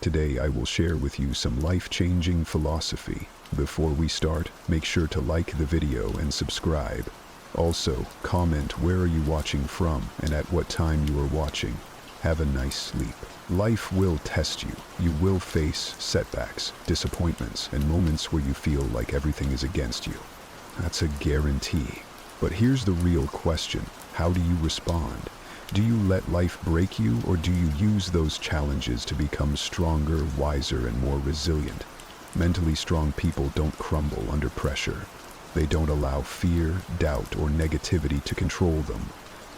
Today I will share with you some life-changing philosophy. Before we start, make sure to like the video and subscribe. Also, comment where are you watching from and at what time you are watching. Have a nice sleep. Life will test you. You will face setbacks, disappointments, and moments where you feel like everything is against you. That's a guarantee. But here's the real question. How do you respond? Do you let life break you, or do you use those challenges to become stronger, wiser, and more resilient? Mentally strong people don't crumble under pressure. They don't allow fear, doubt, or negativity to control them.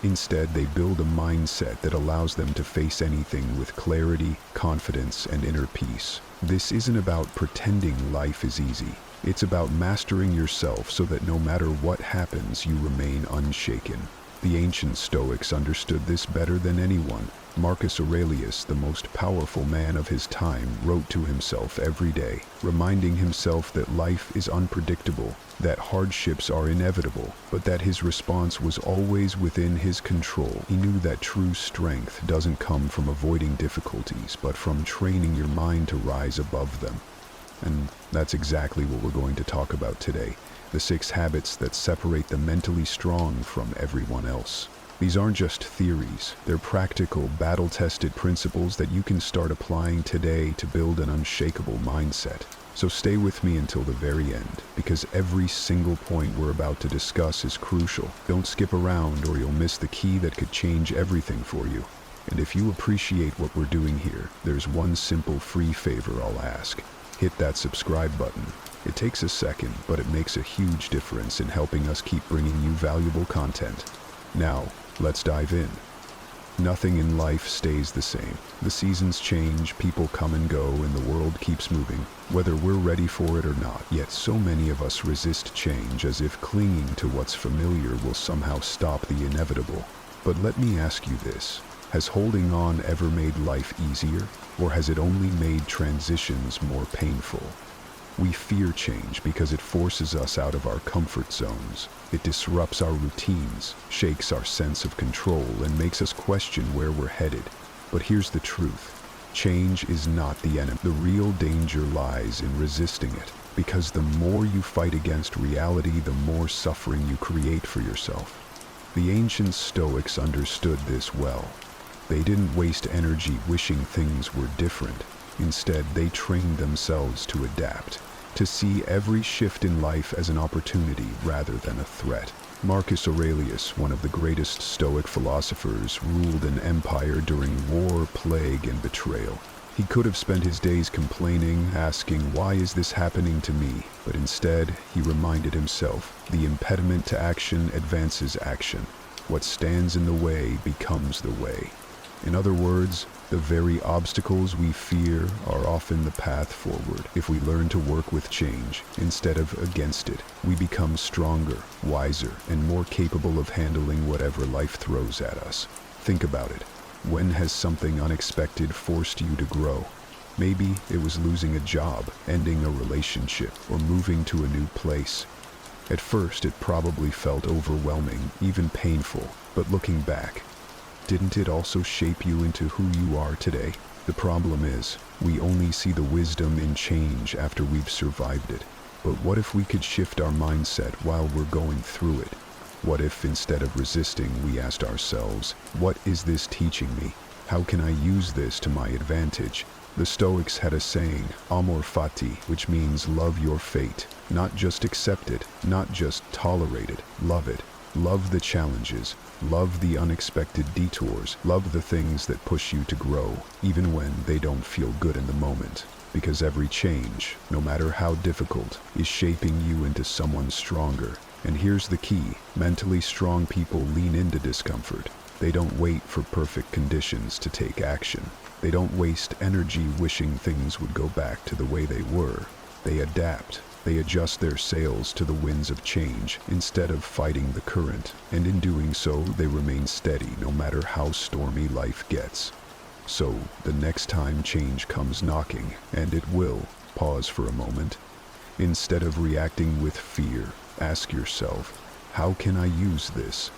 Instead, they build a mindset that allows them to face anything with clarity, confidence, and inner peace. This isn't about pretending life is easy. It's about mastering yourself so that no matter what happens, you remain unshaken. The ancient Stoics understood this better than anyone. Marcus Aurelius, the most powerful man of his time, wrote to himself every day, reminding himself that life is unpredictable, that hardships are inevitable, but that his response was always within his control. He knew that true strength doesn't come from avoiding difficulties, but from training your mind to rise above them. And that's exactly what we're going to talk about today. The 6 habits that separate the mentally strong from everyone else. These aren't just theories, they're practical, battle-tested principles that you can start applying today to build an unshakable mindset. So stay with me until the very end, because every single point we're about to discuss is crucial. Don't skip around or you'll miss the key that could change everything for you. And if you appreciate what we're doing here, there's one simple free favor I'll ask. Hit that subscribe button. It takes a second, but it makes a huge difference in helping us keep bringing you valuable content. Now, let's dive in. Nothing in life stays the same. The seasons change, people come and go, and the world keeps moving, whether we're ready for it or not. Yet so many of us resist change as if clinging to what's familiar will somehow stop the inevitable. But let me ask you this. Has holding on ever made life easier, or has it only made transitions more painful? We fear change because it forces us out of our comfort zones. It disrupts our routines, shakes our sense of control, and makes us question where we're headed. But here's the truth. Change is not the enemy. The real danger lies in resisting it, because the more you fight against reality, the more suffering you create for yourself. The ancient Stoics understood this well. They didn't waste energy wishing things were different. Instead, they trained themselves to adapt, to see every shift in life as an opportunity rather than a threat. Marcus Aurelius, one of the greatest Stoic philosophers, ruled an empire during war, plague, and betrayal. He could have spent his days complaining, asking, "Why is this happening to me?" But instead, he reminded himself, the impediment to action advances action. What stands in the way becomes the way. In other words, the very obstacles we fear are often the path forward. If we learn to work with change instead of against it, we become stronger, wiser, and more capable of handling whatever life throws at us. Think about it. When has something unexpected forced you to grow? Maybe it was losing a job, ending a relationship, or moving to a new place. At first, it probably felt overwhelming, even painful, but looking back, didn't it also shape you into who you are today? The problem is, we only see the wisdom in change after we've survived it. But what if we could shift our mindset while we're going through it? What if instead of resisting, we asked ourselves, what is this teaching me? How can I use this to my advantage? The Stoics had a saying, amor fati, which means love your fate. Not just accept it, not just tolerate it, love it. Love the challenges, love the unexpected detours, love the things that push you to grow, even when they don't feel good in the moment. Because every change, no matter how difficult, is shaping you into someone stronger. And here's the key, mentally strong people lean into discomfort. They don't wait for perfect conditions to take action. They don't waste energy wishing things would go back to the way they were. They adapt. They adjust their sails to the winds of change instead of fighting the current, and in doing so, they remain steady no matter how stormy life gets. So, the next time change comes knocking, and it will, pause for a moment. Instead of reacting with fear, ask yourself, how can I use this?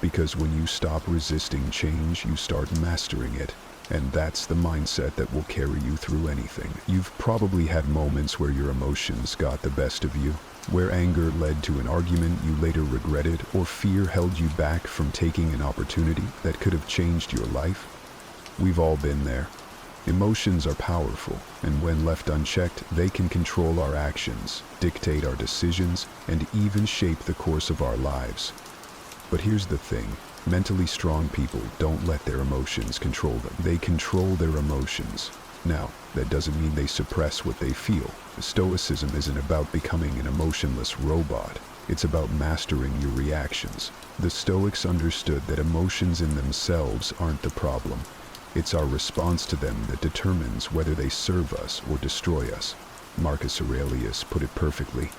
Because when you stop resisting change, you start mastering it. And that's the mindset that will carry you through anything. You've probably had moments where your emotions got the best of you, where anger led to an argument you later regretted, or fear held you back from taking an opportunity that could have changed your life. We've all been there. Emotions are powerful, and when left unchecked, they can control our actions, dictate our decisions, and even shape the course of our lives. But here's the thing. Mentally strong people don't let their emotions control them. They control their emotions. Now, that doesn't mean they suppress what they feel. Stoicism isn't about becoming an emotionless robot. It's about mastering your reactions. The Stoics understood that emotions in themselves aren't the problem. It's our response to them that determines whether they serve us or destroy us. Marcus Aurelius put it perfectly.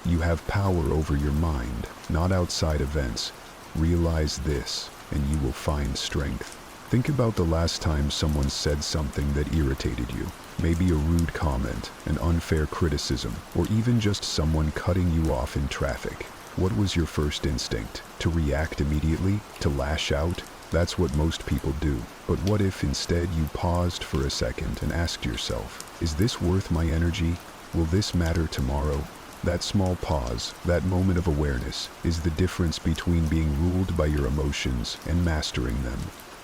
You have power over your mind, not outside events. Realize this, and you will find strength. Think about the last time someone said something that irritated you. Maybe a rude comment, an unfair criticism, or even just someone cutting you off in traffic. What was your first instinct? To react immediately? To lash out? That's what most people do. But what if instead you paused for a second and asked yourself, is this worth my energy? Will this matter tomorrow? That small pause, that moment of awareness, is the difference between being ruled by your emotions and mastering them.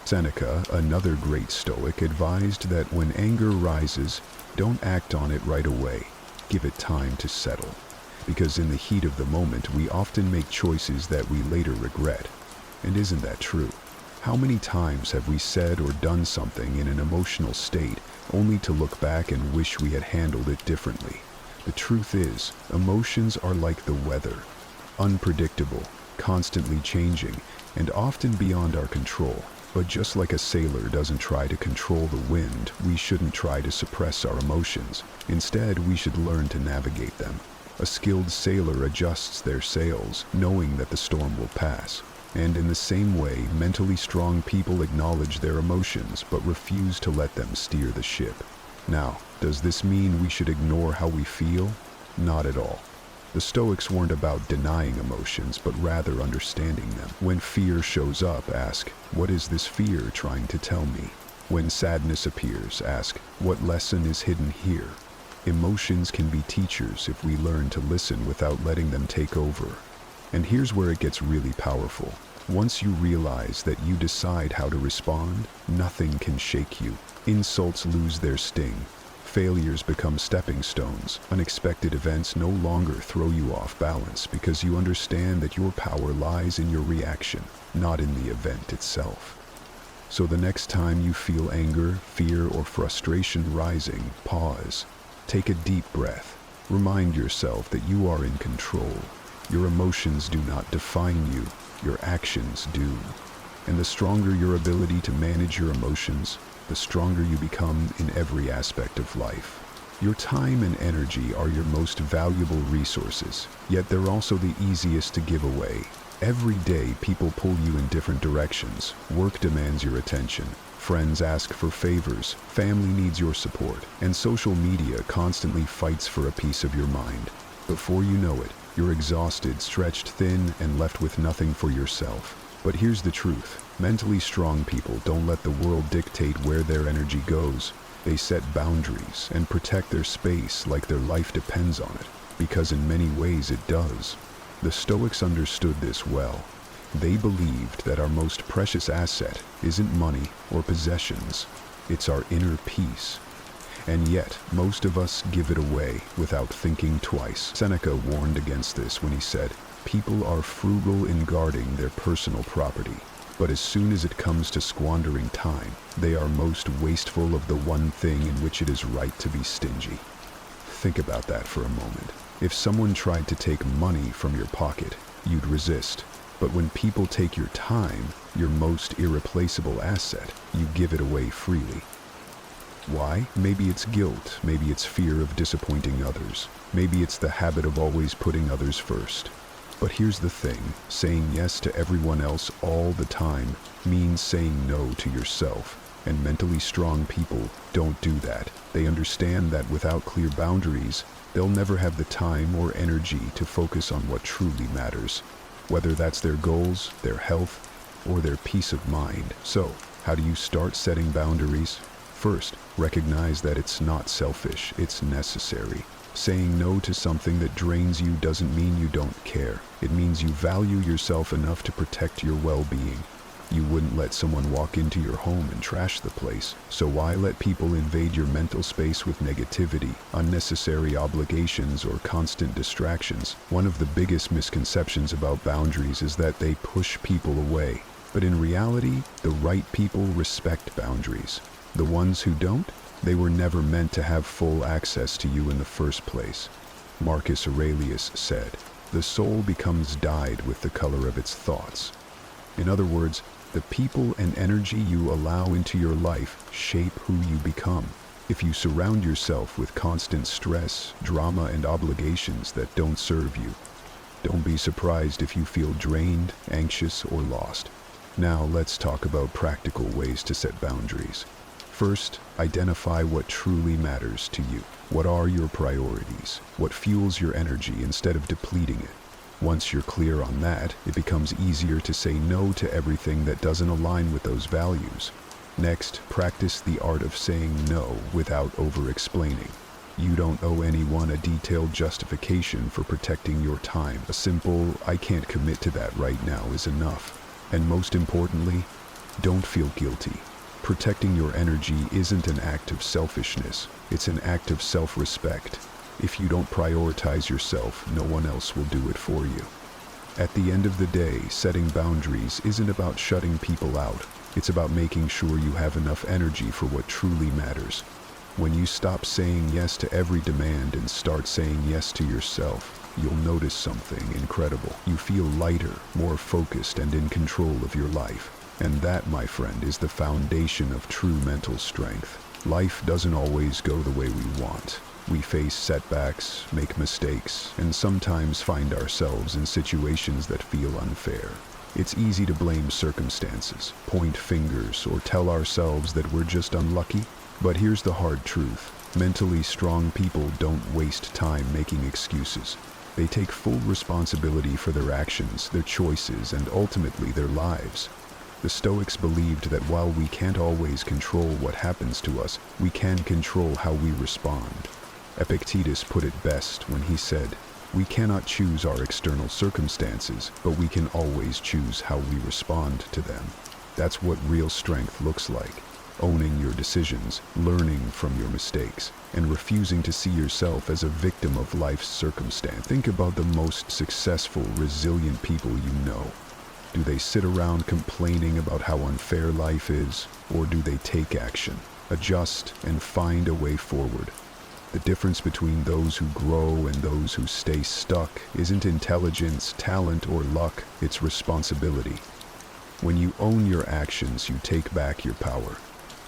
Seneca, another great Stoic, advised that when anger rises, don't act on it right away. Give it time to settle. Because in the heat of the moment, we often make choices that we later regret. And isn't that true? How many times have we said or done something in an emotional state only to look back and wish we had handled it differently? The truth is, emotions are like the weather, unpredictable, constantly changing, and often beyond our control. But just like a sailor doesn't try to control the wind, we shouldn't try to suppress our emotions. Instead, we should learn to navigate them. A skilled sailor adjusts their sails, knowing that the storm will pass. And in the same way, mentally strong people acknowledge their emotions, but refuse to let them steer the ship. Now, does this mean we should ignore how we feel? Not at all. The Stoics weren't about denying emotions, but rather understanding them. When fear shows up, ask, what is this fear trying to tell me? When sadness appears, ask, what lesson is hidden here? Emotions can be teachers if we learn to listen without letting them take over. And here's where it gets really powerful. Once you realize that you decide how to respond, nothing can shake you. Insults lose their sting. Failures become stepping stones. Unexpected events no longer throw you off balance because you understand that your power lies in your reaction, not in the event itself. So the next time you feel anger, fear, or frustration rising, pause. Take a deep breath. Remind yourself that you are in control. Your emotions do not define you, your actions do. And the stronger your ability to manage your emotions, the stronger you become in every aspect of life. Your time and energy are your most valuable resources, yet they're also the easiest to give away. Every day people pull you in different directions. Work demands your attention. Friends ask for favors, family needs your support, and social media constantly fights for a piece of your mind. Before you know it, you're exhausted, stretched thin, and left with nothing for yourself. But here's the truth. Mentally strong people don't let the world dictate where their energy goes. They set boundaries and protect their space like their life depends on it, because in many ways it does. The Stoics understood this well. They believed that our most precious asset isn't money or possessions. It's our inner peace. And yet, most of us give it away without thinking twice. Seneca warned against this when he said, "People are frugal in guarding their personal property, but as soon as it comes to squandering time, they are most wasteful of the one thing in which it is right to be stingy." Think about that for a moment. If someone tried to take money from your pocket, you'd resist. But when people take your time, your most irreplaceable asset, you give it away freely. Why? Maybe it's guilt, maybe it's fear of disappointing others, maybe it's the habit of always putting others first. But here's the thing, saying yes to everyone else all the time means saying no to yourself. And mentally strong people don't do that. They understand that without clear boundaries, they'll never have the time or energy to focus on what truly matters, whether that's their goals, their health, or their peace of mind. So, How do you start setting boundaries? First, recognize that it's not selfish, it's necessary. Saying no to something that drains you doesn't mean you don't care. It means you value yourself enough to protect your well-being. You wouldn't let someone walk into your home and trash the place, so why let people invade your mental space with negativity, unnecessary obligations, or constant distractions? One of the biggest misconceptions about boundaries is that they push people away. But in reality, the right people respect boundaries. The ones who don't, they were never meant to have full access to you in the first place. Marcus Aurelius said, "The soul becomes dyed with the color of its thoughts." In other words, the people and energy you allow into your life shape who you become. If you surround yourself with constant stress, drama, and obligations that don't serve you, don't be surprised if you feel drained, anxious, or lost. Now let's talk about practical ways to set boundaries. First, identify what truly matters to you. What are your priorities? What fuels your energy instead of depleting it? Once you're clear on that, it becomes easier to say no to everything that doesn't align with those values. Next, practice the art of saying no without over-explaining. You don't owe anyone a detailed justification for protecting your time. A simple, "I can't commit to that right now" is enough. And most importantly, don't feel guilty. Protecting your energy isn't an act of selfishness, it's an act of self-respect. If you don't prioritize yourself, no one else will do it for you. At the end of the day, setting boundaries isn't about shutting people out. It's about making sure you have enough energy for what truly matters. When you stop saying yes to every demand and start saying yes to yourself, you'll notice something incredible. You feel lighter, more focused, and in control of your life. And that, my friend, is the foundation of true mental strength. Life doesn't always go the way we want. We face setbacks, make mistakes, and sometimes find ourselves in situations that feel unfair. It's easy to blame circumstances, point fingers, or tell ourselves that we're just unlucky. But here's the hard truth. Mentally strong people don't waste time making excuses. They take full responsibility for their actions, their choices, and ultimately their lives. The Stoics believed that while we can't always control what happens to us, we can control how we respond. Epictetus put it best when he said, "We cannot choose our external circumstances, but we can always choose how we respond to them." That's what real strength looks like. Owning your decisions, learning from your mistakes, and refusing to see yourself as a victim of life's circumstance. Think about the most successful, resilient people you know. Do they sit around complaining about how unfair life is, or do they take action, adjust, and find a way forward? The difference between those who grow and those who stay stuck isn't intelligence, talent, or luck, it's responsibility. When you own your actions, you take back your power.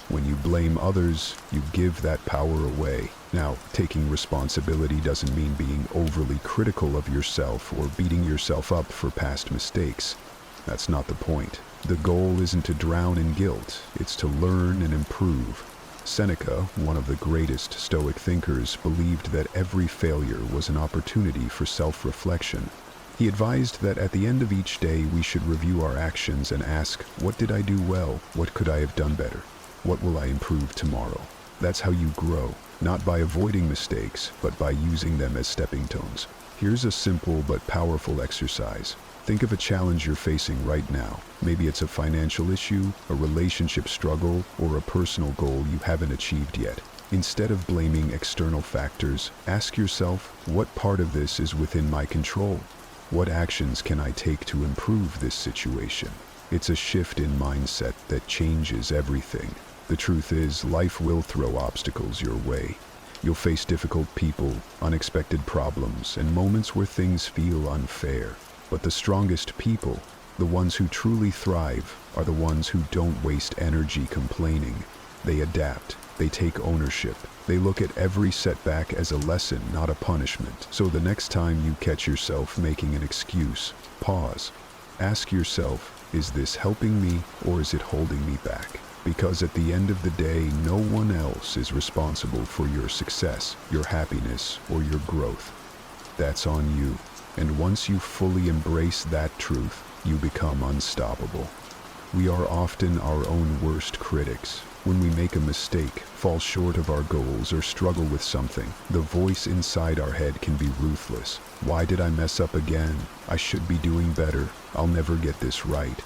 When you blame others, you give that power away. Now, taking responsibility doesn't mean being overly critical of yourself or beating yourself up for past mistakes. That's not the point. The goal isn't to drown in guilt, it's to learn and improve. Seneca, one of the greatest Stoic thinkers, believed that every failure was an opportunity for self-reflection. He advised that at the end of each day we should review our actions and ask, what did I do well? What could I have done better? What will I improve tomorrow? That's how you grow, not by avoiding mistakes, but by using them as stepping stones. Here's a simple but powerful exercise. Think of a challenge you're facing right now. Maybe it's a financial issue, a relationship struggle, or a personal goal you haven't achieved yet. Instead of blaming external factors, ask yourself, what part of this is within my control? What actions can I take to improve this situation? It's a shift in mindset that changes everything. The truth is, life will throw obstacles your way. You'll face difficult people, unexpected problems, and moments where things feel unfair. But the strongest people, the ones who truly thrive, are the ones who don't waste energy complaining. They adapt, they take ownership, they look at every setback as a lesson, not a punishment. So the next time you catch yourself making an excuse, pause. Ask yourself, is this helping me or is it holding me back? Because at the end of the day, no one else is responsible for your success, your happiness, or your growth. That's on you. And once you fully embrace that truth, you become unstoppable. We are often our own worst critics. When we make a mistake, fall short of our goals, or struggle with something, the voice inside our head can be ruthless. Why did I mess up again? I should be doing better. I'll never get this right.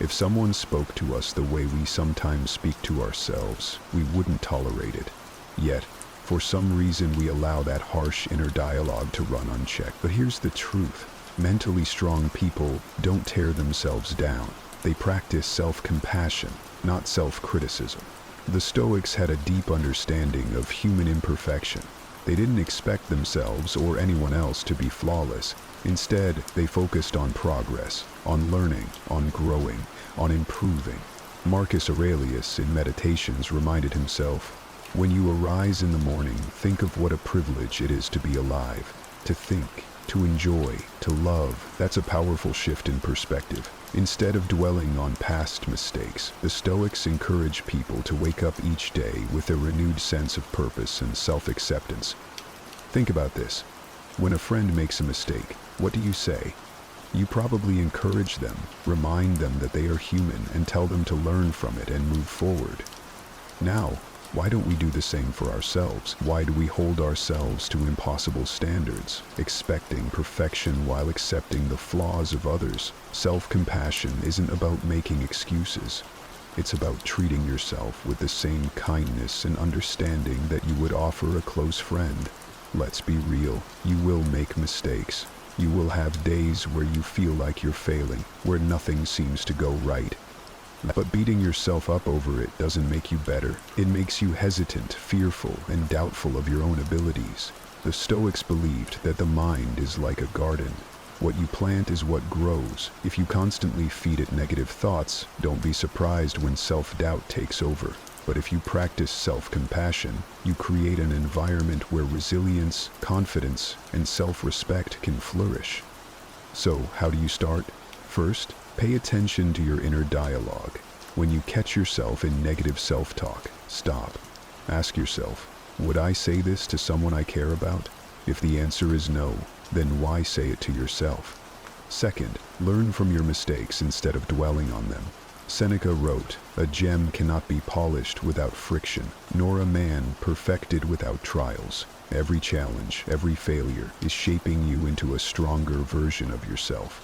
If someone spoke to us the way we sometimes speak to ourselves, we wouldn't tolerate it. Yet, for some reason we allow that harsh inner dialogue to run unchecked. But here's the truth. Mentally strong people don't tear themselves down. They practice self-compassion, not self-criticism. The Stoics had a deep understanding of human imperfection. They didn't expect themselves or anyone else to be flawless. Instead, they focused on progress, on learning, on growing, on improving. Marcus Aurelius in Meditations reminded himself, "When you arise in the morning, think of what a privilege it is to be alive, to think, to enjoy, to love." That's a powerful shift in perspective. Instead of dwelling on past mistakes, the Stoics encourage people to wake up each day with a renewed sense of purpose and self-acceptance. Think about this. When a friend makes a mistake, what do you say? You probably encourage them, remind them that they are human, and tell them to learn from it and move forward. Now, why don't we do the same for ourselves? Why do we hold ourselves to impossible standards, expecting perfection while accepting the flaws of others? Self-compassion isn't about making excuses. It's about treating yourself with the same kindness and understanding that you would offer a close friend. Let's be real. You will make mistakes. You will have days where you feel like you're failing, where nothing seems to go right. But beating yourself up over it doesn't make you better. It makes you hesitant, fearful, and doubtful of your own abilities. The Stoics believed that the mind is like a garden. What you plant is what grows. If you constantly feed it negative thoughts, don't be surprised when self-doubt takes over. But if you practice self-compassion, you create an environment where resilience, confidence, and self-respect can flourish. So, how do you start? First, pay attention to your inner dialogue. When you catch yourself in negative self-talk, stop. Ask yourself, would I say this to someone I care about? If the answer is no, then why say it to yourself? Second, learn from your mistakes instead of dwelling on them. Seneca wrote, "A gem cannot be polished without friction, nor a man perfected without trials." Every challenge, every failure is shaping you into a stronger version of yourself.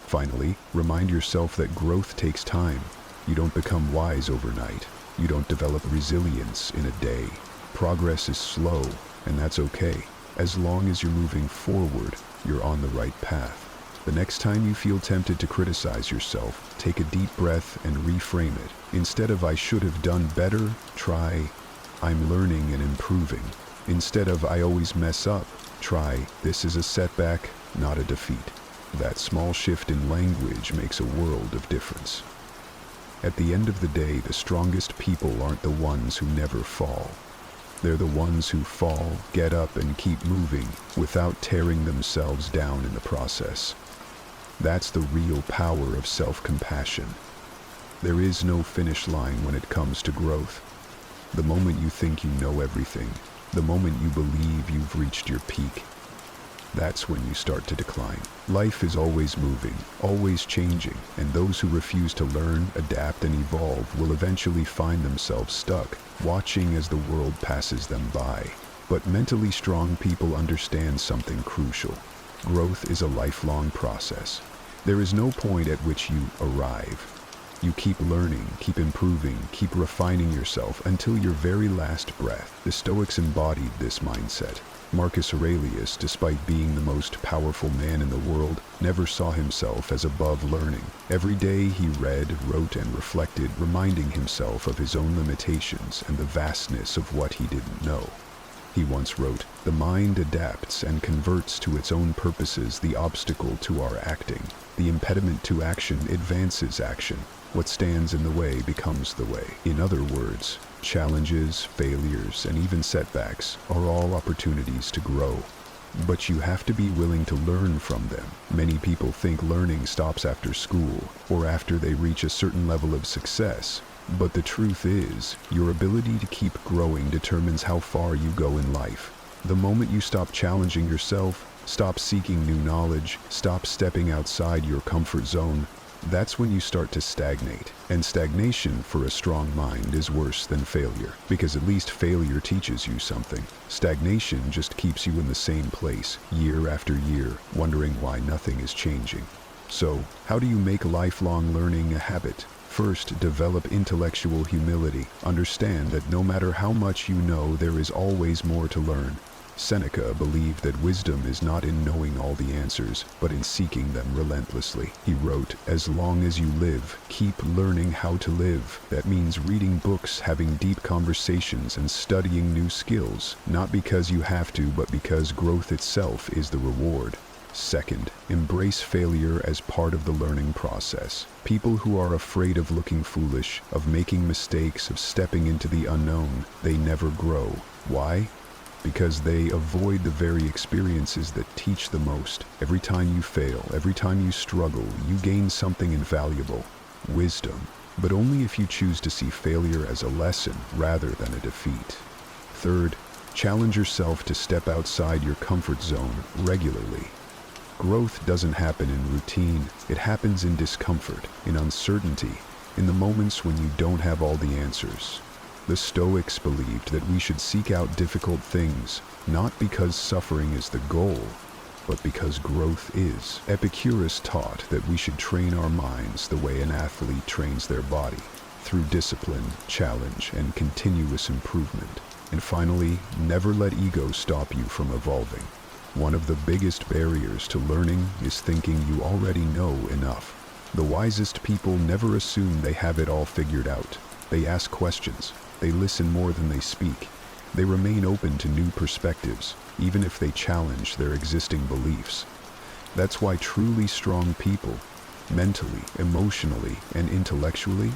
Finally, remind yourself that growth takes time. You don't become wise overnight. You don't develop resilience in a day. Progress is slow, and that's okay. As long as you're moving forward, you're on the right path. The next time you feel tempted to criticize yourself, take a deep breath and reframe it. Instead of "I should have done better," try "I'm learning and improving." Instead of "I always mess up," try "This is a setback, not a defeat." That small shift in language makes a world of difference. At the end of the day, the strongest people aren't the ones who never fall. They're the ones who fall, get up, and keep moving without tearing themselves down in the process. That's the real power of self-compassion. There is no finish line when it comes to growth. The moment you think you know everything, the moment you believe you've reached your peak, that's when you start to decline. Life is always moving, always changing, and those who refuse to learn, adapt, and evolve will eventually find themselves stuck, watching as the world passes them by. But mentally strong people understand something crucial. Growth is a lifelong process. There is no point at which you arrive. You keep learning, keep improving, keep refining yourself until your very last breath. The Stoics embodied this mindset. Marcus Aurelius, despite being the most powerful man in the world, never saw himself as above learning. Every day he read, wrote, and reflected, reminding himself of his own limitations and the vastness of what he didn't know. He once wrote, "The mind adapts and converts to its own purposes the obstacle to our acting. The impediment to action advances action. What stands in the way becomes the way." In other words, challenges, failures, and even setbacks are all opportunities to grow. But you have to be willing to learn from them. Many people think learning stops after school or after they reach a certain level of success. But the truth is, your ability to keep growing determines how far you go in life. The moment you stop challenging yourself, stop seeking new knowledge, stop stepping outside your comfort zone, that's when you start to stagnate. And stagnation for a strong mind is worse than failure, because at least failure teaches you something. Stagnation just keeps you in the same place, year after year, wondering why nothing is changing. So, how do you make lifelong learning a habit? First, develop intellectual humility. Understand that no matter how much you know, there is always more to learn. Seneca believed that wisdom is not in knowing all the answers, but in seeking them relentlessly. He wrote, "As long as you live, keep learning how to live." That means reading books, having deep conversations, and studying new skills, not because you have to, but because growth itself is the reward. Second, embrace failure as part of the learning process. People who are afraid of looking foolish, of making mistakes, of stepping into the unknown, they never grow. Why? Because they avoid the very experiences that teach the most. Every time you fail, every time you struggle, you gain something invaluable, wisdom. But only if you choose to see failure as a lesson rather than a defeat. Third, challenge yourself to step outside your comfort zone regularly. Growth doesn't happen in routine, it happens in discomfort, in uncertainty, in the moments when you don't have all the answers. The Stoics believed that we should seek out difficult things, not because suffering is the goal, but because growth is. Epictetus taught that we should train our minds the way an athlete trains their body, through discipline, challenge, and continuous improvement. And finally, never let ego stop you from evolving. One of the biggest barriers to learning is thinking you already know enough. The wisest people never assume they have it all figured out. They ask questions. They listen more than they speak. They remain open to new perspectives, even if they challenge their existing beliefs. That's why truly strong people, mentally, emotionally, and intellectually,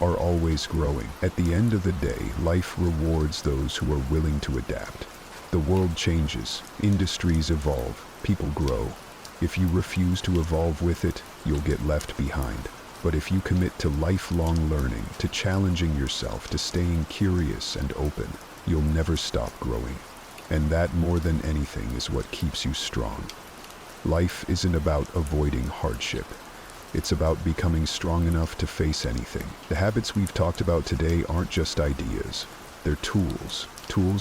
are always growing. At the end of the day, life rewards those who are willing to adapt. The world changes, industries evolve, people grow. If you refuse to evolve with it, you'll get left behind. But if you commit to lifelong learning, to challenging yourself, to staying curious and open, you'll never stop growing. And that, more than anything, is what keeps you strong. Life isn't about avoiding hardship. It's about becoming strong enough to face anything. The habits we've talked about today aren't just ideas. They're tools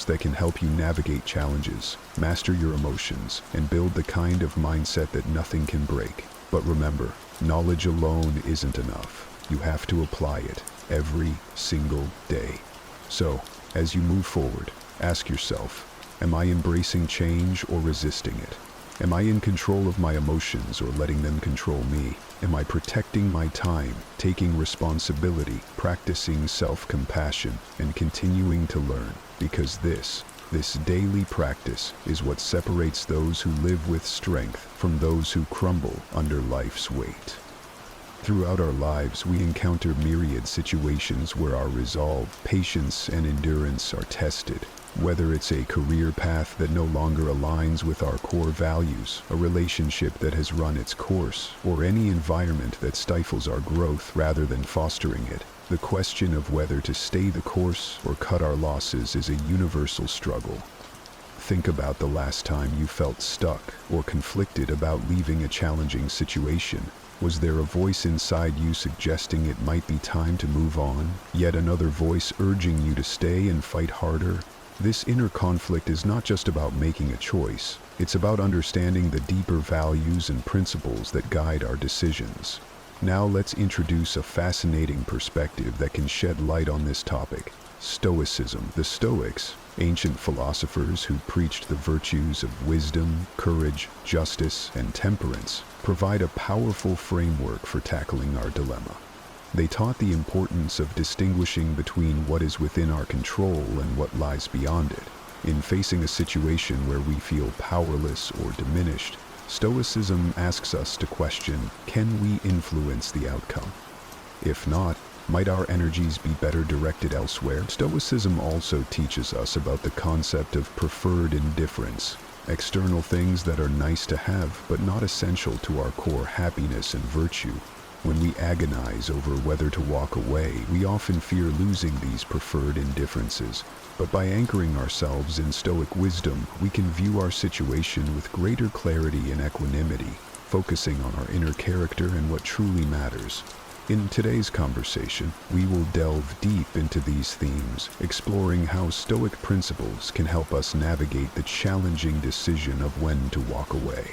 that can help you navigate challenges, master your emotions, and build the kind of mindset that nothing can break. But remember, knowledge alone isn't enough. You have to apply it every single day. So, as you move forward, ask yourself, am I embracing change or resisting it? Am I in control of my emotions or letting them control me? Am I protecting my time, taking responsibility, practicing self-compassion, and continuing to learn? Because this daily practice is what separates those who live with strength from those who crumble under life's weight. Throughout our lives, we encounter myriad situations where our resolve, patience, and endurance are tested. Whether it's a career path that no longer aligns with our core values, a relationship that has run its course, or any environment that stifles our growth rather than fostering it, the question of whether to stay the course or cut our losses is a universal struggle. Think about the last time you felt stuck or conflicted about leaving a challenging situation. Was there a voice inside you suggesting it might be time to move on? Yet another voice urging you to stay and fight harder? This inner conflict is not just about making a choice. It's about understanding the deeper values and principles that guide our decisions. Now let's introduce a fascinating perspective that can shed light on this topic. Stoicism. The Stoics, ancient philosophers who preached the virtues of wisdom, courage, justice, and temperance, provide a powerful framework for tackling our dilemma. They taught the importance of distinguishing between what is within our control and what lies beyond it. In facing a situation where we feel powerless or diminished, Stoicism asks us to question, can we influence the outcome? If not, might our energies be better directed elsewhere? Stoicism also teaches us about the concept of preferred indifference, external things that are nice to have but not essential to our core happiness and virtue. When we agonize over whether to walk away, we often fear losing these preferred indifferences. But by anchoring ourselves in Stoic wisdom, we can view our situation with greater clarity and equanimity. focusing on our inner character and what truly matters. In today's conversation, we will delve deep into these themes, exploring how Stoic principles can help us navigate the challenging decision of when to walk away.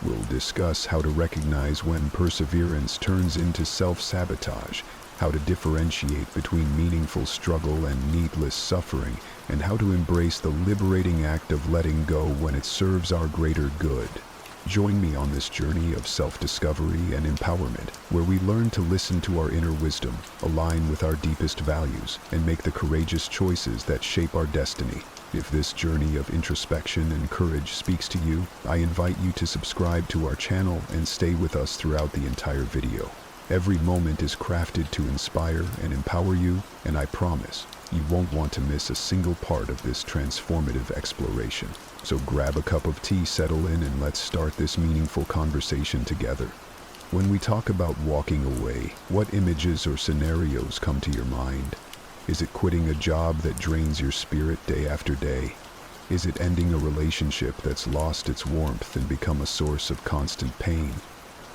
We'll discuss how to recognize when perseverance turns into self-sabotage, how to differentiate between meaningful struggle and needless suffering, and how to embrace the liberating act of letting go when it serves our greater good. Join me on this journey of self-discovery and empowerment, where we learn to listen to our inner wisdom, align with our deepest values, and make the courageous choices that shape our destiny. If this journey of introspection and courage speaks to you, I invite you to subscribe to our channel and stay with us throughout the entire video. Every moment is crafted to inspire and empower you, and I promise you won't want to miss a single part of this transformative exploration. So grab a cup of tea, settle in, and let's start this meaningful conversation together. When we talk about walking away, what images or scenarios come to your mind? Is it quitting a job that drains your spirit day after day? Is it ending a relationship that's lost its warmth and become a source of constant pain?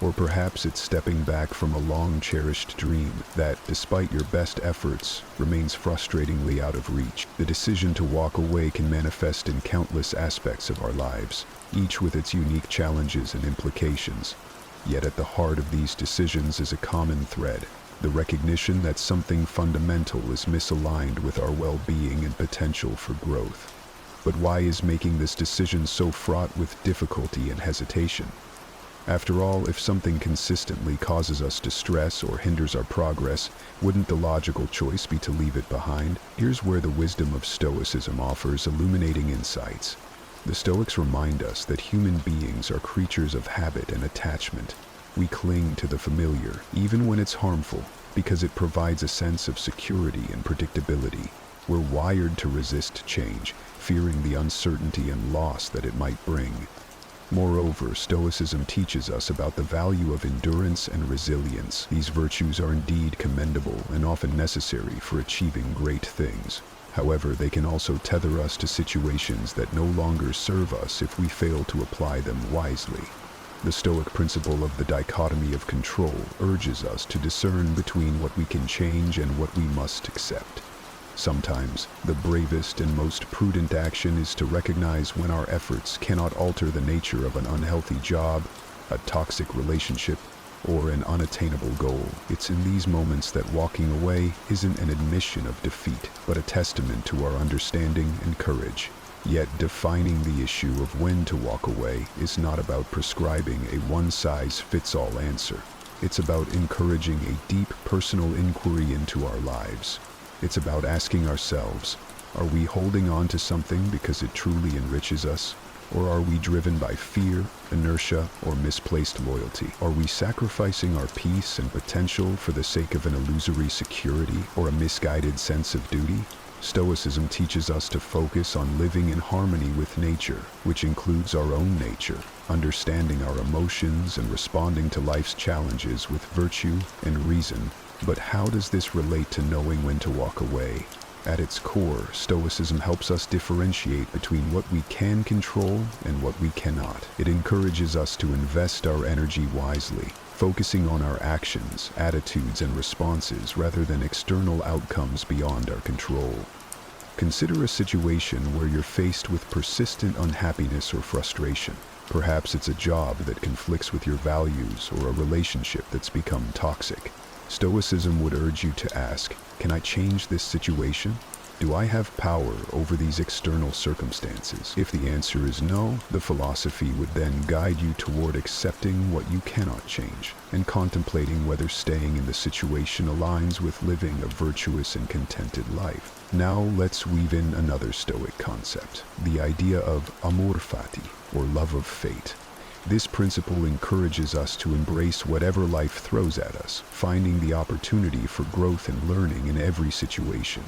Or perhaps it's stepping back from a long-cherished dream that, despite your best efforts, remains frustratingly out of reach. The decision to walk away can manifest in countless aspects of our lives, each with its unique challenges and implications. Yet at the heart of these decisions is a common thread: the recognition that something fundamental is misaligned with our well-being and potential for growth. But why is making this decision so fraught with difficulty and hesitation? After all, if something consistently causes us distress or hinders our progress, wouldn't the logical choice be to leave it behind? Here's where the wisdom of Stoicism offers illuminating insights. The Stoics remind us that human beings are creatures of habit and attachment. We cling to the familiar, even when it's harmful, because it provides a sense of security and predictability. We're wired to resist change, fearing the uncertainty and loss that it might bring. Moreover, Stoicism teaches us about the value of endurance and resilience. These virtues are indeed commendable and often necessary for achieving great things. However, they can also tether us to situations that no longer serve us if we fail to apply them wisely. The Stoic principle of the dichotomy of control urges us to discern between what we can change and what we must accept. Sometimes, the bravest and most prudent action is to recognize when our efforts cannot alter the nature of an unhealthy job, a toxic relationship, or an unattainable goal. It's in these moments that walking away isn't an admission of defeat, but a testament to our understanding and courage. Yet defining the issue of when to walk away is not about prescribing a one-size-fits-all answer. It's about encouraging a deep personal inquiry into our lives. It's about asking ourselves, are we holding on to something because it truly enriches us? Or are we driven by fear, inertia, or misplaced loyalty? Are we sacrificing our peace and potential for the sake of an illusory security or a misguided sense of duty? Stoicism teaches us to focus on living in harmony with nature, which includes our own nature, understanding our emotions and responding to life's challenges with virtue and reason. But how does this relate to knowing when to walk away? At its core, Stoicism helps us differentiate between what we can control and what we cannot. It encourages us to invest our energy wisely, focusing on our actions, attitudes, and responses rather than external outcomes beyond our control. Consider a situation where you're faced with persistent unhappiness or frustration. Perhaps it's a job that conflicts with your values or a relationship that's become toxic. Stoicism would urge you to ask, can I change this situation? Do I have power over these external circumstances? If the answer is no, the philosophy would then guide you toward accepting what you cannot change and contemplating whether staying in the situation aligns with living a virtuous and contented life. Now let's weave in another Stoic concept, the idea of amor fati, or love of fate. This principle encourages us to embrace whatever life throws at us, finding the opportunity for growth and learning in every situation.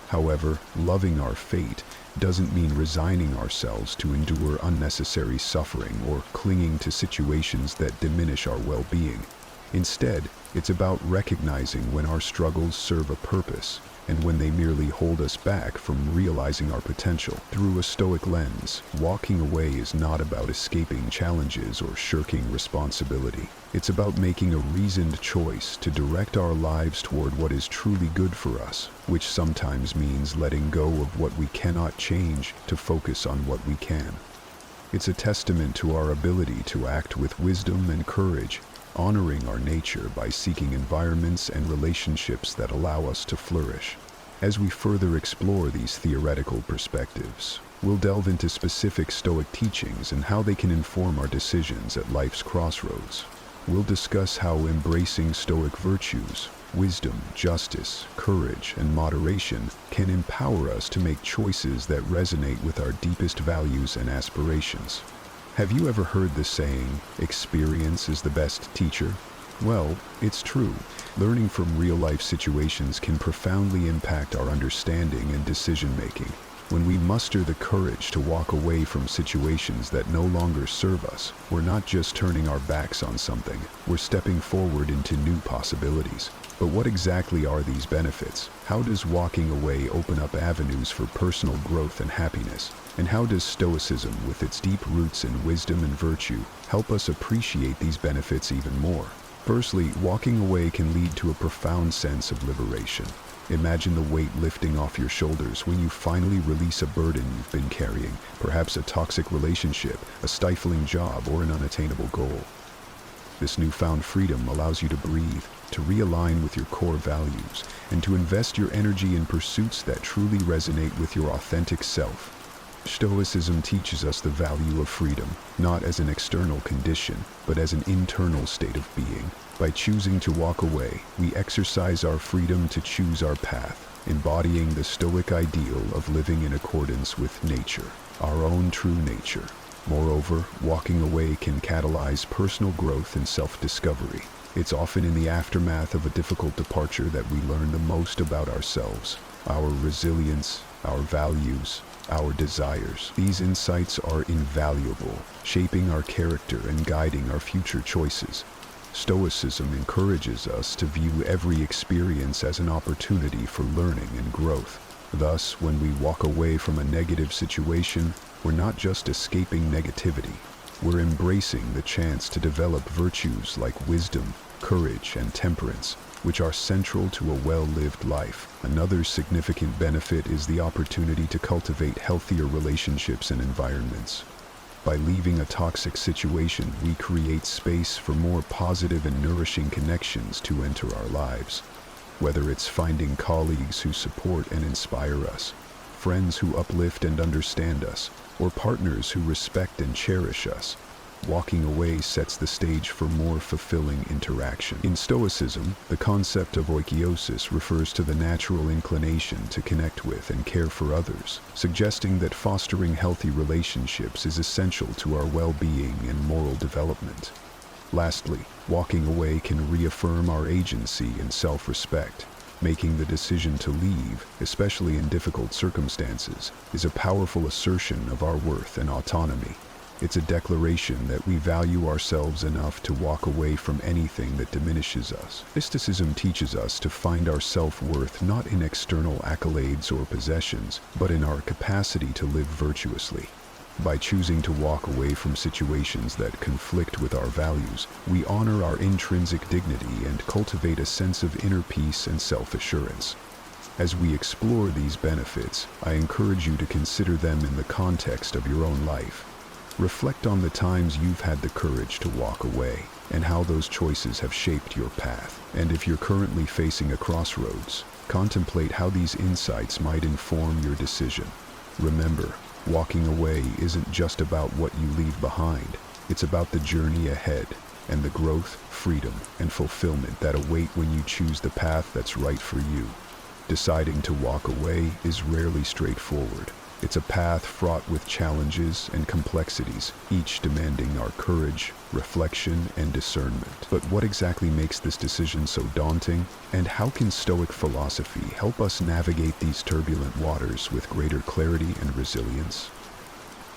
However, loving our fate doesn't mean resigning ourselves to endure unnecessary suffering or clinging to situations that diminish our well-being. Instead, it's about recognizing when our struggles serve a purpose and when they merely hold us back from realizing our potential. Through a Stoic lens, walking away is not about escaping challenges or shirking responsibility. It's about making a reasoned choice to direct our lives toward what is truly good for us, which sometimes means letting go of what we cannot change to focus on what we can. It's a testament to our ability to act with wisdom and courage, honoring our nature by seeking environments and relationships that allow us to flourish. As we further explore these theoretical perspectives, we'll delve into specific Stoic teachings and how they can inform our decisions at life's crossroads. We'll discuss how embracing Stoic virtues, wisdom, justice, courage, and moderation can empower us to make choices that resonate with our deepest values and aspirations. Have you ever heard the saying, "Experience is the best teacher"? Well, it's true. Learning from real-life situations can profoundly impact our understanding and decision-making. When we muster the courage to walk away from situations that no longer serve us, we're not just turning our backs on something, we're stepping forward into new possibilities. But what exactly are these benefits? How does walking away open up avenues for personal growth and happiness? And how does Stoicism, with its deep roots in wisdom and virtue, help us appreciate these benefits even more? Firstly, walking away can lead to a profound sense of liberation. Imagine the weight lifting off your shoulders when you finally release a burden you've been carrying, perhaps a toxic relationship, a stifling job, or an unattainable goal. This newfound freedom allows you to breathe, to realign with your core values, and to invest your energy in pursuits that truly resonate with your authentic self. Stoicism teaches us the value of freedom, not as an external condition, but as an internal state of being. By choosing to walk away, we exercise our freedom to choose our path, embodying the Stoic ideal of living in accordance with nature, our own true nature. Moreover, walking away can catalyze personal growth and self-discovery. It's often in the aftermath of a difficult departure that we learn the most about ourselves, our resilience, our values, our desires. These insights are invaluable, shaping our character and guiding our future choices. Stoicism encourages us to view every experience as an opportunity for learning and growth. Thus, when we walk away from a negative situation, we're not just escaping negativity. We're embracing the chance to develop virtues like wisdom, courage, and temperance, which are central to a well-lived life. Another significant benefit is the opportunity to cultivate healthier relationships and environments. By leaving a toxic situation, we create space for more positive and nourishing connections to enter our lives. Whether it's finding colleagues who support and inspire us, friends who uplift and understand us, or partners who respect and cherish us, walking away sets the stage for more fulfilling interaction. In Stoicism, the concept of oikeiosis refers to the natural inclination to connect with and care for others, suggesting that fostering healthy relationships is essential to our well-being and moral development. Lastly, walking away can reaffirm our agency and self-respect. Making the decision to leave, especially in difficult circumstances, is a powerful assertion of our worth and autonomy. It's a declaration that we value ourselves enough to walk away from anything that diminishes us. Stoicism teaches us to find our self-worth not in external accolades or possessions, but in our capacity to live virtuously. By choosing to walk away from situations that conflict with our values, we honor our intrinsic dignity and cultivate a sense of inner peace and self-assurance. As we explore these benefits, I encourage you to consider them in the context of your own life. Reflect on the times you've had the courage to walk away and how those choices have shaped your path. And if you're currently facing a crossroads, contemplate how these insights might inform your decision. Remember, walking away isn't just about what you leave behind. It's about the journey ahead and the growth, freedom, and fulfillment that await when you choose the path that's right for you. Deciding to walk away is rarely straightforward. It's a path fraught with challenges and complexities, each demanding our courage, reflection, and discernment. But what exactly makes this decision so daunting? And how can Stoic philosophy help us navigate these turbulent waters with greater clarity and resilience?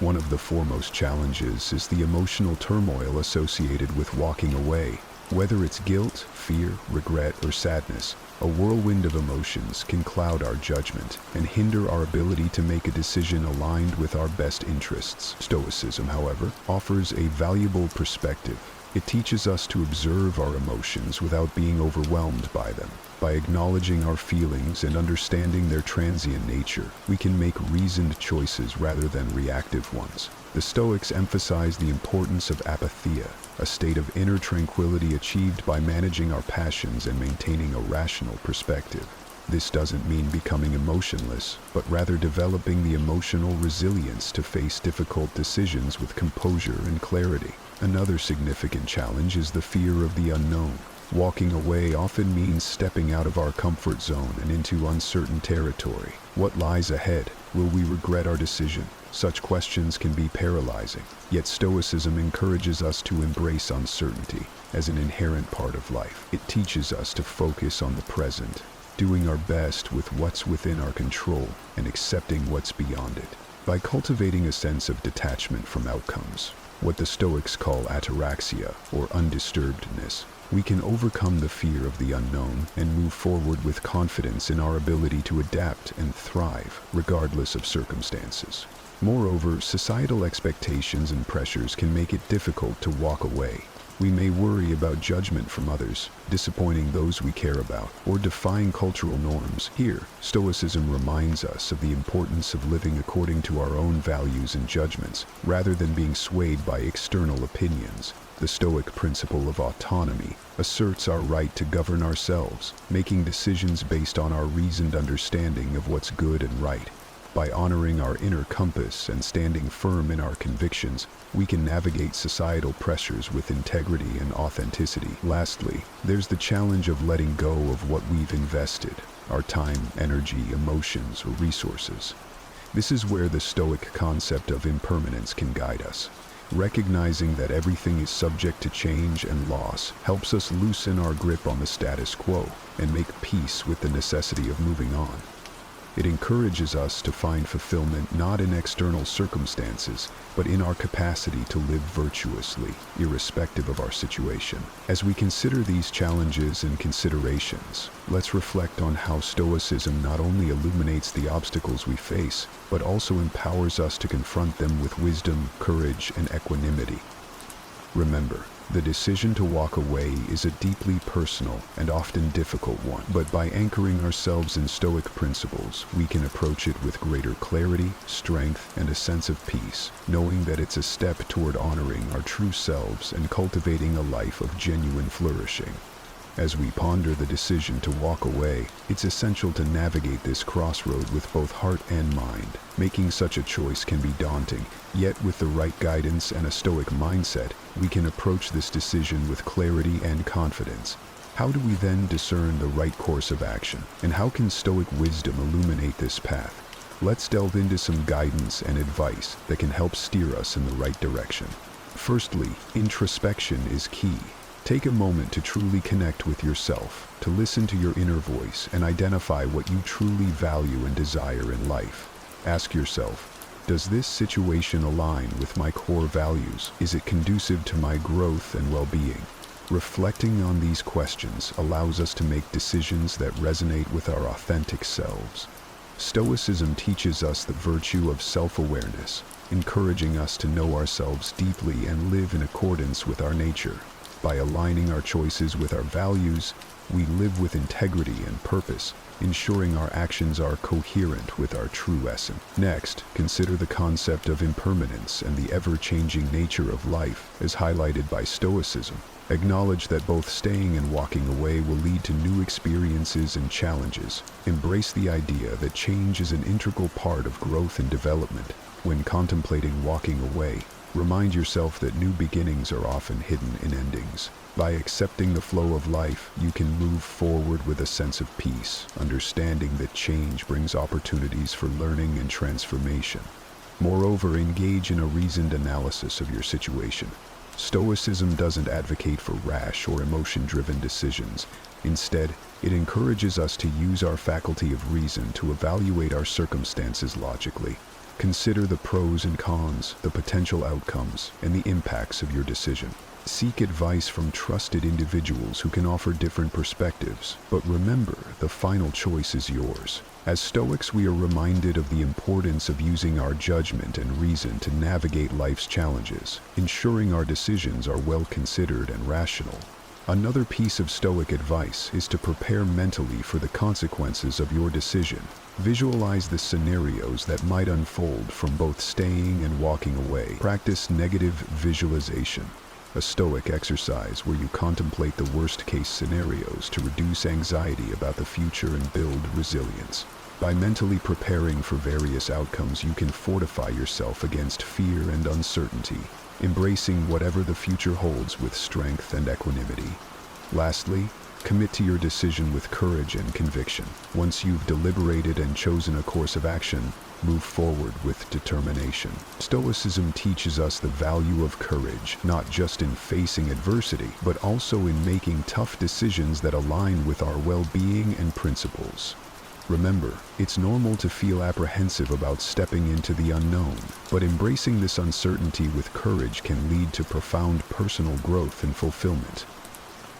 One of the foremost challenges is the emotional turmoil associated with walking away. Whether it's guilt, fear, regret, or sadness, a whirlwind of emotions can cloud our judgment and hinder our ability to make a decision aligned with our best interests. Stoicism, however, offers a valuable perspective. It teaches us to observe our emotions without being overwhelmed by them. By acknowledging our feelings and understanding their transient nature, we can make reasoned choices rather than reactive ones. The Stoics emphasize the importance of apatheia, a state of inner tranquility achieved by managing our passions and maintaining a rational perspective. This doesn't mean becoming emotionless, but rather developing the emotional resilience to face difficult decisions with composure and clarity. Another significant challenge is the fear of the unknown. Walking away often means stepping out of our comfort zone and into uncertain territory. What lies ahead? Will we regret our decision? Such questions can be paralyzing, yet Stoicism encourages us to embrace uncertainty as an inherent part of life. It teaches us to focus on the present, doing our best with what's within our control and accepting what's beyond it. By cultivating a sense of detachment from outcomes, what the Stoics call ataraxia, or undisturbedness, we can overcome the fear of the unknown and move forward with confidence in our ability to adapt and thrive, regardless of circumstances. Moreover, societal expectations and pressures can make it difficult to walk away. We may worry about judgment from others, disappointing those we care about, or defying cultural norms. Here, Stoicism reminds us of the importance of living according to our own values and judgments, rather than being swayed by external opinions. The Stoic principle of autonomy asserts our right to govern ourselves, making decisions based on our reasoned understanding of what's good and right. By honoring our inner compass and standing firm in our convictions, we can navigate societal pressures with integrity and authenticity. Lastly, there's the challenge of letting go of what we've invested, our time, energy, emotions, or resources. This is where the Stoic concept of impermanence can guide us. Recognizing that everything is subject to change and loss helps us loosen our grip on the status quo and make peace with the necessity of moving on. It encourages us to find fulfillment not in external circumstances, but in our capacity to live virtuously, irrespective of our situation. As we consider these challenges and considerations, let's reflect on how Stoicism not only illuminates the obstacles we face, but also empowers us to confront them with wisdom, courage, and equanimity. Remember, the decision to walk away is a deeply personal and often difficult one, but by anchoring ourselves in Stoic principles, we can approach it with greater clarity, strength, and a sense of peace, knowing that it's a step toward honoring our true selves and cultivating a life of genuine flourishing. As we ponder the decision to walk away, it's essential to navigate this crossroad with both heart and mind. Making such a choice can be daunting, yet with the right guidance and a Stoic mindset, we can approach this decision with clarity and confidence. How do we then discern the right course of action, and how can Stoic wisdom illuminate this path? Let's delve into some guidance and advice that can help steer us in the right direction. Firstly, introspection is key. Take a moment to truly connect with yourself, to listen to your inner voice and identify what you truly value and desire in life. Ask yourself, does this situation align with my core values? Is it conducive to my growth and well-being? Reflecting on these questions allows us to make decisions that resonate with our authentic selves. Stoicism teaches us the virtue of self-awareness, encouraging us to know ourselves deeply and live in accordance with our nature. By aligning our choices with our values, we live with integrity and purpose, ensuring our actions are coherent with our true essence. Next, consider the concept of impermanence and the ever-changing nature of life, as highlighted by Stoicism. Acknowledge that both staying and walking away will lead to new experiences and challenges. Embrace the idea that change is an integral part of growth and development. When contemplating walking away, remind yourself that new beginnings are often hidden in endings. By accepting the flow of life, you can move forward with a sense of peace, understanding that change brings opportunities for learning and transformation. Moreover, engage in a reasoned analysis of your situation. Stoicism doesn't advocate for rash or emotion-driven decisions. Instead, it encourages us to use our faculty of reason to evaluate our circumstances logically. Consider the pros and cons, the potential outcomes, and the impacts of your decision. Seek advice from trusted individuals who can offer different perspectives, but remember, the final choice is yours. As Stoics, we are reminded of the importance of using our judgment and reason to navigate life's challenges, ensuring our decisions are well considered and rational. Another piece of Stoic advice is to prepare mentally for the consequences of your decision. Visualize the scenarios that might unfold from both staying and walking away. Practice negative visualization, a Stoic exercise where you contemplate the worst-case scenarios to reduce anxiety about the future and build resilience. By mentally preparing for various outcomes, you can fortify yourself against fear and uncertainty, embracing whatever the future holds with strength and equanimity. Lastly, commit to your decision with courage and conviction. Once you've deliberated and chosen a course of action, move forward with determination. Stoicism teaches us the value of courage, not just in facing adversity, but also in making tough decisions that align with our well-being and principles. Remember, it's normal to feel apprehensive about stepping into the unknown, but embracing this uncertainty with courage can lead to profound personal growth and fulfillment.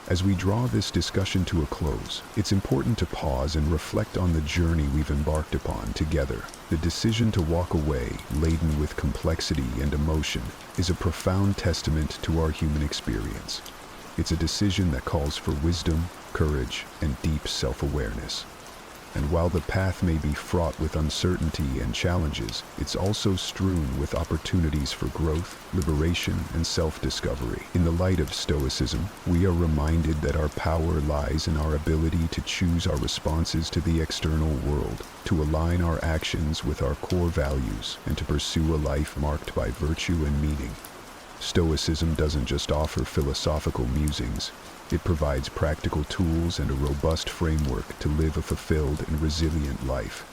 As we draw this discussion to a close, it's important to pause and reflect on the journey we've embarked upon together. The decision to walk away, laden with complexity and emotion, is a profound testament to our human experience. It's a decision that calls for wisdom, courage, and deep self-awareness. And while the path may be fraught with uncertainty and challenges, it's also strewn with opportunities for growth, liberation, and self-discovery. In the light of Stoicism, we are reminded that our power lies in our ability to choose our responses to the external world, to align our actions with our core values, and to pursue a life marked by virtue and meaning. Stoicism doesn't just offer philosophical musings. It provides practical tools and a robust framework to live a fulfilled and resilient life.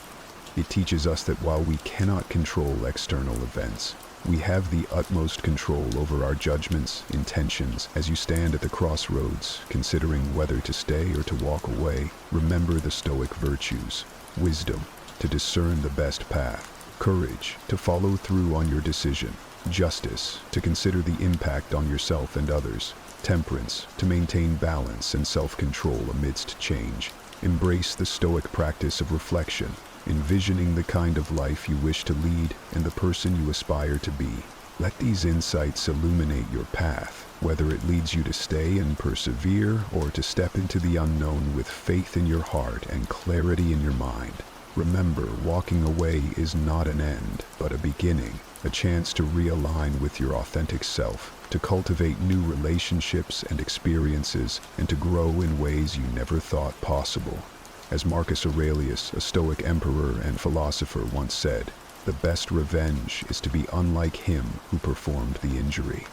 It teaches us that while we cannot control external events, we have the utmost control over our judgments, intentions. As you stand at the crossroads, considering whether to stay or to walk away, remember the Stoic virtues: wisdom, to discern the best path; courage, to follow through on your decision; justice, to consider the impact on yourself and others; temperance, to maintain balance and self-control amidst change. Embrace the Stoic practice of reflection, envisioning the kind of life you wish to lead and the person you aspire to be. Let these insights illuminate your path, whether it leads you to stay and persevere or to step into the unknown with faith in your heart and clarity in your mind. Remember, walking away is not an end, but a beginning, a chance to realign with your authentic self, to cultivate new relationships and experiences, and to grow in ways you never thought possible. As Marcus Aurelius, a Stoic emperor and philosopher, once said, "The best revenge is to be unlike him who performed the injury."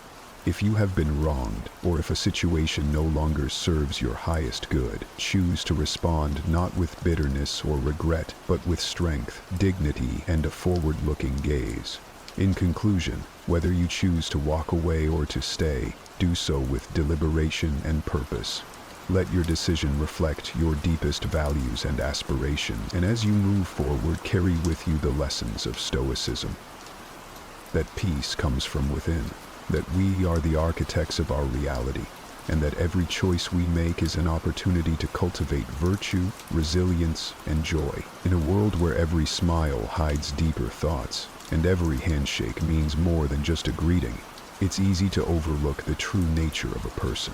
If you have been wronged, or if a situation no longer serves your highest good, choose to respond not with bitterness or regret, but with strength, dignity, and a forward-looking gaze. In conclusion, whether you choose to walk away or to stay, do so with deliberation and purpose. Let your decision reflect your deepest values and aspiration, and as you move forward, carry with you the lessons of Stoicism. That peace comes from within, that we are the architects of our reality, and that every choice we make is an opportunity to cultivate virtue, resilience, and joy. In a world where every smile hides deeper thoughts, and every handshake means more than just a greeting, it's easy to overlook the true nature of a person.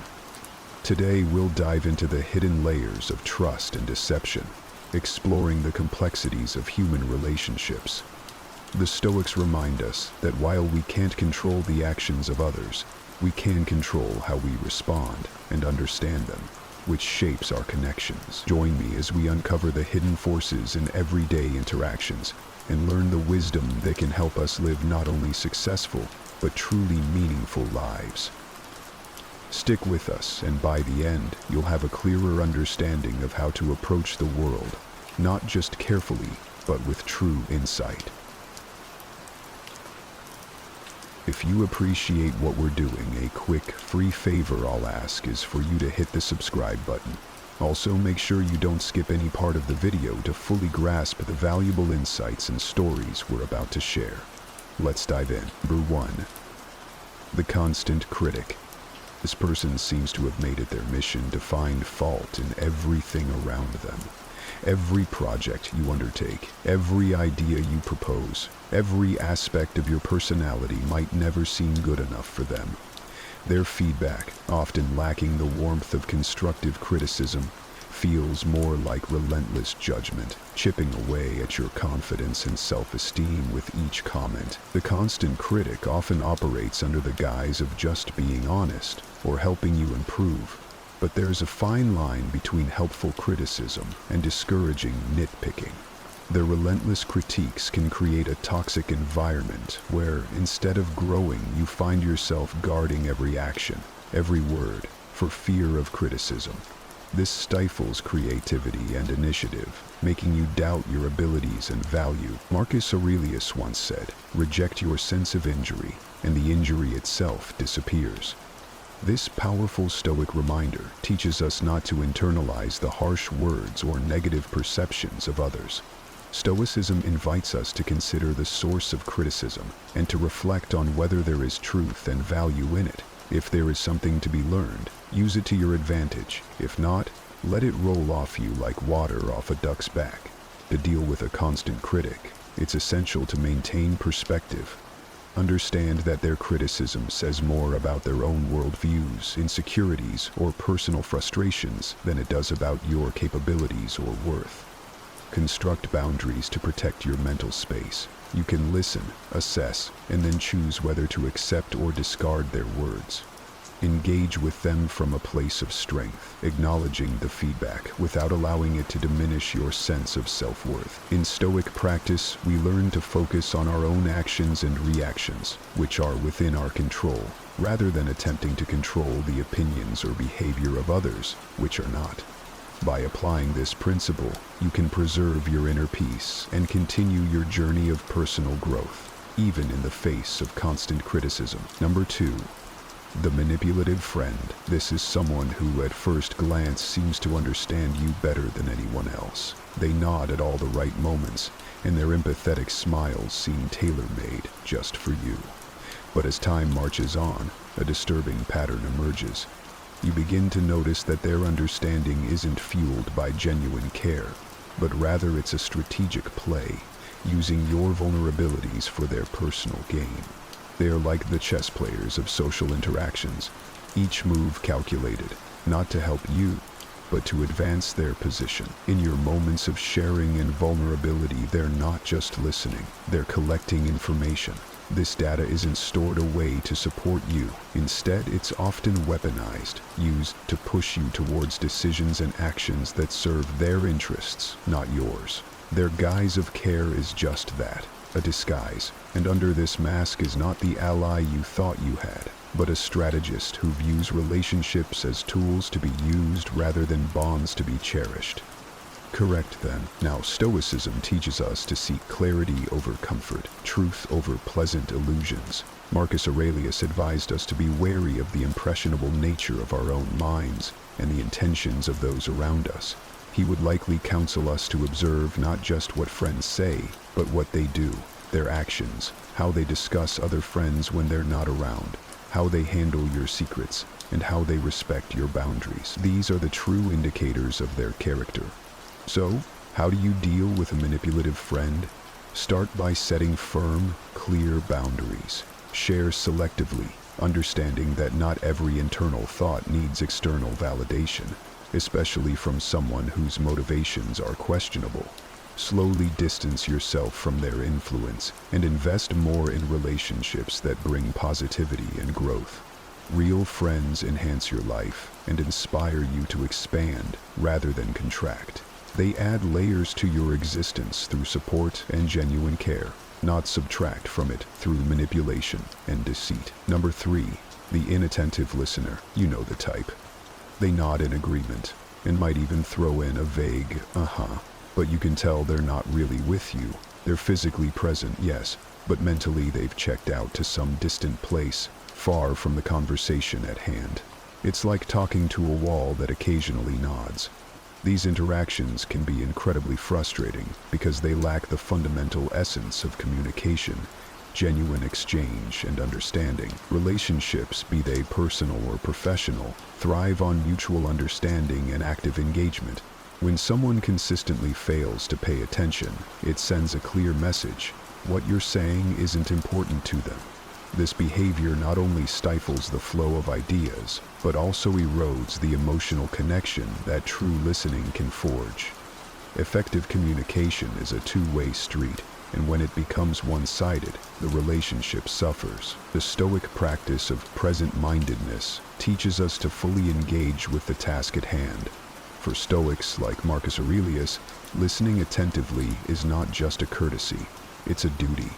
Today, we'll dive into the hidden layers of trust and deception, exploring the complexities of human relationships. The Stoics remind us that while we can't control the actions of others, we can control how we respond and understand them, which shapes our connections. Join me as we uncover the hidden forces in everyday interactions and learn the wisdom that can help us live not only successful, but truly meaningful lives. Stick with us, and by the end, you'll have a clearer understanding of how to approach the world, not just carefully, but with true insight. If you appreciate what we're doing, a quick, free favor I'll ask is for you to hit the subscribe button. Also, make sure you don't skip any part of the video to fully grasp the valuable insights and stories we're about to share. Let's dive in. Number 1. The constant critic. This person seems to have made it their mission to find fault in everything around them. Every project you undertake, every idea you propose, every aspect of your personality might never seem good enough for them. Their feedback, often lacking the warmth of constructive criticism, feels more like relentless judgment, chipping away at your confidence and self-esteem with each comment. The constant critic often operates under the guise of just being honest or helping you improve. But there's a fine line between helpful criticism and discouraging nitpicking. Their relentless critiques can create a toxic environment where, instead of growing, you find yourself guarding every action, every word, for fear of criticism. This stifles creativity and initiative, making you doubt your abilities and value. Marcus Aurelius once said, "Reject your sense of injury, and the injury itself disappears." This powerful Stoic reminder teaches us not to internalize the harsh words or negative perceptions of others. Stoicism invites us to consider the source of criticism and to reflect on whether there is truth and value in it. If there is something to be learned, use it to your advantage. If not, let it roll off you like water off a duck's back. To deal with a constant critic, it's essential to maintain perspective. Understand that their criticism says more about their own worldviews, insecurities, or personal frustrations than it does about your capabilities or worth. Construct boundaries to protect your mental space. You can listen, assess, and then choose whether to accept or discard their words. Engage with them from a place of strength, acknowledging the feedback without allowing it to diminish your sense of self-worth. In Stoic practice, we learn to focus on our own actions and reactions, which are within our control, rather than attempting to control the opinions or behavior of others, which are not. By applying this principle, you can preserve your inner peace and continue your journey of personal growth, even in the face of constant criticism. Number 2. The manipulative friend. This is someone who at first glance seems to understand you better than anyone else. They nod at all the right moments, and their empathetic smiles seem tailor-made just for you. But as time marches on, a disturbing pattern emerges. You begin to notice that their understanding isn't fueled by genuine care, but rather it's a strategic play, using your vulnerabilities for their personal gain. They are like the chess players of social interactions, each move calculated, not to help you, but to advance their position. In your moments of sharing and vulnerability, they're not just listening, they're collecting information. This data isn't stored away to support you. Instead, it's often weaponized, used to push you towards decisions and actions that serve their interests, not yours. Their guise of care is just that, a disguise, and under this mask is not the ally you thought you had, but a strategist who views relationships as tools to be used rather than bonds to be cherished. Correct then. Now, Stoicism teaches us to seek clarity over comfort, truth over pleasant illusions. Marcus Aurelius advised us to be wary of the impressionable nature of our own minds and the intentions of those around us. He would likely counsel us to observe not just what friends say, but what they do, their actions, how they discuss other friends when they're not around, how they handle your secrets, and how they respect your boundaries. These are the true indicators of their character. So, how do you deal with a manipulative friend? Start by setting firm, clear boundaries. Share selectively, understanding that not every internal thought needs external validation, especially from someone whose motivations are questionable. Slowly distance yourself from their influence and invest more in relationships that bring positivity and growth. Real friends enhance your life and inspire you to expand rather than contract. They add layers to your existence through support and genuine care, not subtract from it through manipulation and deceit. Number 3, the inattentive listener. You know the type. They nod in agreement and might even throw in a vague, but you can tell they're not really with you. They're physically present, yes, but mentally they've checked out to some distant place, far from the conversation at hand. It's like talking to a wall that occasionally nods, These interactions can be incredibly frustrating because they lack the fundamental essence of communication, genuine exchange, and understanding. Relationships, be they personal or professional, thrive on mutual understanding and active engagement. When someone consistently fails to pay attention, it sends a clear message: what you're saying isn't important to them. This behavior not only stifles the flow of ideas, but also erodes the emotional connection that true listening can forge. Effective communication is a two-way street, and when it becomes one-sided, the relationship suffers. The Stoic practice of present-mindedness teaches us to fully engage with the task at hand. For Stoics like Marcus Aurelius, listening attentively is not just a courtesy, it's a duty.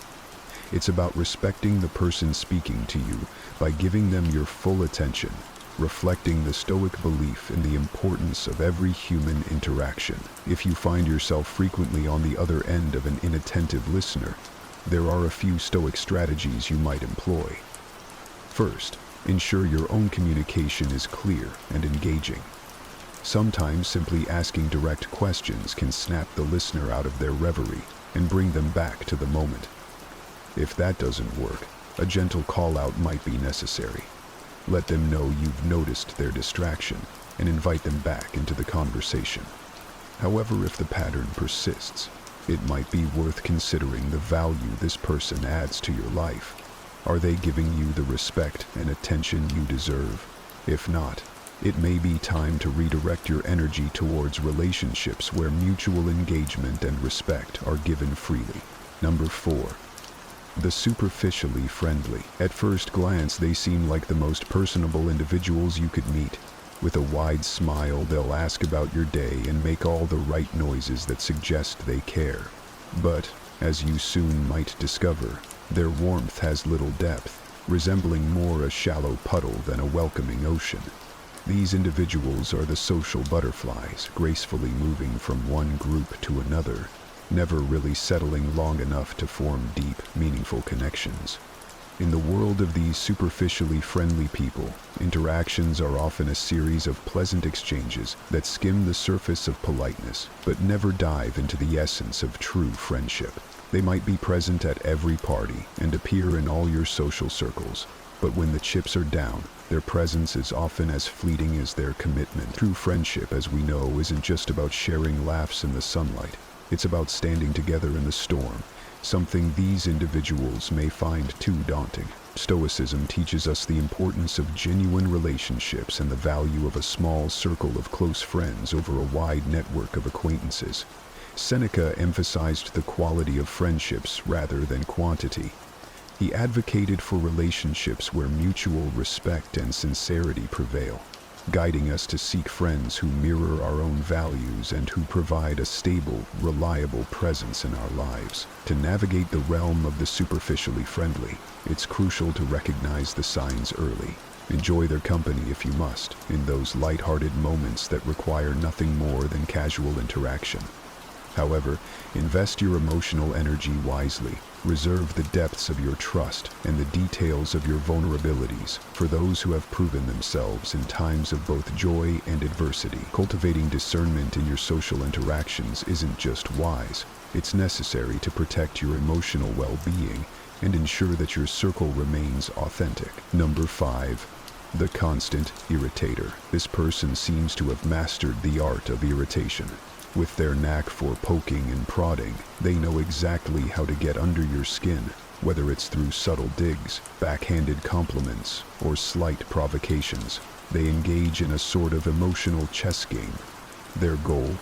It's about respecting the person speaking to you by giving them your full attention, reflecting the Stoic belief in the importance of every human interaction. If you find yourself frequently on the other end of an inattentive listener, there are a few Stoic strategies you might employ. First, ensure your own communication is clear and engaging. Sometimes simply asking direct questions can snap the listener out of their reverie and bring them back to the moment. If that doesn't work, a gentle call-out might be necessary. Let them know you've noticed their distraction and invite them back into the conversation. However, if the pattern persists, it might be worth considering the value this person adds to your life. Are they giving you the respect and attention you deserve? If not, it may be time to redirect your energy towards relationships where mutual engagement and respect are given freely. Number 4. The superficially friendly. At first glance, they seem like the most personable individuals you could meet. With a wide smile, they'll ask about your day and make all the right noises that suggest they care. But, as you soon might discover, their warmth has little depth, resembling more a shallow puddle than a welcoming ocean. These individuals are the social butterflies, gracefully moving from one group to another, never really settling long enough to form deep, meaningful connections. In the world of these superficially friendly people, interactions are often a series of pleasant exchanges that skim the surface of politeness, but never dive into the essence of true friendship. They might be present at every party and appear in all your social circles, but when the chips are down, their presence is often as fleeting as their commitment. True friendship, as we know, isn't just about sharing laughs in the sunlight. It's about standing together in the storm, something these individuals may find too daunting. Stoicism teaches us the importance of genuine relationships and the value of a small circle of close friends over a wide network of acquaintances. Seneca emphasized the quality of friendships rather than quantity. He advocated for relationships where mutual respect and sincerity prevail, guiding us to seek friends who mirror our own values and who provide a stable, reliable presence in our lives. To navigate the realm of the superficially friendly, it's crucial to recognize the signs early. Enjoy their company if you must, in those light-hearted moments that require nothing more than casual interaction. However, invest your emotional energy wisely. Reserve the depths of your trust and the details of your vulnerabilities for those who have proven themselves in times of both joy and adversity. Cultivating discernment in your social interactions isn't just wise, it's necessary to protect your emotional well-being and ensure that your circle remains authentic. Number 5. The constant irritator. This person seems to have mastered the art of irritation. With their knack for poking and prodding, they know exactly how to get under your skin, whether it's through subtle digs, backhanded compliments, or slight provocations. They engage in a sort of emotional chess game. Their goal?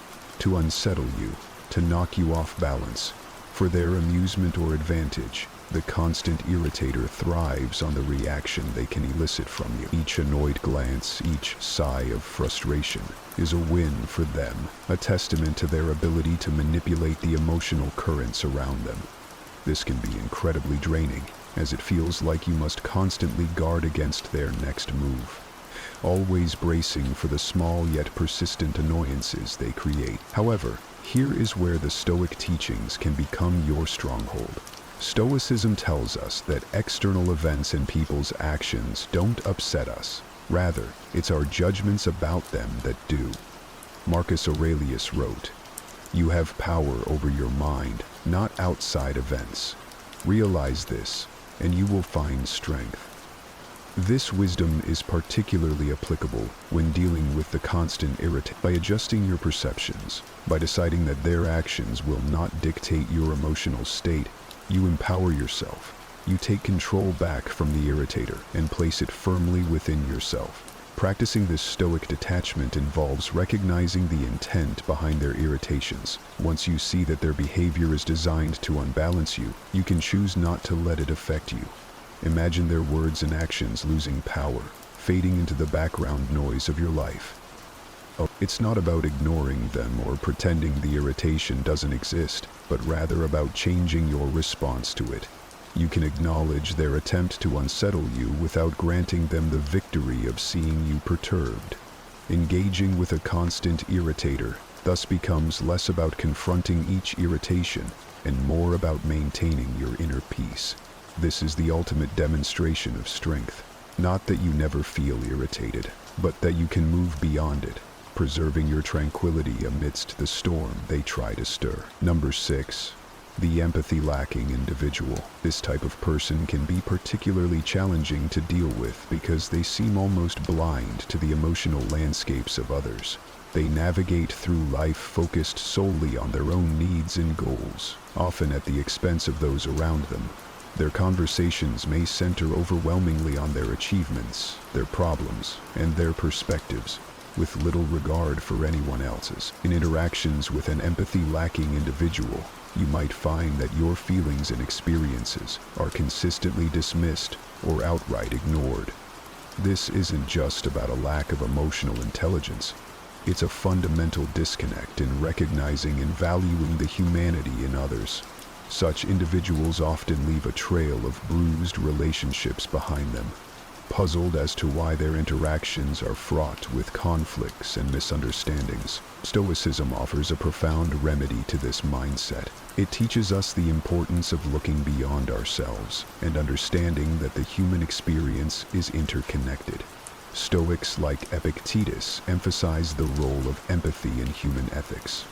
To unsettle you, to knock you off balance. For their amusement or advantage, the constant irritator thrives on the reaction they can elicit from you. Each annoyed glance, each sigh of frustration is a win for them, a testament to their ability to manipulate the emotional currents around them. This can be incredibly draining, as it feels like you must constantly guard against their next move, always bracing for the small yet persistent annoyances they create. However, here is where the Stoic teachings can become your stronghold. Stoicism tells us that external events and people's actions don't upset us. Rather, it's our judgments about them that do. Marcus Aurelius wrote, "You have power over your mind, not outside events. Realize this, and you will find strength." This wisdom is particularly applicable when dealing with the constant irritation. By adjusting your perceptions, by deciding that their actions will not dictate your emotional state, you empower yourself. You take control back from the irritator and place it firmly within yourself. Practicing this Stoic detachment involves recognizing the intent behind their irritations. Once you see that their behavior is designed to unbalance you, you can choose not to let it affect you. Imagine their words and actions losing power, fading into the background noise of your life. It's not about ignoring them or pretending the irritation doesn't exist, but rather about changing your response to it. You can acknowledge their attempt to unsettle you without granting them the victory of seeing you perturbed. Engaging with a constant irritator thus becomes less about confronting each irritation and more about maintaining your inner peace. This is the ultimate demonstration of strength. Not that you never feel irritated, but that you can move beyond it, preserving your tranquility amidst the storm they try to stir. Number 6. The empathy-lacking individual. This type of person can be particularly challenging to deal with because they seem almost blind to the emotional landscapes of others. They navigate through life focused solely on their own needs and goals, often at the expense of those around them. Their conversations may center overwhelmingly on their achievements, their problems, and their perspectives, with little regard for anyone else's. In interactions with an empathy-lacking individual, you might find that your feelings and experiences are consistently dismissed or outright ignored. This isn't just about a lack of emotional intelligence. It's a fundamental disconnect in recognizing and valuing the humanity in others. Such individuals often leave a trail of bruised relationships behind them, puzzled as to why their interactions are fraught with conflicts and misunderstandings. Stoicism offers a profound remedy to this mindset. It teaches us the importance of looking beyond ourselves and understanding that the human experience is interconnected. Stoics like Epictetus emphasize the role of empathy in human ethics.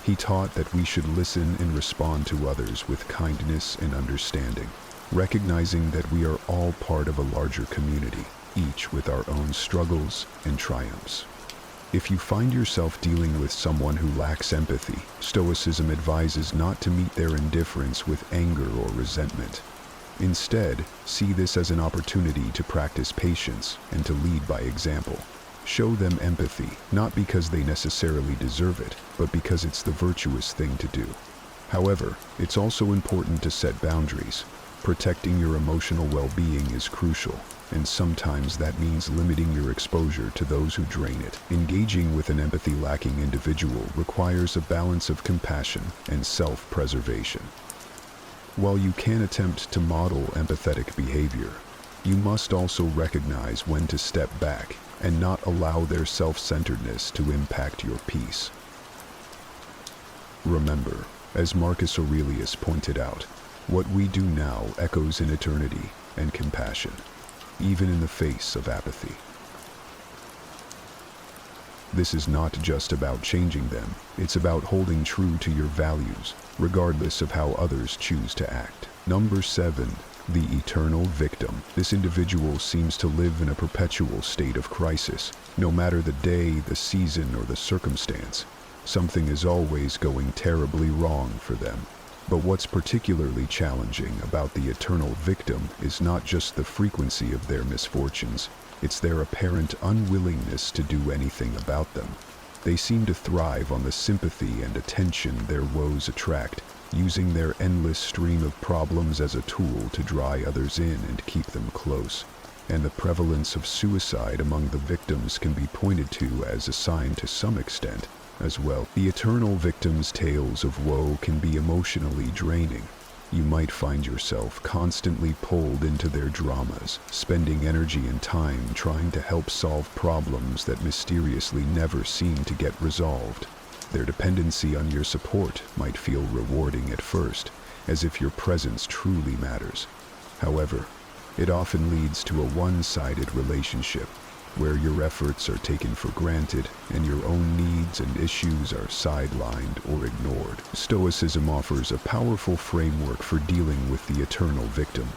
He taught that we should listen and respond to others with kindness and understanding, recognizing that we are all part of a larger community, each with our own struggles and triumphs. If you find yourself dealing with someone who lacks empathy, Stoicism advises not to meet their indifference with anger or resentment. Instead, see this as an opportunity to practice patience and to lead by example. Show them empathy, not because they necessarily deserve it, but because it's the virtuous thing to do. However, it's also important to set boundaries. Protecting your emotional well-being is crucial, and sometimes that means limiting your exposure to those who drain it. Engaging with an empathy-lacking individual requires a balance of compassion and self-preservation. While you can attempt to model empathetic behavior, you must also recognize when to step back and not allow their self-centeredness to impact your peace. Remember, as Marcus Aurelius pointed out, what we do now echoes in eternity and compassion, even in the face of apathy. This is not just about changing them, it's about holding true to your values, regardless of how others choose to act. Number 7. The eternal victim. This individual seems to live in a perpetual state of crisis. No matter the day, the season, or the circumstance, something is always going terribly wrong for them. But what's particularly challenging about the eternal victim is not just the frequency of their misfortunes, it's their apparent unwillingness to do anything about them. They seem to thrive on the sympathy and attention their woes attract, using their endless stream of problems as a tool to draw others in and keep them close. And the prevalence of suicide among the victims can be pointed to as a sign to some extent as well. The eternal victim's tales of woe can be emotionally draining. You might find yourself constantly pulled into their dramas, spending energy and time trying to help solve problems that mysteriously never seem to get resolved. Their dependency on your support might feel rewarding at first, as if your presence truly matters. However, it often leads to a one-sided relationship. where your efforts are taken for granted and your own needs and issues are sidelined or ignored. Stoicism offers a powerful framework for dealing with the eternal victim.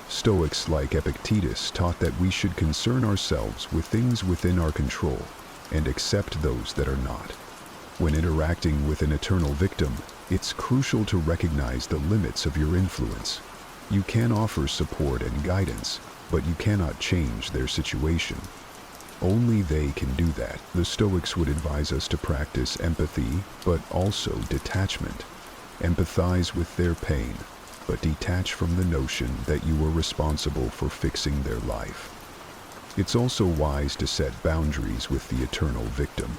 Stoics like Epictetus taught that we should concern ourselves with things within our control and accept those that are not. When interacting with an eternal victim, it's crucial to recognize the limits of your influence. You can offer support and guidance, but you cannot change their situation. Only they can do that. The Stoics would advise us to practice empathy, but also detachment. Empathize with their pain, but detach from the notion that you are responsible for fixing their life. It's also wise to set boundaries with the eternal victim.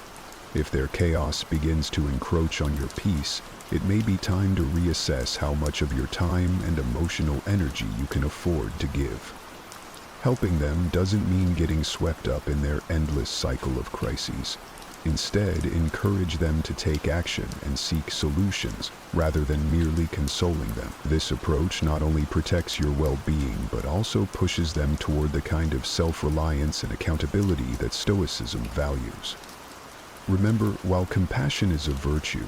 If their chaos begins to encroach on your peace, it may be time to reassess how much of your time and emotional energy you can afford to give. Helping them doesn't mean getting swept up in their endless cycle of crises. Instead, encourage them to take action and seek solutions rather than merely consoling them. This approach not only protects your well-being but also pushes them toward the kind of self-reliance and accountability that Stoicism values. Remember, while compassion is a virtue,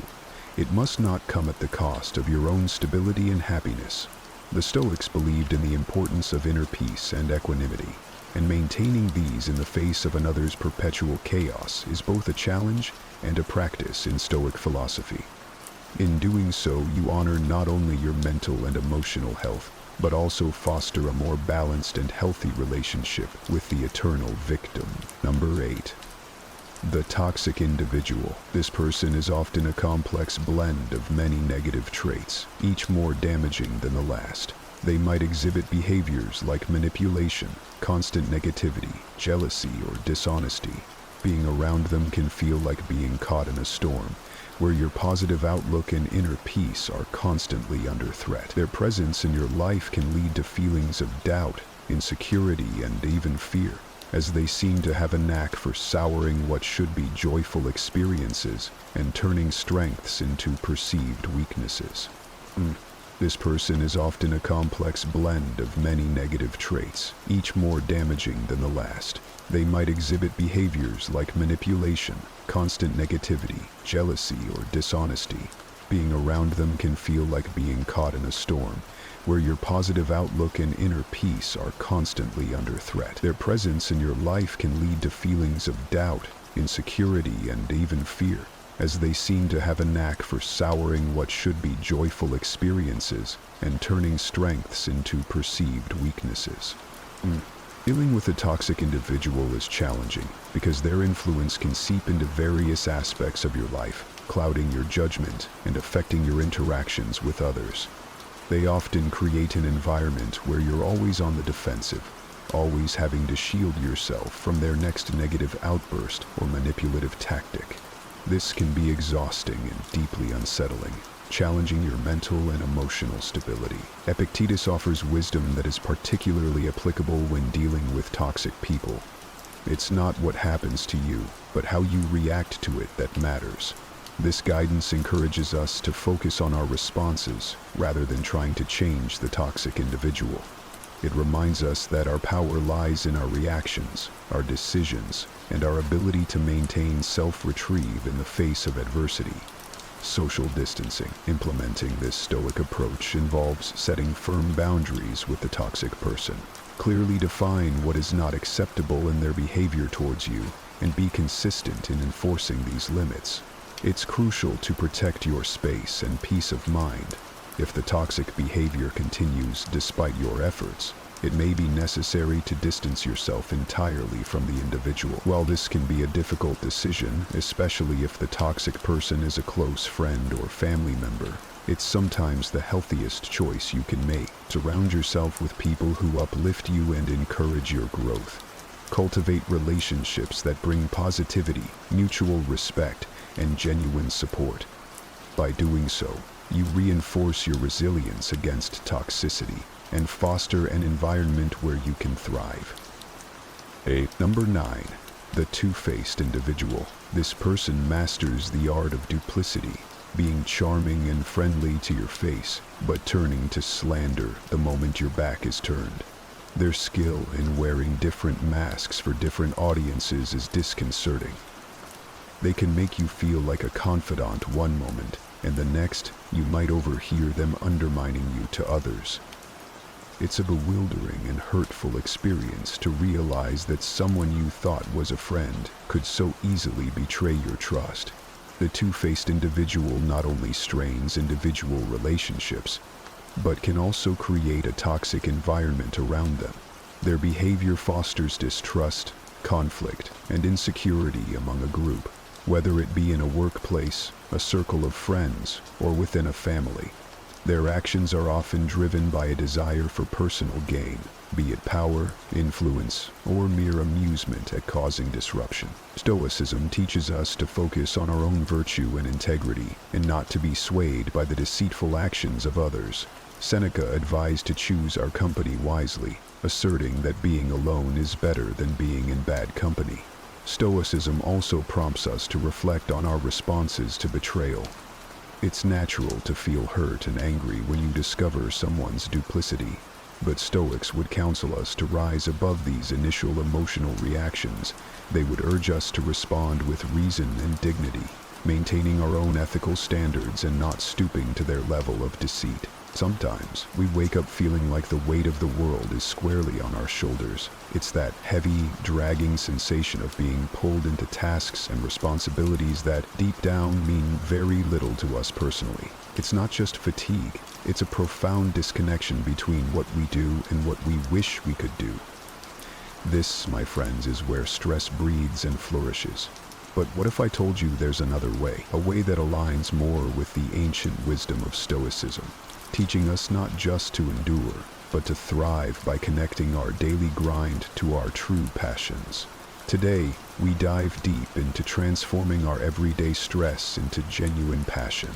it must not come at the cost of your own stability and happiness. The Stoics believed in the importance of inner peace and equanimity, and maintaining these in the face of another's perpetual chaos is both a challenge and a practice in Stoic philosophy. In doing so, you honor not only your mental and emotional health, but also foster a more balanced and healthy relationship with the eternal victim. Number 8. The toxic individual. This person is often a complex blend of many negative traits, each more damaging than the last. They might exhibit behaviors like manipulation, constant negativity, jealousy, or dishonesty. Being around them can feel like being caught in a storm, where your positive outlook and inner peace are constantly under threat. Their presence in your life can lead to feelings of doubt, insecurity, and even fear, as they seem to have a knack for souring what should be joyful experiences and turning strengths into perceived weaknesses. This person is often a complex blend of many negative traits, each more damaging than the last. They might exhibit behaviors like manipulation, constant negativity, jealousy, or dishonesty. Being around them can feel like being caught in a storm, where your positive outlook and inner peace are constantly under threat. Their presence in your life can lead to feelings of doubt, insecurity, and even fear, as they seem to have a knack for souring what should be joyful experiences and turning strengths into perceived weaknesses. Dealing with a toxic individual is challenging because their influence can seep into various aspects of your life, clouding your judgment and affecting your interactions with others. They often create an environment where you're always on the defensive, always having to shield yourself from their next negative outburst or manipulative tactic. This can be exhausting and deeply unsettling, challenging your mental and emotional stability. Epictetus offers wisdom that is particularly applicable when dealing with toxic people. It's not what happens to you, but how you react to it that matters. This guidance encourages us to focus on our responses rather than trying to change the toxic individual. It reminds us that our power lies in our reactions, our decisions, and our ability to maintain self-retrieve in the face of adversity. Social distancing. Implementing this Stoic approach involves setting firm boundaries with the toxic person. Clearly define what is not acceptable in their behavior towards you and be consistent in enforcing these limits. It's crucial to protect your space and peace of mind. If the toxic behavior continues despite your efforts, it may be necessary to distance yourself entirely from the individual. While this can be a difficult decision, especially if the toxic person is a close friend or family member, it's sometimes the healthiest choice you can make. Surround yourself with people who uplift you and encourage your growth. Cultivate relationships that bring positivity, mutual respect, and genuine support. By doing so, you reinforce your resilience against toxicity and foster an environment where you can thrive. Number 9. The two-faced individual. This person masters the art of duplicity, being charming and friendly to your face, but turning to slander the moment your back is turned. Their skill in wearing different masks for different audiences is disconcerting. They can make you feel like a confidant one moment, and the next, you might overhear them undermining you to others. It's a bewildering and hurtful experience to realize that someone you thought was a friend could so easily betray your trust. The two-faced individual not only strains individual relationships, but can also create a toxic environment around them. Their behavior fosters distrust, conflict, and insecurity among a group, whether it be in a workplace, a circle of friends, or within a family. Their actions are often driven by a desire for personal gain, be it power, influence, or mere amusement at causing disruption. Stoicism teaches us to focus on our own virtue and integrity, and not to be swayed by the deceitful actions of others. Seneca advised to choose our company wisely, asserting that being alone is better than being in bad company. Stoicism also prompts us to reflect on our responses to betrayal. It's natural to feel hurt and angry when you discover someone's duplicity, but Stoics would counsel us to rise above these initial emotional reactions. They would urge us to respond with reason and dignity, maintaining our own ethical standards and not stooping to their level of deceit. Sometimes we wake up feeling like the weight of the world is squarely on our shoulders. It's that heavy, dragging sensation of being pulled into tasks and responsibilities that, deep down, mean very little to us personally. It's not just fatigue, it's a profound disconnection between what we do and what we wish we could do. This, my friends, is where stress breathes and flourishes. But what if I told you there's another way, a way that aligns more with the ancient wisdom of Stoicism, teaching us not just to endure, but to thrive by connecting our daily grind to our true passions. Today, we dive deep into transforming our everyday stress into genuine passion.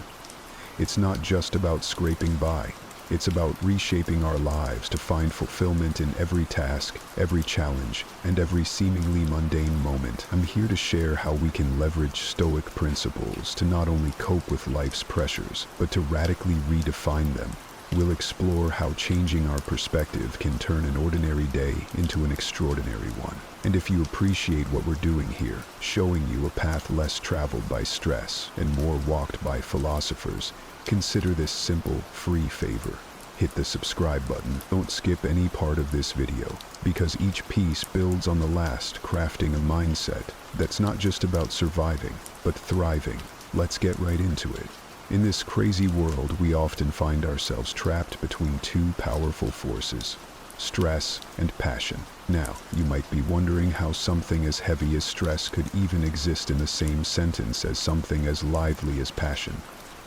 It's not just about scraping by. It's about reshaping our lives to find fulfillment in every task, every challenge, and every seemingly mundane moment. I'm here to share how we can leverage Stoic principles to not only cope with life's pressures, but to radically redefine them. We'll explore how changing our perspective can turn an ordinary day into an extraordinary one. And if you appreciate what we're doing here, showing you a path less traveled by stress and more walked by philosophers, consider this simple, free favor. Hit the subscribe button. Don't skip any part of this video, because each piece builds on the last, crafting a mindset that's not just about surviving, but thriving. Let's get right into it. In this crazy world, we often find ourselves trapped between two powerful forces, stress and passion. Now, you might be wondering how something as heavy as stress could even exist in the same sentence as something as lively as passion.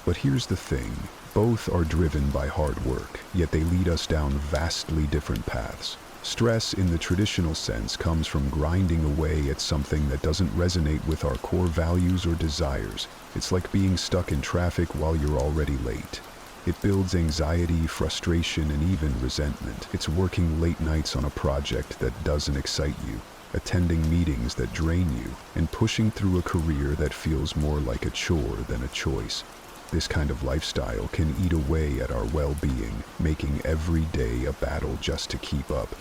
But here's the thing, both are driven by hard work, yet they lead us down vastly different paths. Stress in the traditional sense comes from grinding away at something that doesn't resonate with our core values or desires. It's like being stuck in traffic while you're already late. It builds anxiety, frustration, and even resentment. It's working late nights on a project that doesn't excite you, attending meetings that drain you, and pushing through a career that feels more like a chore than a choice. This kind of lifestyle can eat away at our well-being, making every day a battle just to keep up.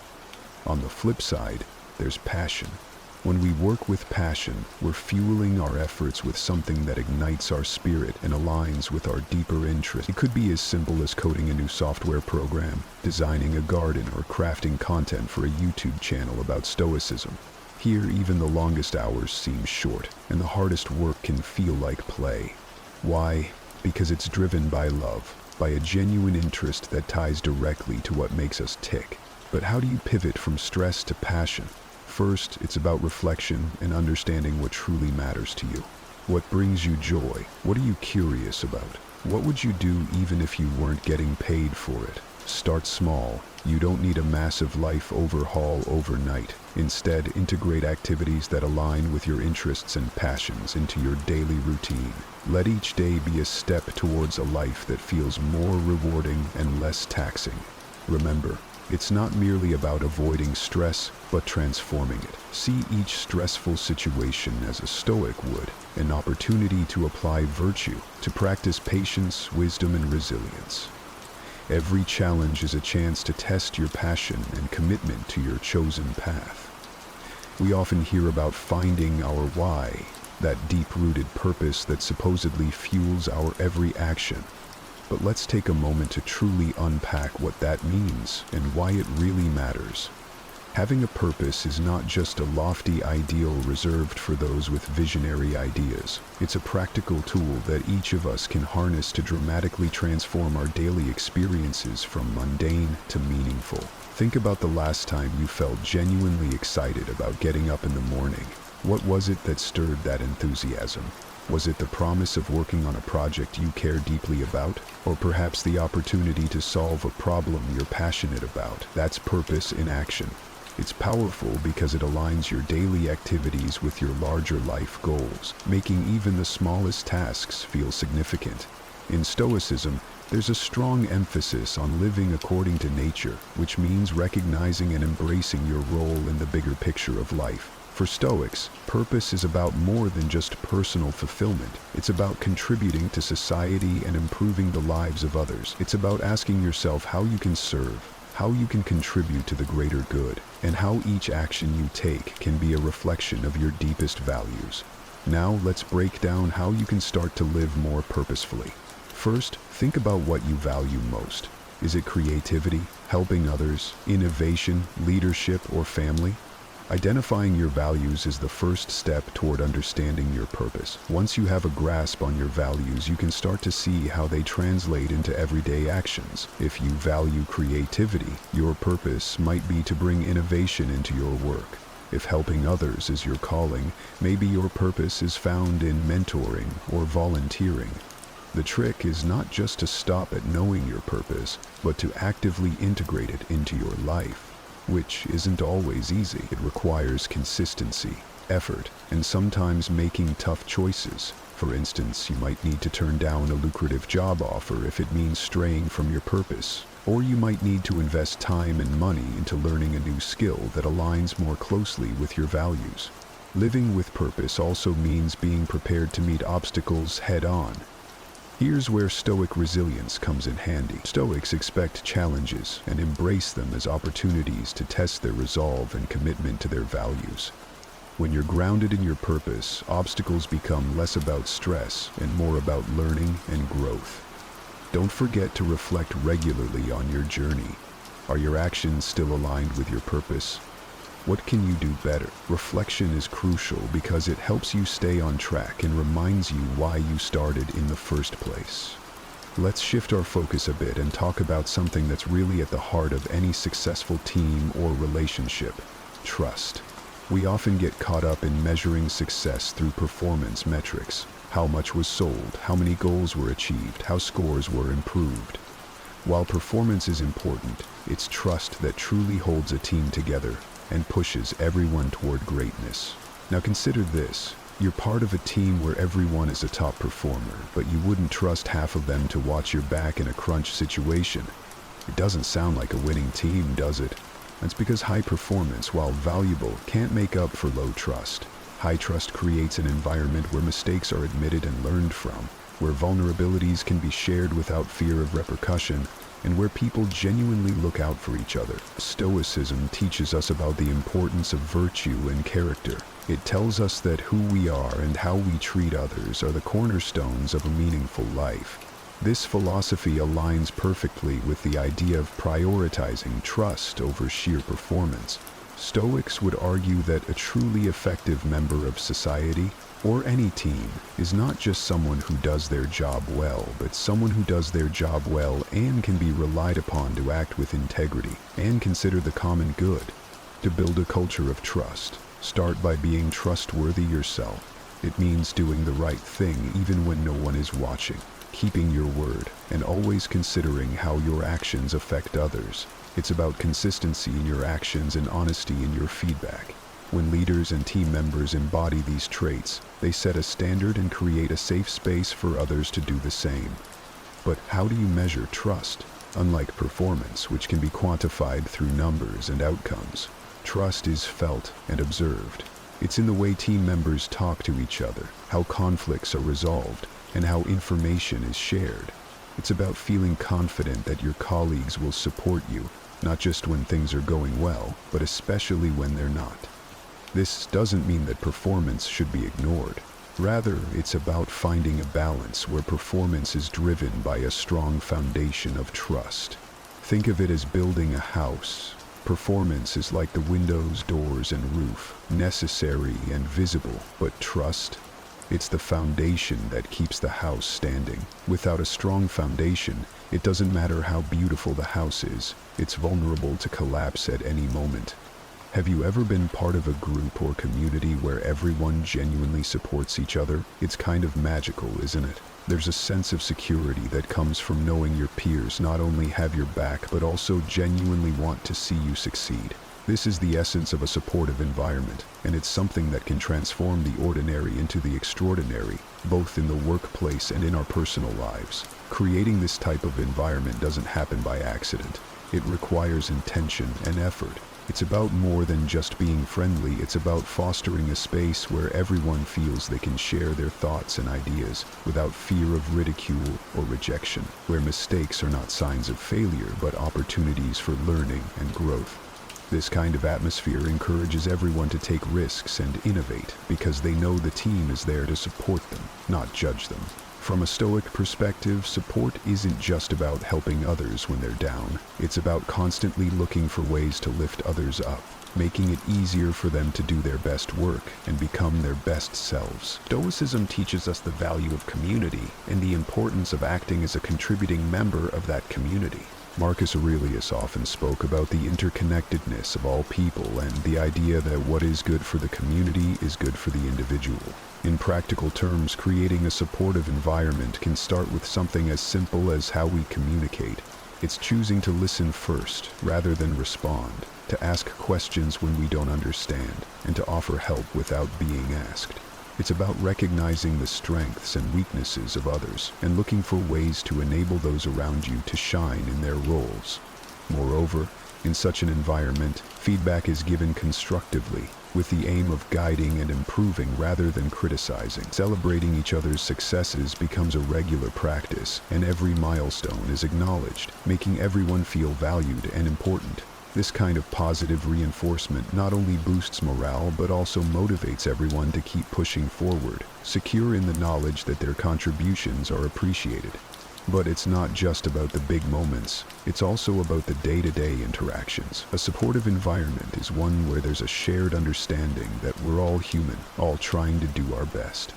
On the flip side, there's passion. When we work with passion, we're fueling our efforts with something that ignites our spirit and aligns with our deeper interests. It could be as simple as coding a new software program, designing a garden, or crafting content for a YouTube channel about Stoicism. Here, even the longest hours seem short, and the hardest work can feel like play. Why? Because it's driven by love, by a genuine interest that ties directly to what makes us tick. But how do you pivot from stress to passion? First, it's about reflection and understanding what truly matters to you. What brings you joy? What are you curious about? What would you do even if you weren't getting paid for it? Start small. You don't need a massive life overhaul overnight. Instead, integrate activities that align with your interests and passions into your daily routine. Let each day be a step towards a life that feels more rewarding and less taxing. Remember, it's not merely about avoiding stress, but transforming it. See each stressful situation as a Stoic would, an opportunity to apply virtue, to practice patience, wisdom, and resilience. Every challenge is a chance to test your passion and commitment to your chosen path. We often hear about finding our why, that deep-rooted purpose that supposedly fuels our every action. But let's take a moment to truly unpack what that means and why it really matters. Having a purpose is not just a lofty ideal reserved for those with visionary ideas. It's a practical tool that each of us can harness to dramatically transform our daily experiences from mundane to meaningful. Think about the last time you felt genuinely excited about getting up in the morning. What was it that stirred that enthusiasm? Was it the promise of working on a project you care deeply about? Or perhaps the opportunity to solve a problem you're passionate about? That's purpose in action. It's powerful because it aligns your daily activities with your larger life goals, making even the smallest tasks feel significant. In Stoicism, there's a strong emphasis on living according to nature, which means recognizing and embracing your role in the bigger picture of life. For Stoics, purpose is about more than just personal fulfillment. It's about contributing to society and improving the lives of others. It's about asking yourself how you can serve, how you can contribute to the greater good, and how each action you take can be a reflection of your deepest values. Now, let's break down how you can start to live more purposefully. First, think about what you value most. Is it creativity, helping others, innovation, leadership, or family? Identifying your values is the first step toward understanding your purpose. Once you have a grasp on your values, you can start to see how they translate into everyday actions. If you value creativity, your purpose might be to bring innovation into your work. If helping others is your calling, maybe your purpose is found in mentoring or volunteering. The trick is not just to stop at knowing your purpose, but to actively integrate it into your life. Which isn't always easy. It requires consistency, effort, and sometimes making tough choices. For instance, you might need to turn down a lucrative job offer if it means straying from your purpose. Or you might need to invest time and money into learning a new skill that aligns more closely with your values. Living with purpose also means being prepared to meet obstacles head-on. Here's where Stoic resilience comes in handy. Stoics expect challenges and embrace them as opportunities to test their resolve and commitment to their values. When you're grounded in your purpose, obstacles become less about stress and more about learning and growth. Don't forget to reflect regularly on your journey. Are your actions still aligned with your purpose? What can you do better? Reflection is crucial because it helps you stay on track and reminds you why you started in the first place. Let's shift our focus a bit and talk about something that's really at the heart of any successful team or relationship: trust. We often get caught up in measuring success through performance metrics. How much was sold, how many goals were achieved, how scores were improved. While performance is important, it's trust that truly holds a team together and pushes everyone toward greatness. Now consider this. You're part of a team where everyone is a top performer, but you wouldn't trust half of them to watch your back in a crunch situation. It doesn't sound like a winning team, does it? That's because high performance, while valuable, can't make up for low trust. High trust creates an environment where mistakes are admitted and learned from, where vulnerabilities can be shared without fear of repercussion, and where people genuinely look out for each other. Stoicism teaches us about the importance of virtue and character. It tells us that who we are and how we treat others are the cornerstones of a meaningful life. This philosophy aligns perfectly with the idea of prioritizing trust over sheer performance. Stoics would argue that a truly effective member of society, or any team, is not just someone who does their job well, but someone who does their job well and can be relied upon to act with integrity and consider the common good. To build a culture of trust, start by being trustworthy yourself. It means doing the right thing even when no one is watching, keeping your word, and always considering how your actions affect others. It's about consistency in your actions and honesty in your feedback. When leaders and team members embody these traits, they set a standard and create a safe space for others to do the same. But how do you measure trust? Unlike performance, which can be quantified through numbers and outcomes, trust is felt and observed. It's in the way team members talk to each other, how conflicts are resolved, and how information is shared. It's about feeling confident that your colleagues will support you, not just when things are going well, but especially when they're not. This doesn't mean that performance should be ignored. Rather, it's about finding a balance where performance is driven by a strong foundation of trust. Think of it as building a house. Performance is like the windows, doors, and roof, necessary and visible, but trust? It's the foundation that keeps the house standing. Without a strong foundation, it doesn't matter how beautiful the house is, it's vulnerable to collapse at any moment. Have you ever been part of a group or community where everyone genuinely supports each other? It's kind of magical, isn't it? There's a sense of security that comes from knowing your peers not only have your back but also genuinely want to see you succeed. This is the essence of a supportive environment, and it's something that can transform the ordinary into the extraordinary, both in the workplace and in our personal lives. Creating this type of environment doesn't happen by accident. It requires intention and effort. It's about more than just being friendly. It's about fostering a space where everyone feels they can share their thoughts and ideas without fear of ridicule or rejection, where mistakes are not signs of failure but opportunities for learning and growth. This kind of atmosphere encourages everyone to take risks and innovate because they know the team is there to support them, not judge them. From a Stoic perspective, support isn't just about helping others when they're down. It's about constantly looking for ways to lift others up, making it easier for them to do their best work and become their best selves. Stoicism teaches us the value of community and the importance of acting as a contributing member of that community. Marcus Aurelius often spoke about the interconnectedness of all people and the idea that what is good for the community is good for the individual. In practical terms, creating a supportive environment can start with something as simple as how we communicate. It's choosing to listen first rather than respond, to ask questions when we don't understand, and to offer help without being asked. It's about recognizing the strengths and weaknesses of others and looking for ways to enable those around you to shine in their roles. Moreover, in such an environment, feedback is given constructively, with the aim of guiding and improving rather than criticizing. Celebrating each other's successes becomes a regular practice, and every milestone is acknowledged, making everyone feel valued and important. This kind of positive reinforcement not only boosts morale but also motivates everyone to keep pushing forward, secure in the knowledge that their contributions are appreciated. But it's not just about the big moments, it's also about the day-to-day interactions. A supportive environment is one where there's a shared understanding that we're all human, all trying to do our best.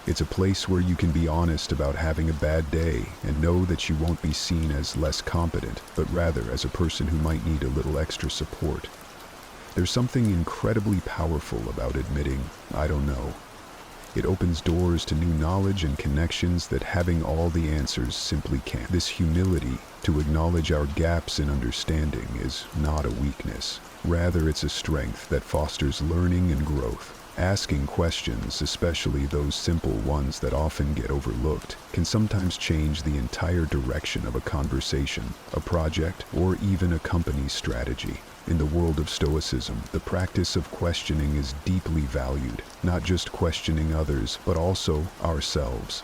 It's a place where you can be honest about having a bad day and know that you won't be seen as less competent, but rather as a person who might need a little extra support. There's something incredibly powerful about admitting, "I don't know." It opens doors to new knowledge and connections that having all the answers simply can't. This humility to acknowledge our gaps in understanding is not a weakness. Rather, it's a strength that fosters learning and growth. Asking questions, especially those simple ones that often get overlooked, can sometimes change the entire direction of a conversation, a project, or even a company's strategy. In the world of Stoicism, the practice of questioning is deeply valued, not just questioning others, but also ourselves.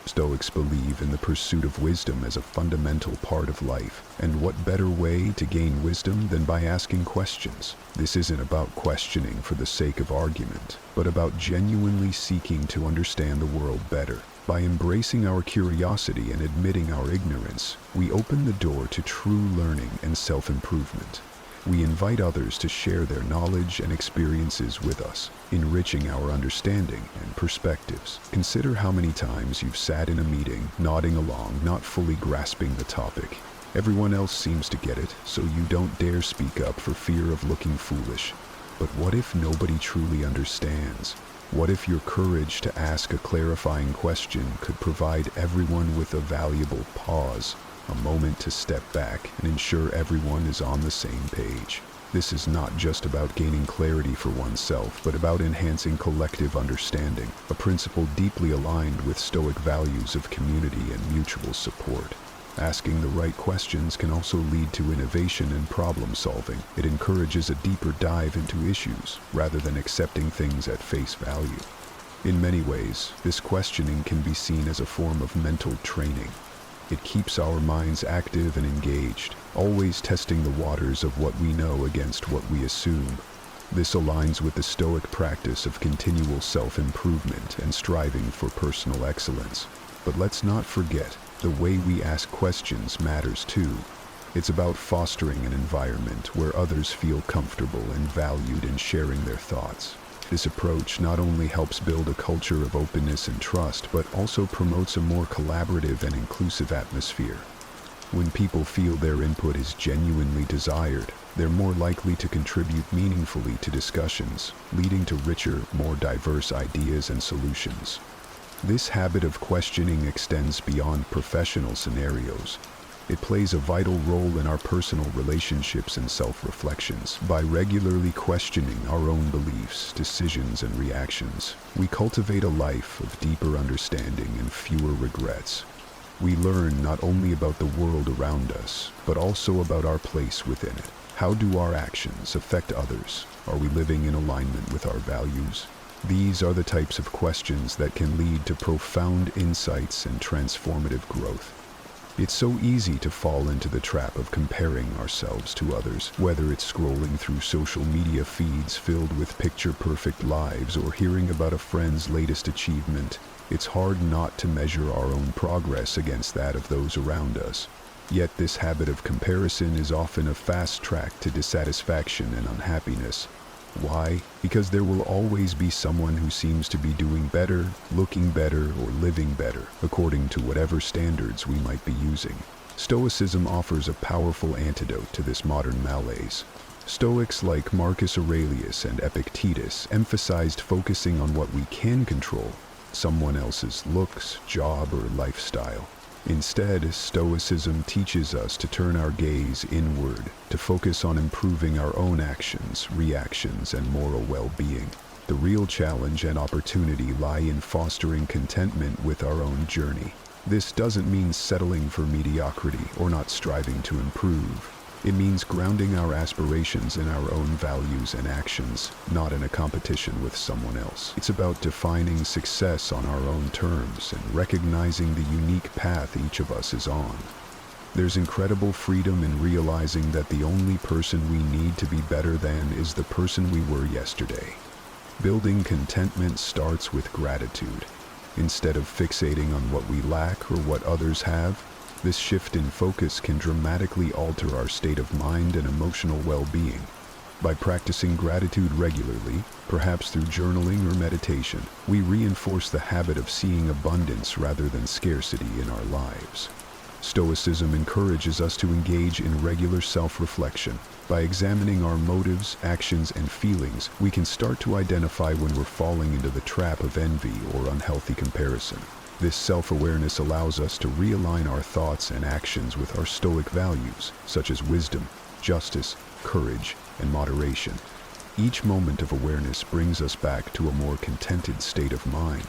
Stoics believe in the pursuit of wisdom as a fundamental part of life, and what better way to gain wisdom than by asking questions? This isn't about questioning for the sake of argument, but about genuinely seeking to understand the world better. By embracing our curiosity and admitting our ignorance, we open the door to true learning and self-improvement. We invite others to share their knowledge and experiences with us, enriching our understanding and perspectives. Consider how many times you've sat in a meeting, nodding along, not fully grasping the topic. Everyone else seems to get it, so you don't dare speak up for fear of looking foolish. But what if nobody truly understands? What if your courage to ask a clarifying question could provide everyone with a valuable pause? A moment to step back and ensure everyone is on the same page. This is not just about gaining clarity for oneself, but about enhancing collective understanding, a principle deeply aligned with Stoic values of community and mutual support. Asking the right questions can also lead to innovation and problem solving. It encourages a deeper dive into issues, rather than accepting things at face value. In many ways, this questioning can be seen as a form of mental training. It keeps our minds active and engaged, always testing the waters of what we know against what we assume. This aligns with the Stoic practice of continual self-improvement and striving for personal excellence. But let's not forget, the way we ask questions matters too. It's about fostering an environment where others feel comfortable and valued in sharing their thoughts. This approach not only helps build a culture of openness and trust, but also promotes a more collaborative and inclusive atmosphere. When people feel their input is genuinely desired, they're more likely to contribute meaningfully to discussions, leading to richer, more diverse ideas and solutions. This habit of questioning extends beyond professional scenarios. It plays a vital role in our personal relationships and self-reflections. By regularly questioning our own beliefs, decisions, and reactions, we cultivate a life of deeper understanding and fewer regrets. We learn not only about the world around us, but also about our place within it. How do our actions affect others? Are we living in alignment with our values? These are the types of questions that can lead to profound insights and transformative growth. It's so easy to fall into the trap of comparing ourselves to others, whether it's scrolling through social media feeds filled with picture-perfect lives or hearing about a friend's latest achievement. It's hard not to measure our own progress against that of those around us. Yet this habit of comparison is often a fast track to dissatisfaction and unhappiness. Why? Because there will always be someone who seems to be doing better, looking better, or living better, according to whatever standards we might be using. Stoicism offers a powerful antidote to this modern malaise. Stoics like Marcus Aurelius and Epictetus emphasized focusing on what we can control, someone else's looks, job, or lifestyle. Instead, Stoicism teaches us to turn our gaze inward, to focus on improving our own actions, reactions, and moral well-being. The real challenge and opportunity lie in fostering contentment with our own journey. This doesn't mean settling for mediocrity or not striving to improve. It means grounding our aspirations in our own values and actions, not in a competition with someone else. It's about defining success on our own terms and recognizing the unique path each of us is on. There's incredible freedom in realizing that the only person we need to be better than is the person we were yesterday. Building contentment starts with gratitude. Instead of fixating on what we lack or what others have, this shift in focus can dramatically alter our state of mind and emotional well-being. By practicing gratitude regularly, perhaps through journaling or meditation, we reinforce the habit of seeing abundance rather than scarcity in our lives. Stoicism encourages us to engage in regular self-reflection. By examining our motives, actions, and feelings, we can start to identify when we're falling into the trap of envy or unhealthy comparison. This self-awareness allows us to realign our thoughts and actions with our Stoic values, such as wisdom, justice, courage, and moderation. Each moment of awareness brings us back to a more contented state of mind.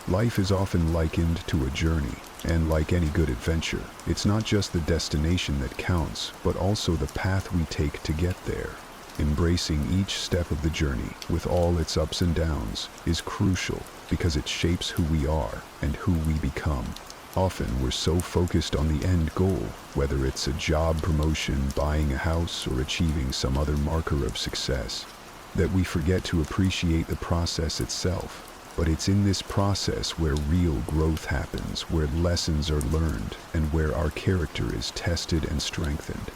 Life is often likened to a journey, and like any good adventure, it's not just the destination that counts, but also the path we take to get there. Embracing each step of the journey, with all its ups and downs, is crucial because it shapes who we are and who we become. Often we're so focused on the end goal, whether it's a job promotion, buying a house, or achieving some other marker of success, that we forget to appreciate the process itself. But it's in this process where real growth happens, where lessons are learned, and where our character is tested and strengthened.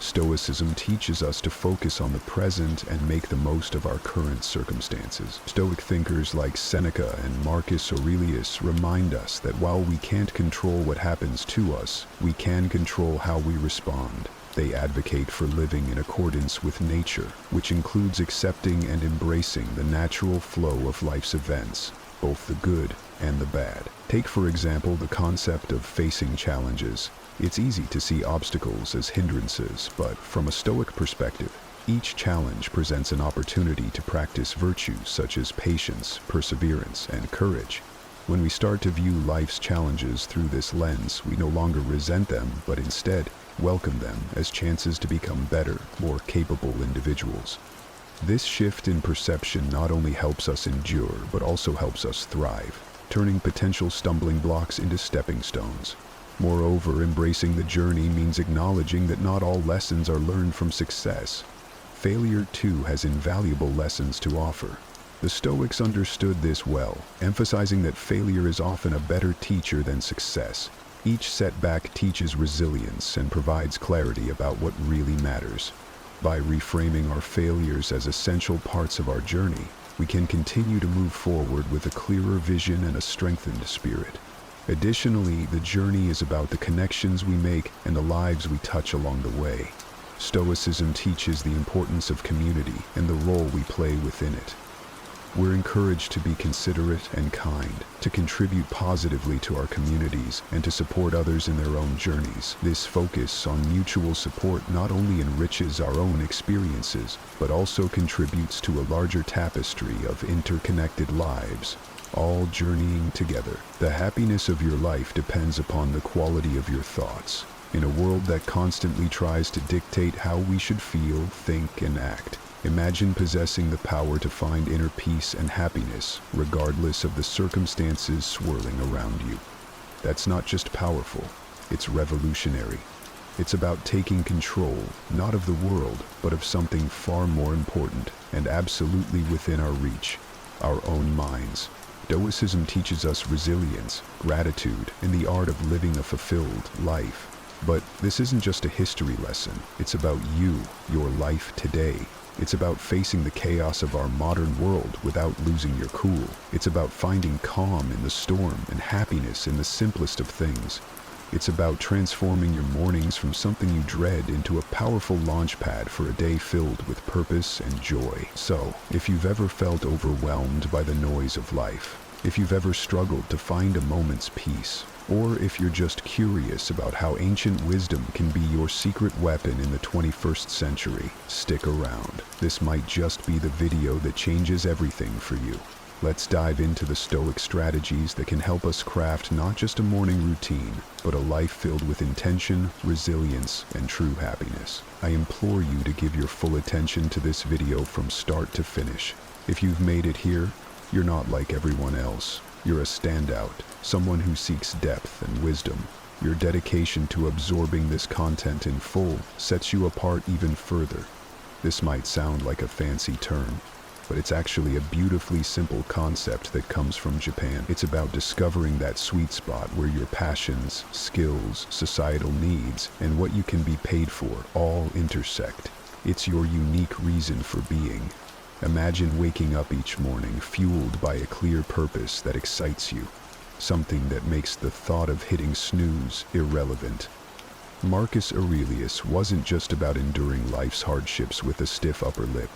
Stoicism teaches us to focus on the present and make the most of our current circumstances. Stoic thinkers like Seneca and Marcus Aurelius remind us that while we can't control what happens to us, we can control how we respond. They advocate for living in accordance with nature, which includes accepting and embracing the natural flow of life's events, both the good and the bad. Take, for example, the concept of facing challenges. It's easy to see obstacles as hindrances, but from a Stoic perspective, each challenge presents an opportunity to practice virtues such as patience, perseverance, and courage. When we start to view life's challenges through this lens, we no longer resent them, but instead welcome them as chances to become better, more capable individuals. This shift in perception not only helps us endure, but also helps us thrive, turning potential stumbling blocks into stepping stones. Moreover, embracing the journey means acknowledging that not all lessons are learned from success. Failure, too, has invaluable lessons to offer. The Stoics understood this well, emphasizing that failure is often a better teacher than success. Each setback teaches resilience and provides clarity about what really matters. By reframing our failures as essential parts of our journey, we can continue to move forward with a clearer vision and a strengthened spirit. Additionally, the journey is about the connections we make and the lives we touch along the way. Stoicism teaches the importance of community and the role we play within it. We're encouraged to be considerate and kind, to contribute positively to our communities, and to support others in their own journeys. This focus on mutual support not only enriches our own experiences, but also contributes to a larger tapestry of interconnected lives, all journeying together. The happiness of your life depends upon the quality of your thoughts. In a world that constantly tries to dictate how we should feel, think, and act, imagine possessing the power to find inner peace and happiness, regardless of the circumstances swirling around you. That's not just powerful, it's revolutionary. It's about taking control, not of the world, but of something far more important and absolutely within our reach, our own minds. Stoicism teaches us resilience, gratitude, and the art of living a fulfilled life. But this isn't just a history lesson. It's about you, your life today. It's about facing the chaos of our modern world without losing your cool. It's about finding calm in the storm and happiness in the simplest of things. It's about transforming your mornings from something you dread into a powerful launchpad for a day filled with purpose and joy. So, if you've ever felt overwhelmed by the noise of life, if you've ever struggled to find a moment's peace, or if you're just curious about how ancient wisdom can be your secret weapon in the 21st century, stick around. This might just be the video that changes everything for you. Let's dive into the Stoic strategies that can help us craft not just a morning routine, but a life filled with intention, resilience, and true happiness. I implore you to give your full attention to this video from start to finish. If you've made it here, you're not like everyone else. You're a standout, someone who seeks depth and wisdom. Your dedication to absorbing this content in full sets you apart even further. This might sound like a fancy term, but it's actually a beautifully simple concept that comes from Japan. It's about discovering that sweet spot where your passions, skills, societal needs, and what you can be paid for all intersect. It's your unique reason for being. Imagine waking up each morning fueled by a clear purpose that excites you, something that makes the thought of hitting snooze irrelevant. Marcus Aurelius wasn't just about enduring life's hardships with a stiff upper lip.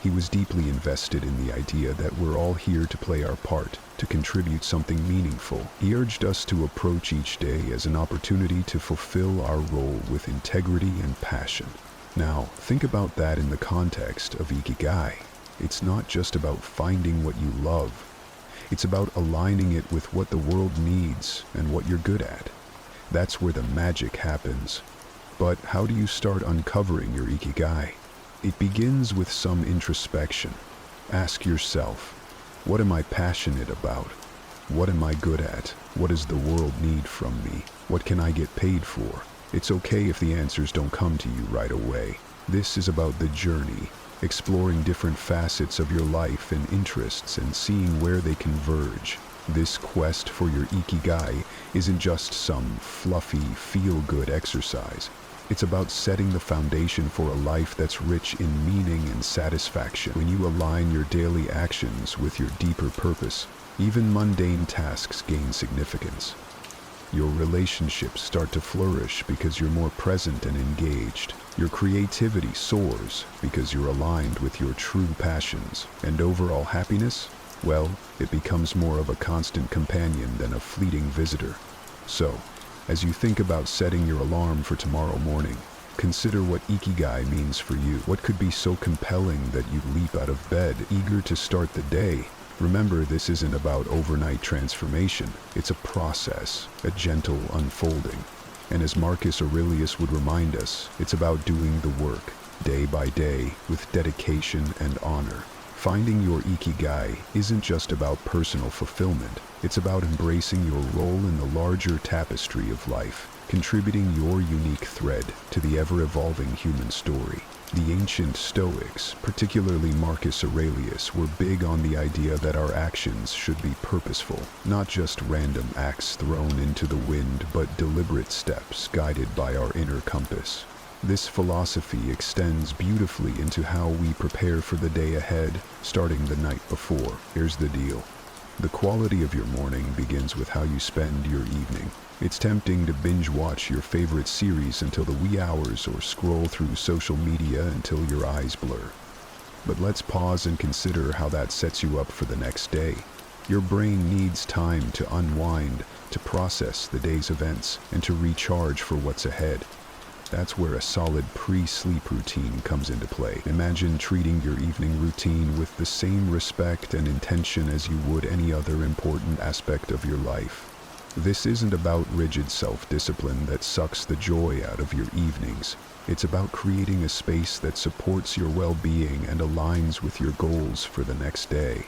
He was deeply invested in the idea that we're all here to play our part, to contribute something meaningful. He urged us to approach each day as an opportunity to fulfill our role with integrity and passion. Now, think about that in the context of Ikigai. It's not just about finding what you love. It's about aligning it with what the world needs and what you're good at. That's where the magic happens. But how do you start uncovering your Ikigai? It begins with some introspection. Ask yourself, what am I passionate about? What am I good at? What does the world need from me? What can I get paid for? It's okay if the answers don't come to you right away. This is about the journey, exploring different facets of your life and interests and seeing where they converge. This quest for your Ikigai isn't just some fluffy, feel-good exercise. It's about setting the foundation for a life that's rich in meaning and satisfaction. When you align your daily actions with your deeper purpose, even mundane tasks gain significance. Your relationships start to flourish because you're more present and engaged. Your creativity soars because you're aligned with your true passions. And overall happiness? Well, it becomes more of a constant companion than a fleeting visitor. So, as you think about setting your alarm for tomorrow morning, consider what Ikigai means for you. What could be so compelling that you leap out of bed, eager to start the day? Remember, this isn't about overnight transformation. It's a process, a gentle unfolding. And as Marcus Aurelius would remind us, it's about doing the work, day by day, with dedication and honor. Finding your ikigai isn't just about personal fulfillment. It's about embracing your role in the larger tapestry of life, contributing your unique thread to the ever-evolving human story. The ancient Stoics, particularly Marcus Aurelius, were big on the idea that our actions should be purposeful, not just random acts thrown into the wind, but deliberate steps guided by our inner compass. This philosophy extends beautifully into how we prepare for the day ahead, starting the night before. Here's the deal. The quality of your morning begins with how you spend your evening. It's tempting to binge watch your favorite series until the wee hours or scroll through social media until your eyes blur. But let's pause and consider how that sets you up for the next day. Your brain needs time to unwind, to process the day's events, and to recharge for what's ahead. That's where a solid pre-sleep routine comes into play. Imagine treating your evening routine with the same respect and intention as you would any other important aspect of your life. This isn't about rigid self-discipline that sucks the joy out of your evenings. It's about creating a space that supports your well-being and aligns with your goals for the next day.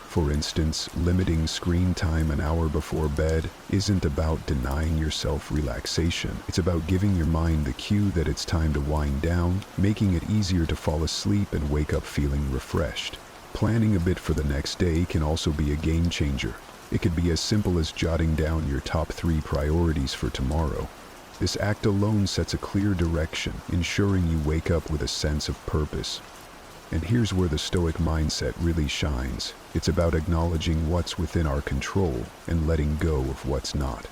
For instance, limiting screen time an hour before bed isn't about denying yourself relaxation. It's about giving your mind the cue that it's time to wind down, making it easier to fall asleep and wake up feeling refreshed. Planning a bit for the next day can also be a game changer. It could be as simple as jotting down your top 3 priorities for tomorrow. This act alone sets a clear direction, ensuring you wake up with a sense of purpose. And here's where the Stoic mindset really shines. It's about acknowledging what's within our control and letting go of what's not.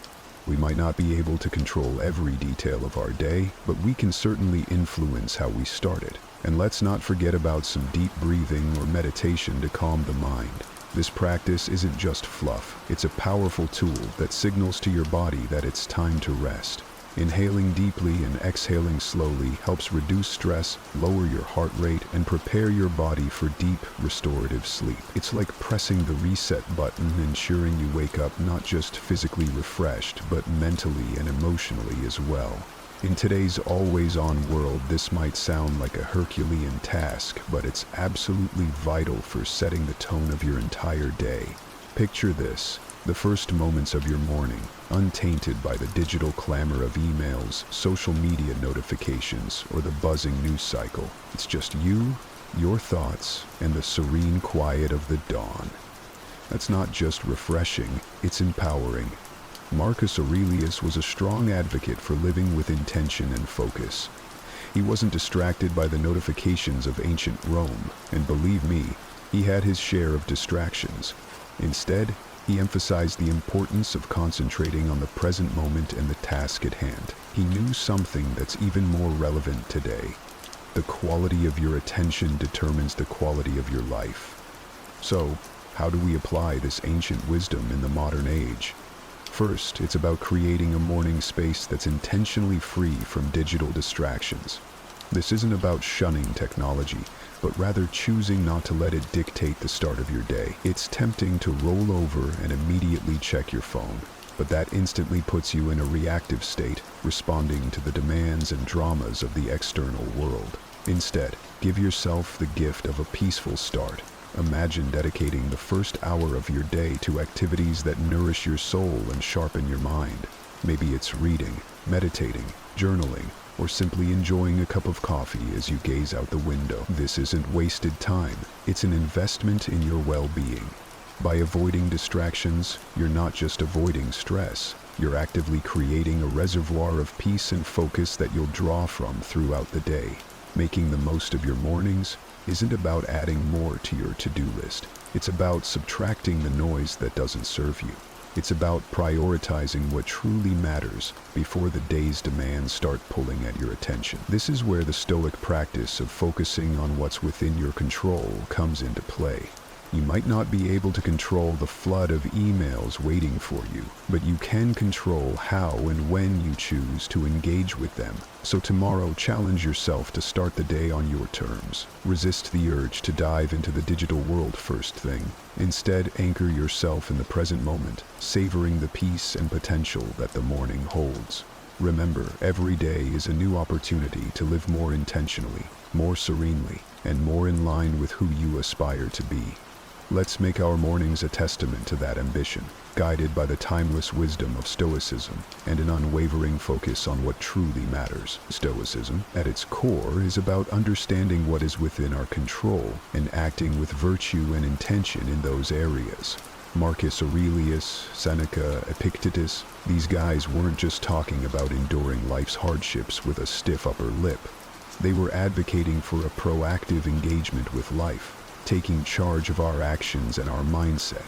We might not be able to control every detail of our day, but we can certainly influence how we start it. And let's not forget about some deep breathing or meditation to calm the mind. This practice isn't just fluff. It's a powerful tool that signals to your body that it's time to rest. Inhaling deeply and exhaling slowly helps reduce stress, lower your heart rate, and prepare your body for deep, restorative sleep. It's like pressing the reset button, ensuring you wake up not just physically refreshed, but mentally and emotionally as well. In today's always-on world, this might sound like a Herculean task, but it's absolutely vital for setting the tone of your entire day. Picture this. The first moments of your morning, untainted by the digital clamor of emails, social media notifications, or the buzzing news cycle. It's just you, your thoughts, and the serene quiet of the dawn. That's not just refreshing, it's empowering. Marcus Aurelius was a strong advocate for living with intention and focus. He wasn't distracted by the notifications of ancient Rome, and believe me, he had his share of distractions. Instead, he emphasized the importance of concentrating on the present moment and the task at hand. He knew something that's even more relevant today. The quality of your attention determines the quality of your life. So, how do we apply this ancient wisdom in the modern age? First, it's about creating a morning space that's intentionally free from digital distractions. This isn't about shunning technology, but rather choosing not to let it dictate the start of your day. It's tempting to roll over and immediately check your phone, but that instantly puts you in a reactive state, responding to the demands and dramas of the external world. Instead, give yourself the gift of a peaceful start. Imagine dedicating the first hour of your day to activities that nourish your soul and sharpen your mind. Maybe it's reading, meditating, journaling, or simply enjoying a cup of coffee as you gaze out the window. This isn't wasted time, it's an investment in your well-being. By avoiding distractions, you're not just avoiding stress, you're actively creating a reservoir of peace and focus that you'll draw from throughout the day. Making the most of your mornings isn't about adding more to your to-do list. It's about subtracting the noise that doesn't serve you. It's about prioritizing what truly matters before the day's demands start pulling at your attention. This is where the Stoic practice of focusing on what's within your control comes into play. You might not be able to control the flood of emails waiting for you, but you can control how and when you choose to engage with them. So tomorrow, challenge yourself to start the day on your terms. Resist the urge to dive into the digital world first thing. Instead, anchor yourself in the present moment, savoring the peace and potential that the morning holds. Remember, every day is a new opportunity to live more intentionally, more serenely, and more in line with who you aspire to be. Let's make our mornings a testament to that ambition, guided by the timeless wisdom of Stoicism and an unwavering focus on what truly matters. Stoicism, at its core, is about understanding what is within our control and acting with virtue and intention in those areas. Marcus Aurelius, Seneca, Epictetus, these guys weren't just talking about enduring life's hardships with a stiff upper lip. They were advocating for a proactive engagement with life, taking charge of our actions and our mindset.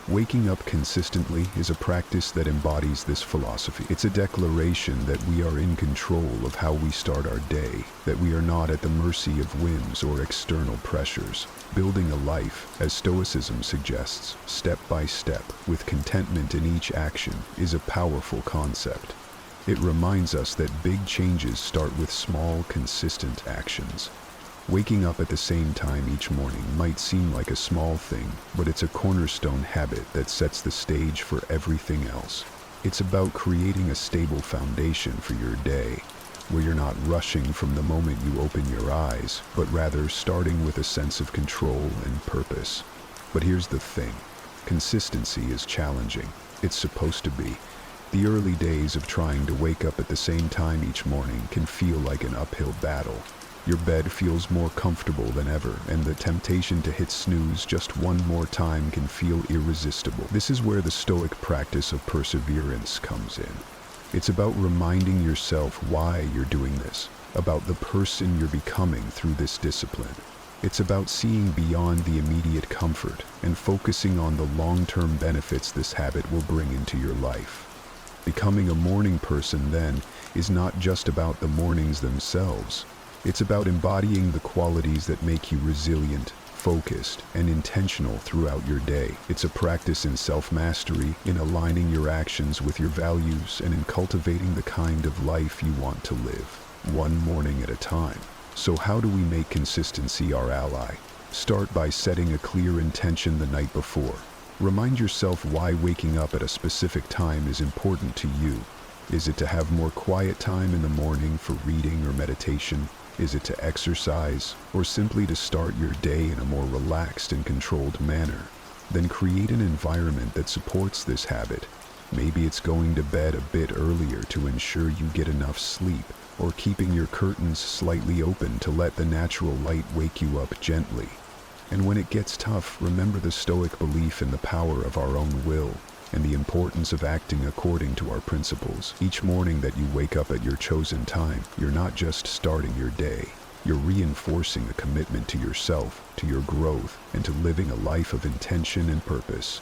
Waking up consistently is a practice that embodies this philosophy. It's a declaration that we are in control of how we start our day, that we are not at the mercy of whims or external pressures. Building a life, as Stoicism suggests, step by step, with contentment in each action, is a powerful concept. It reminds us that big changes start with small, consistent actions. Waking up at the same time each morning might seem like a small thing, but it's a cornerstone habit that sets the stage for everything else. It's about creating a stable foundation for your day, where you're not rushing from the moment you open your eyes, but rather starting with a sense of control and purpose. But here's the thing. Consistency is challenging. It's supposed to be. The early days of trying to wake up at the same time each morning can feel like an uphill battle. Your bed feels more comfortable than ever, and the temptation to hit snooze just one more time can feel irresistible. This is where the Stoic practice of perseverance comes in. It's about reminding yourself why you're doing this, about the person you're becoming through this discipline. It's about seeing beyond the immediate comfort and focusing on the long-term benefits this habit will bring into your life. Becoming a morning person, then, is not just about the mornings themselves. It's about embodying the qualities that make you resilient, focused, and intentional throughout your day. It's a practice in self-mastery, in aligning your actions with your values, and in cultivating the kind of life you want to live, one morning at a time. So how do we make consistency our ally? Start by setting a clear intention the night before. Remind yourself why waking up at a specific time is important to you. Is it to have more quiet time in the morning for reading or meditation? Is it to exercise, or simply to start your day in a more relaxed and controlled manner? Then create an environment that supports this habit. Maybe it's going to bed a bit earlier to ensure you get enough sleep, or keeping your curtains slightly open to let the natural light wake you up gently. And when it gets tough, remember the Stoic belief in the power of our own will, and the importance of acting according to our principles. Each morning that you wake up at your chosen time, you're not just starting your day. You're reinforcing a commitment to yourself, to your growth, and to living a life of intention and purpose.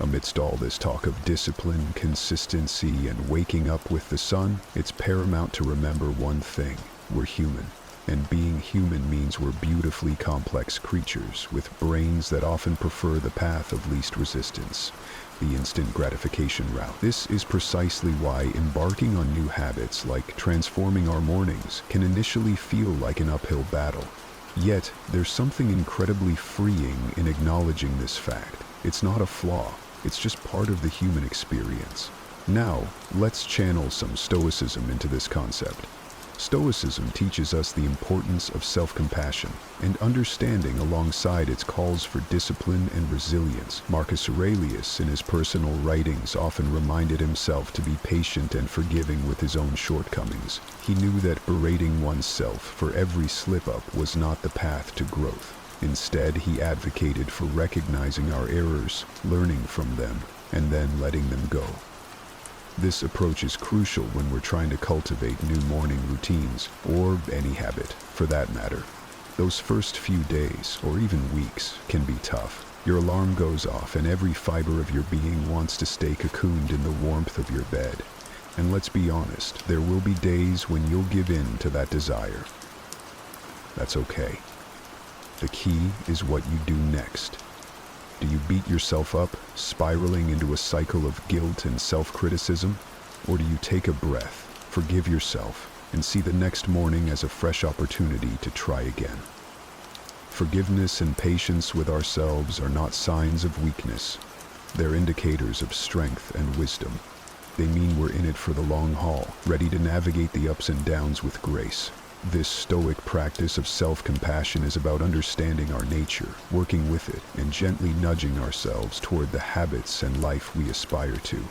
Amidst all this talk of discipline, consistency, and waking up with the sun, it's paramount to remember one thing: we're human. And being human means we're beautifully complex creatures with brains that often prefer the path of least resistance, the instant gratification route. This is precisely why embarking on new habits like transforming our mornings can initially feel like an uphill battle. Yet, there's something incredibly freeing in acknowledging this fact. It's not a flaw, it's just part of the human experience. Now, let's channel some Stoicism into this concept. Stoicism teaches us the importance of self-compassion and understanding alongside its calls for discipline and resilience. Marcus Aurelius, in his personal writings, often reminded himself to be patient and forgiving with his own shortcomings. He knew that berating oneself for every slip-up was not the path to growth. Instead, he advocated for recognizing our errors, learning from them, and then letting them go. This approach is crucial when we're trying to cultivate new morning routines, or any habit, for that matter. Those first few days, or even weeks, can be tough. Your alarm goes off and every fiber of your being wants to stay cocooned in the warmth of your bed. And let's be honest, there will be days when you'll give in to that desire. That's okay. The key is what you do next. Do you beat yourself up, spiraling into a cycle of guilt and self-criticism? Or do you take a breath, forgive yourself, and see the next morning as a fresh opportunity to try again? Forgiveness and patience with ourselves are not signs of weakness. They're indicators of strength and wisdom. They mean we're in it for the long haul, ready to navigate the ups and downs with grace. This Stoic practice of self-compassion is about understanding our nature, working with it, and gently nudging ourselves toward the habits and life we aspire to.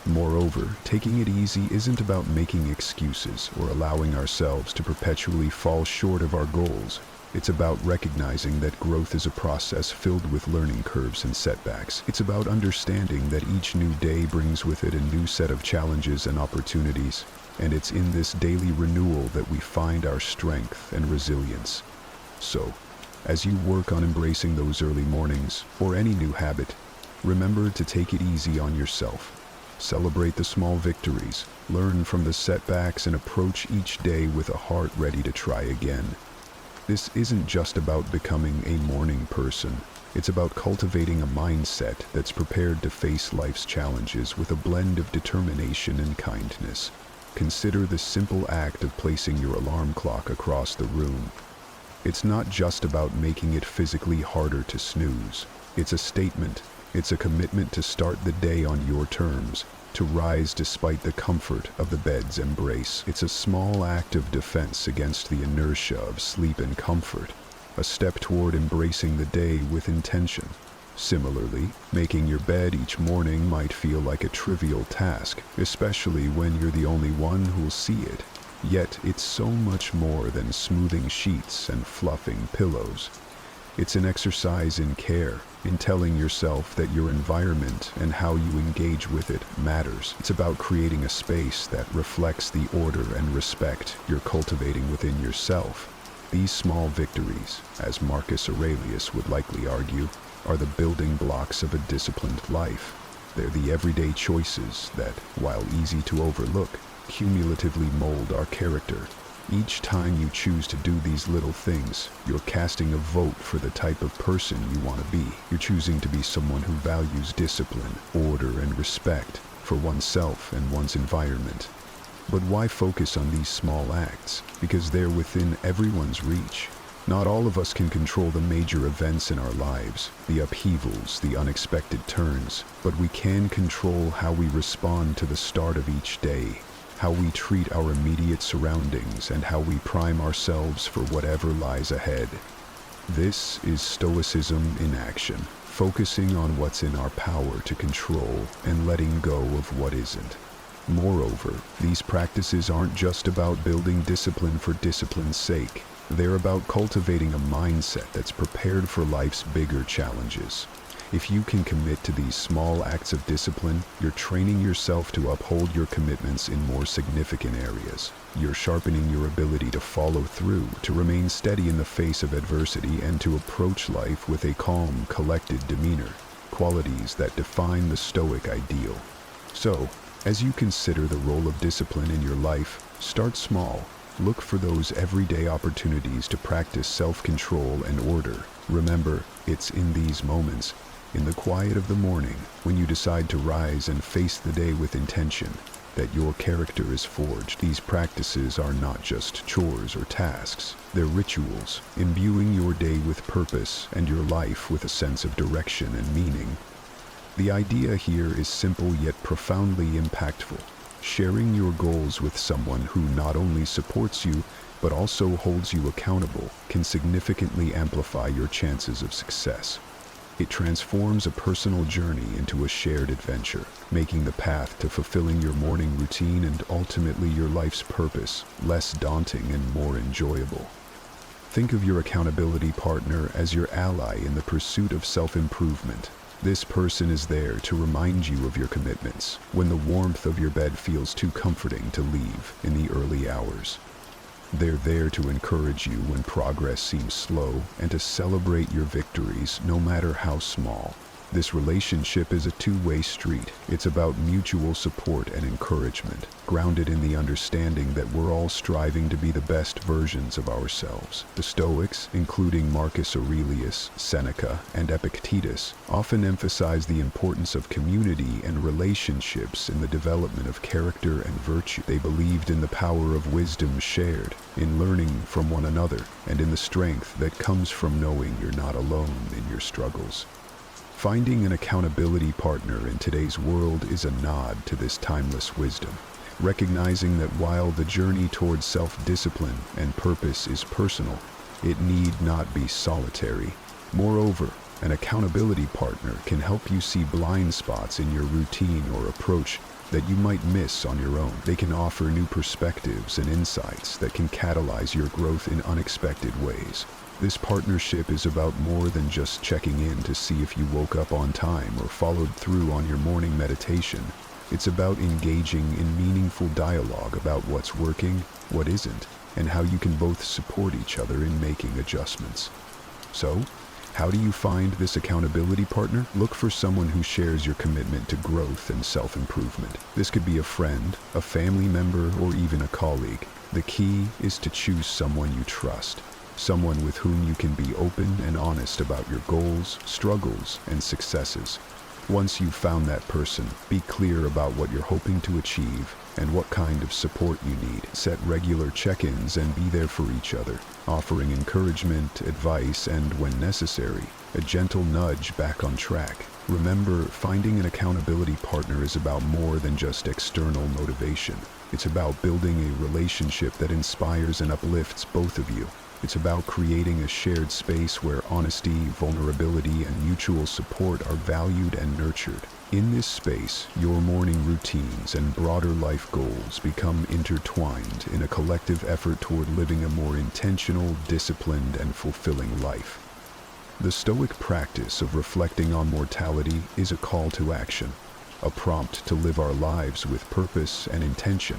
Moreover, taking it easy isn't about making excuses or allowing ourselves to perpetually fall short of our goals. It's about recognizing that growth is a process filled with learning curves and setbacks. It's about understanding that each new day brings with it a new set of challenges and opportunities, and it's in this daily renewal that we find our strength and resilience. So, as you work on embracing those early mornings, or any new habit, remember to take it easy on yourself. Celebrate the small victories, learn from the setbacks, and approach each day with a heart ready to try again. This isn't just about becoming a morning person. It's about cultivating a mindset that's prepared to face life's challenges with a blend of determination and kindness. Consider the simple act of placing your alarm clock across the room. It's not just about making it physically harder to snooze. It's a statement. It's a commitment to start the day on your terms, to rise despite the comfort of the bed's embrace. It's a small act of defense against the inertia of sleep and comfort, a step toward embracing the day with intention. Similarly, making your bed each morning might feel like a trivial task, especially when you're the only one who'll see it. Yet it's so much more than smoothing sheets and fluffing pillows. It's an exercise in care, in telling yourself that your environment and how you engage with it matters. It's about creating a space that reflects the order and respect you're cultivating within yourself. These small victories, as Marcus Aurelius would likely argue, are the building blocks of a disciplined life. They're the everyday choices that, while easy to overlook, cumulatively mold our character. Each time you choose to do these little things, you're casting a vote for the type of person you want to be. You're choosing to be someone who values discipline, order, and respect for oneself and one's environment. But why focus on these small acts? Because they're within everyone's reach. Not all of us can control the major events in our lives, the upheavals, the unexpected turns, but we can control how we respond to the start of each day, how we treat our immediate surroundings, and how we prime ourselves for whatever lies ahead. This is Stoicism in action, focusing on what's in our power to control and letting go of what isn't. Moreover, these practices aren't just about building discipline for discipline's sake. They're about cultivating a mindset that's prepared for life's bigger challenges. If you can commit to these small acts of discipline, you're training yourself to uphold your commitments in more significant areas. You're sharpening your ability to follow through, to remain steady in the face of adversity, and to approach life with a calm, collected demeanor, qualities that define the Stoic ideal. So, as you consider the role of discipline in your life, start small. Look for those everyday opportunities to practice self-control and order. Remember, it's in these moments, in the quiet of the morning, when you decide to rise and face the day with intention, that your character is forged. These practices are not just chores or tasks. They're rituals, imbuing your day with purpose and your life with a sense of direction and meaning. The idea here is simple yet profoundly impactful. Sharing your goals with someone who not only supports you, but also holds you accountable, can significantly amplify your chances of success. It transforms a personal journey into a shared adventure, making the path to fulfilling your morning routine and ultimately your life's purpose less daunting and more enjoyable. Think of your accountability partner as your ally in the pursuit of self-improvement. This person is there to remind you of your commitments when the warmth of your bed feels too comforting to leave in the early hours. They're there to encourage you when progress seems slow and to celebrate your victories no matter how small. This relationship is a two-way street. It's about mutual support and encouragement, grounded in the understanding that we're all striving to be the best versions of ourselves. The Stoics, including Marcus Aurelius, Seneca, and Epictetus, often emphasize the importance of community and relationships in the development of character and virtue. They believed in the power of wisdom shared, in learning from one another, and in the strength that comes from knowing you're not alone in your struggles. Finding an accountability partner in today's world is a nod to this timeless wisdom. recognizing that while the journey towards self-discipline and purpose is personal, it need not be solitary. Moreover, an accountability partner can help you see blind spots in your routine or approach that you might miss on your own. They can offer new perspectives and insights that can catalyze your growth in unexpected ways. This partnership is about more than just checking in to see if you woke up on time or followed through on your morning meditation. It's about engaging in meaningful dialogue about what's working, what isn't, and how you can both support each other in making adjustments. So, how do you find this accountability partner? Look for someone who shares your commitment to growth and self-improvement. This could be a friend, a family member, or even a colleague. The key is to choose someone you trust, someone with whom you can be open and honest about your goals, struggles, and successes. Once you've found that person, be clear about what you're hoping to achieve and what kind of support you need. Set regular check-ins and be there for each other, offering encouragement, advice, and, when necessary, a gentle nudge back on track. Remember, finding an accountability partner is about more than just external motivation. It's about building a relationship that inspires and uplifts both of you. It's about creating a shared space where honesty, vulnerability, and mutual support are valued and nurtured. In this space, your morning routines and broader life goals become intertwined in a collective effort toward living a more intentional, disciplined, and fulfilling life. The Stoic practice of reflecting on mortality is a call to action, a prompt to live our lives with purpose and intention.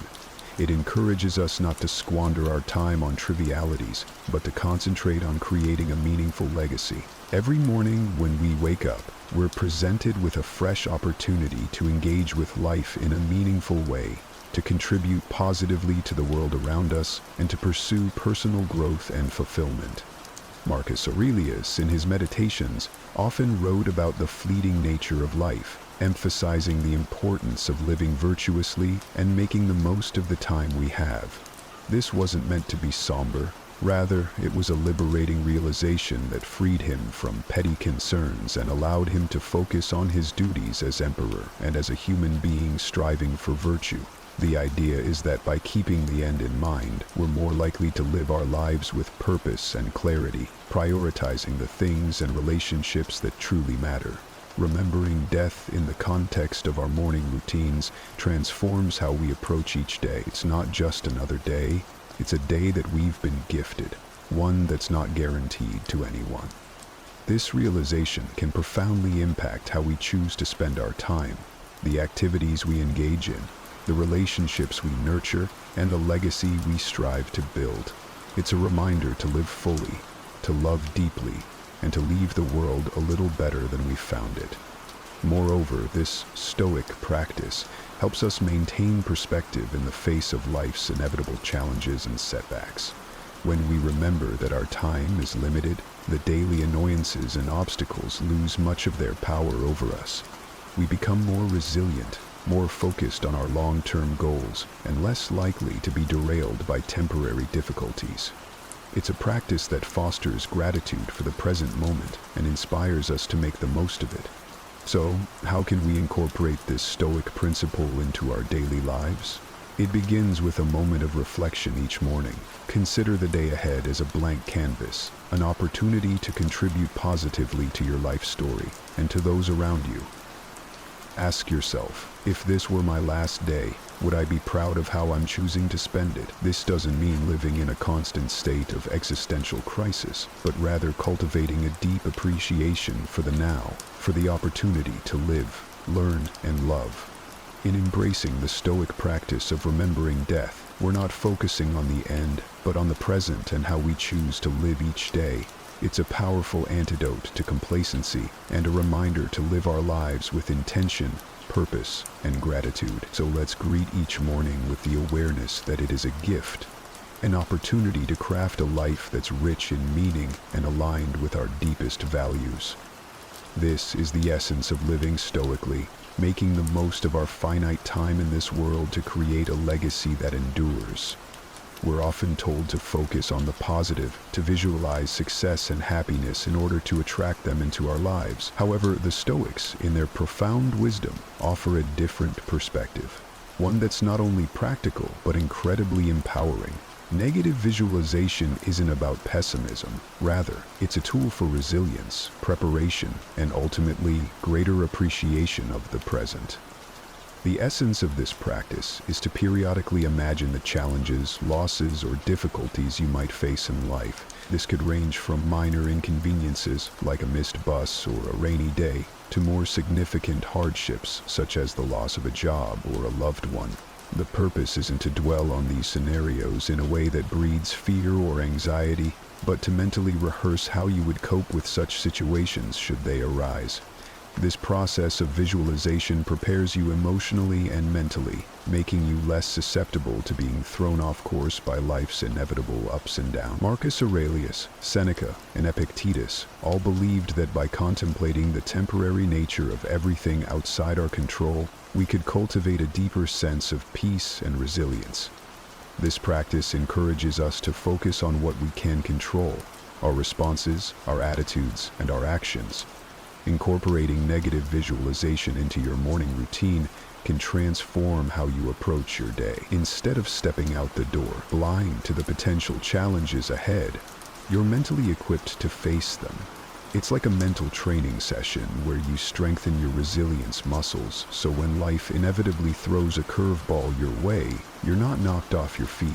It encourages us not to squander our time on trivialities, but to concentrate on creating a meaningful legacy. Every morning when we wake up, we're presented with a fresh opportunity to engage with life in a meaningful way, to contribute positively to the world around us, and to pursue personal growth and fulfillment. Marcus Aurelius, in his Meditations, often wrote about the fleeting nature of life, emphasizing the importance of living virtuously and making the most of the time we have. This wasn't meant to be somber. Rather, it was a liberating realization that freed him from petty concerns and allowed him to focus on his duties as emperor and as a human being striving for virtue. The idea is that by keeping the end in mind, we're more likely to live our lives with purpose and clarity, prioritizing the things and relationships that truly matter. Remembering death in the context of our morning routines transforms how we approach each day. It's not just another day, it's a day that we've been gifted, one that's not guaranteed to anyone. This realization can profoundly impact how we choose to spend our time, the activities we engage in, the relationships we nurture, and the legacy we strive to build. It's a reminder to live fully, to love deeply, and to leave the world a little better than we found it. Moreover, this Stoic practice helps us maintain perspective in the face of life's inevitable challenges and setbacks. When we remember that our time is limited, the daily annoyances and obstacles lose much of their power over us. We become more resilient, more focused on our long-term goals, and less likely to be derailed by temporary difficulties. It's a practice that fosters gratitude for the present moment and inspires us to make the most of it. So, how can we incorporate this Stoic principle into our daily lives? It begins with a moment of reflection each morning. Consider the day ahead as a blank canvas, an opportunity to contribute positively to your life story and to those around you. Ask yourself, if this were my last day, would I be proud of how I'm choosing to spend it? This doesn't mean living in a constant state of existential crisis, but rather cultivating a deep appreciation for the now, for the opportunity to live, learn, and love. In embracing the Stoic practice of remembering death, we're not focusing on the end, but on the present and how we choose to live each day. It's a powerful antidote to complacency and a reminder to live our lives with intention, purpose, and gratitude. So let's greet each morning with the awareness that it is a gift, an opportunity to craft a life that's rich in meaning and aligned with our deepest values. This is the essence of living stoically, making the most of our finite time in this world to create a legacy that endures. We're often told to focus on the positive, to visualize success and happiness in order to attract them into our lives. However, the Stoics, in their profound wisdom, offer a different perspective. one that's not only practical but incredibly empowering. Negative visualization isn't about pessimism. Rather, it's a tool for resilience, preparation, and ultimately greater appreciation of the present. The essence of this practice is to periodically imagine the challenges, losses, or difficulties you might face in life. This could range from minor inconveniences, like a missed bus or a rainy day, to more significant hardships, such as the loss of a job or a loved one. The purpose isn't to dwell on these scenarios in a way that breeds fear or anxiety, but to mentally rehearse how you would cope with such situations should they arise. This process of visualization prepares you emotionally and mentally, making you less susceptible to being thrown off course by life's inevitable ups and downs. Marcus Aurelius, Seneca, and Epictetus all believed that by contemplating the temporary nature of everything outside our control, we could cultivate a deeper sense of peace and resilience. This practice encourages us to focus on what we can control, our responses, our attitudes, and our actions. Incorporating negative visualization into your morning routine can transform how you approach your day. Instead of stepping out the door, blind to the potential challenges ahead, you're mentally equipped to face them. It's like a mental training session where you strengthen your resilience muscles, so when life inevitably throws a curveball your way, you're not knocked off your feet.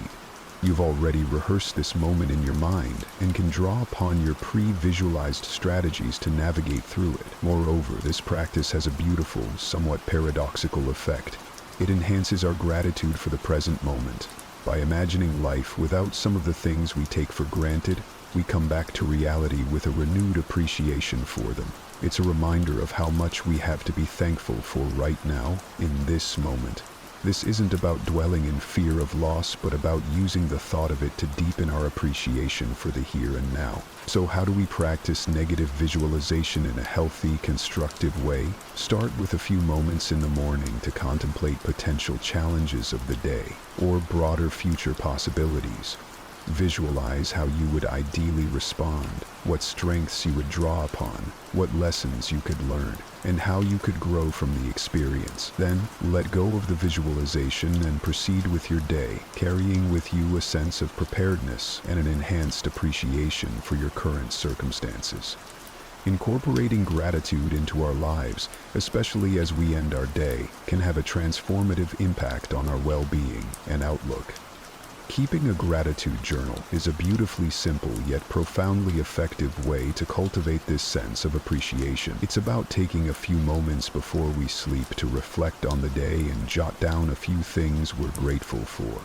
You've already rehearsed this moment in your mind and can draw upon your pre-visualized strategies to navigate through it. Moreover, this practice has a beautiful, somewhat paradoxical effect. It enhances our gratitude for the present moment. By imagining life without some of the things we take for granted, we come back to reality with a renewed appreciation for them. It's a reminder of how much we have to be thankful for right now, in this moment. This isn't about dwelling in fear of loss, but about using the thought of it to deepen our appreciation for the here and now. So how do we practice negative visualization in a healthy, constructive way? Start with a few moments in the morning to contemplate potential challenges of the day, or broader future possibilities. Visualize how you would ideally respond, what strengths you would draw upon, what lessons you could learn, and how you could grow from the experience. Then, let go of the visualization and proceed with your day, carrying with you a sense of preparedness and an enhanced appreciation for your current circumstances. Incorporating gratitude into our lives, especially as we end our day, can have a transformative impact on our well-being and outlook. Keeping a gratitude journal is a beautifully simple yet profoundly effective way to cultivate this sense of appreciation. It's about taking a few moments before we sleep to reflect on the day and jot down a few things we're grateful for.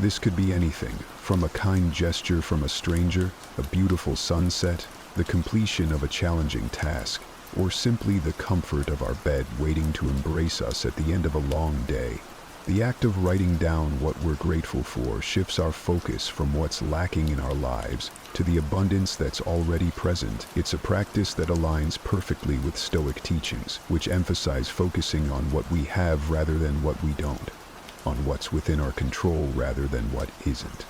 This could be anything, from a kind gesture from a stranger, a beautiful sunset, the completion of a challenging task, or simply the comfort of our bed waiting to embrace us at the end of a long day. The act of writing down what we're grateful for shifts our focus from what's lacking in our lives to the abundance that's already present. It's a practice that aligns perfectly with Stoic teachings, which emphasize focusing on what we have rather than what we don't, on what's within our control rather than what isn't.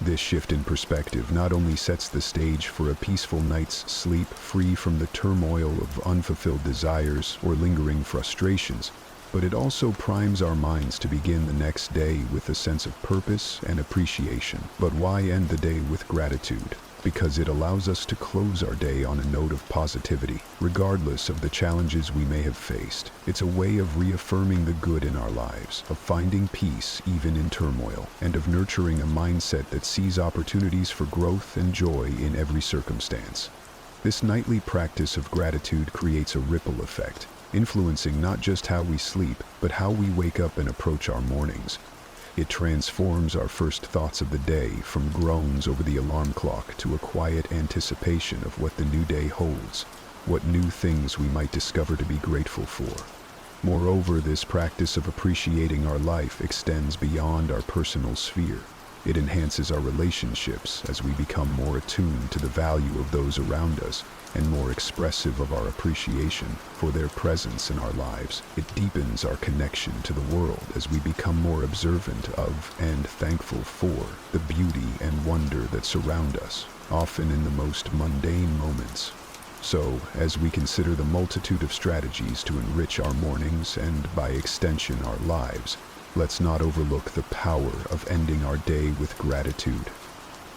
This shift in perspective not only sets the stage for a peaceful night's sleep free from the turmoil of unfulfilled desires or lingering frustrations, but it also primes our minds to begin the next day with a sense of purpose and appreciation. But why end the day with gratitude? Because it allows us to close our day on a note of positivity, regardless of the challenges we may have faced. It's a way of reaffirming the good in our lives, of finding peace even in turmoil, and of nurturing a mindset that sees opportunities for growth and joy in every circumstance. This nightly practice of gratitude creates a ripple effect, influencing not just how we sleep, but how we wake up and approach our mornings. It transforms our first thoughts of the day from groans over the alarm clock to a quiet anticipation of what the new day holds, what new things we might discover to be grateful for. Moreover, this practice of appreciating our life extends beyond our personal sphere. It enhances our relationships as we become more attuned to the value of those around us and more expressive of our appreciation for their presence in our lives. It deepens our connection to the world as we become more observant of and thankful for the beauty and wonder that surround us, often in the most mundane moments. So, as we consider the multitude of strategies to enrich our mornings and, by extension, our lives, let's not overlook the power of ending our day with gratitude.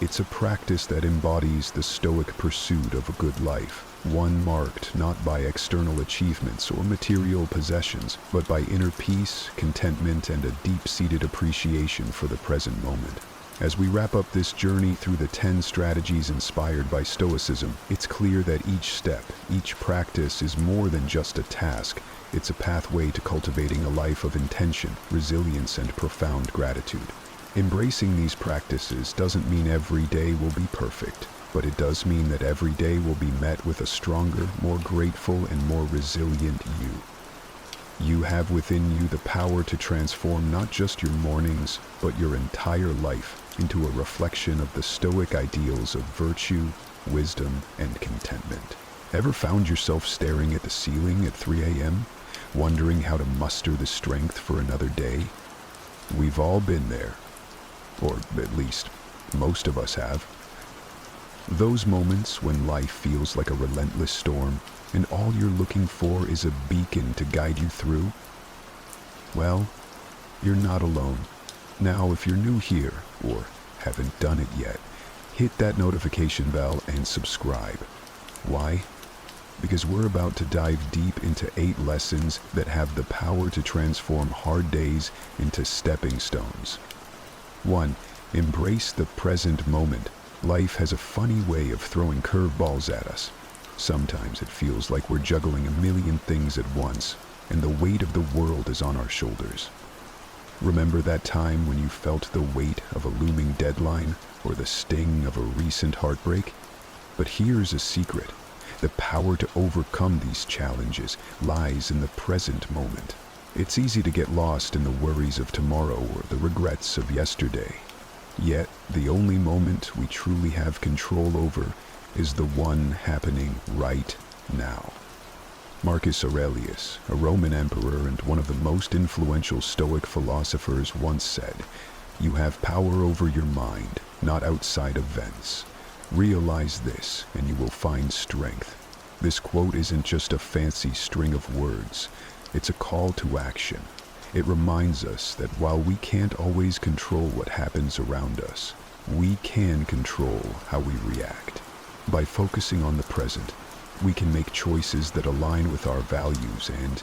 It's a practice that embodies the Stoic pursuit of a good life, one marked not by external achievements or material possessions, but by inner peace, contentment, and a deep-seated appreciation for the present moment. As we wrap up this journey through the 10 strategies inspired by Stoicism, it's clear that each step, each practice is more than just a task. It's a pathway to cultivating a life of intention, resilience, and profound gratitude. Embracing these practices doesn't mean every day will be perfect, but it does mean that every day will be met with a stronger, more grateful, and more resilient you. You have within you the power to transform not just your mornings, but your entire life into a reflection of the Stoic ideals of virtue, wisdom, and contentment. Ever found yourself staring at the ceiling at 3 a.m., wondering how to muster the strength for another day? We've all been there, or at least most of us have. Those moments when life feels like a relentless storm, and all you're looking for is a beacon to guide you through? Well, you're not alone. Now, if you're new here, or haven't done it yet, hit that notification bell and subscribe. Why? Because we're about to dive deep into 8 lessons that have the power to transform hard days into stepping stones. 1. Embrace the present moment. Life has a funny way of throwing curveballs at us. Sometimes it feels like we're juggling a million things at once, and the weight of the world is on our shoulders. Remember that time when you felt the weight of a looming deadline or the sting of a recent heartbreak? But here's a secret. The power to overcome these challenges lies in the present moment. It's easy to get lost in the worries of tomorrow or the regrets of yesterday. Yet, the only moment we truly have control over is the one happening right now. Marcus Aurelius, a Roman emperor and one of the most influential Stoic philosophers, once said, "You have power over your mind, not outside events. Realize this, and you will find strength." This quote isn't just a fancy string of words. It's a call to action. It reminds us that while we can't always control what happens around us, we can control how we react. By focusing on the present, we can make choices that align with our values and,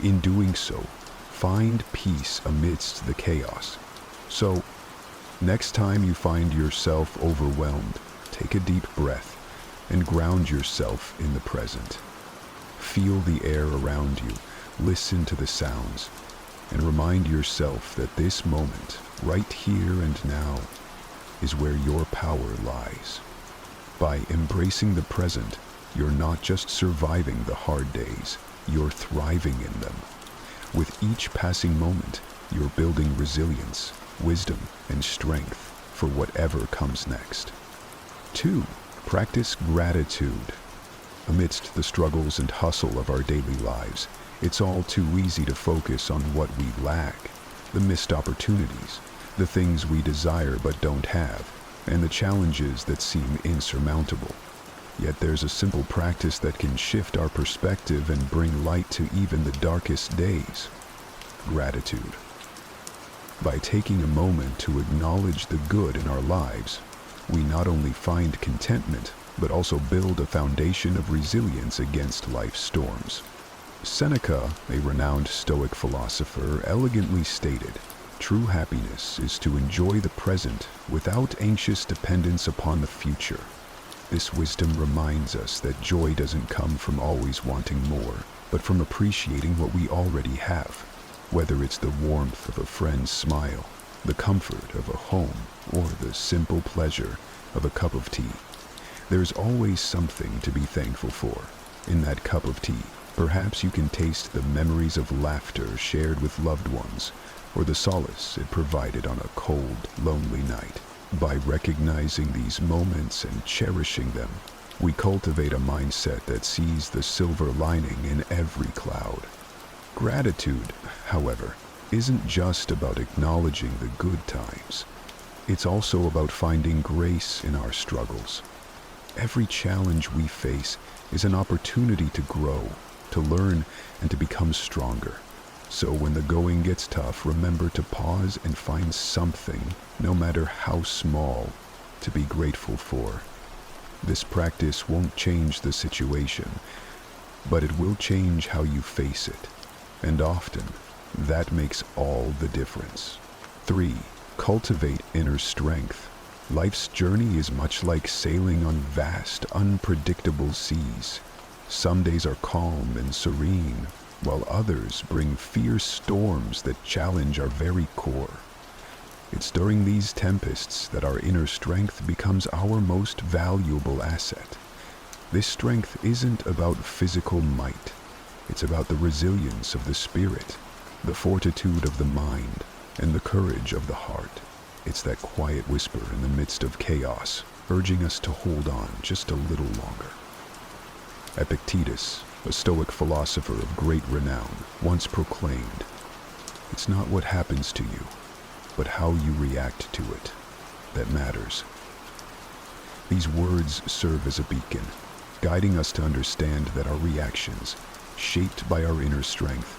in doing so, find peace amidst the chaos. So, next time you find yourself overwhelmed, take a deep breath and ground yourself in the present. Feel the air around you, listen to the sounds, and remind yourself that this moment, right here and now, is where your power lies. By embracing the present, you're not just surviving the hard days, you're thriving in them. With each passing moment, you're building resilience, wisdom, and strength for whatever comes next. 2. Practice gratitude. Amidst the struggles and hustle of our daily lives, it's all too easy to focus on what we lack, the missed opportunities, the things we desire but don't have, and the challenges that seem insurmountable. Yet there's a simple practice that can shift our perspective and bring light to even the darkest days. Gratitude. By taking a moment to acknowledge the good in our lives, we not only find contentment, but also build a foundation of resilience against life's storms. Seneca, a renowned Stoic philosopher, elegantly stated, "True happiness is to enjoy the present without anxious dependence upon the future." This wisdom reminds us that joy doesn't come from always wanting more, but from appreciating what we already have, whether it's the warmth of a friend's smile, the comfort of a home, or the simple pleasure of a cup of tea. There's always something to be thankful for. In that cup of tea, perhaps you can taste the memories of laughter shared with loved ones, or the solace it provided on a cold, lonely night. By recognizing these moments and cherishing them, we cultivate a mindset that sees the silver lining in every cloud. Gratitude, however, isn't just about acknowledging the good times. It's also about finding grace in our struggles. Every challenge we face is an opportunity to grow, to learn, and to become stronger. So when the going gets tough, remember to pause and find something, no matter how small, to be grateful for. This practice won't change the situation, but it will change how you face it. And often, that makes all the difference. 3. Cultivate inner strength. Life's journey is much like sailing on vast, unpredictable seas. Some days are calm and serene, while others bring fierce storms that challenge our very core. It's during these tempests that our inner strength becomes our most valuable asset. This strength isn't about physical might. It's about the resilience of the spirit, the fortitude of the mind, and the courage of the heart. It's that quiet whisper in the midst of chaos, urging us to hold on just a little longer. Epictetus, a Stoic philosopher of great renown, once proclaimed, "It's not what happens to you, but how you react to it that matters." These words serve as a beacon, guiding us to understand that our reactions, shaped by our inner strength,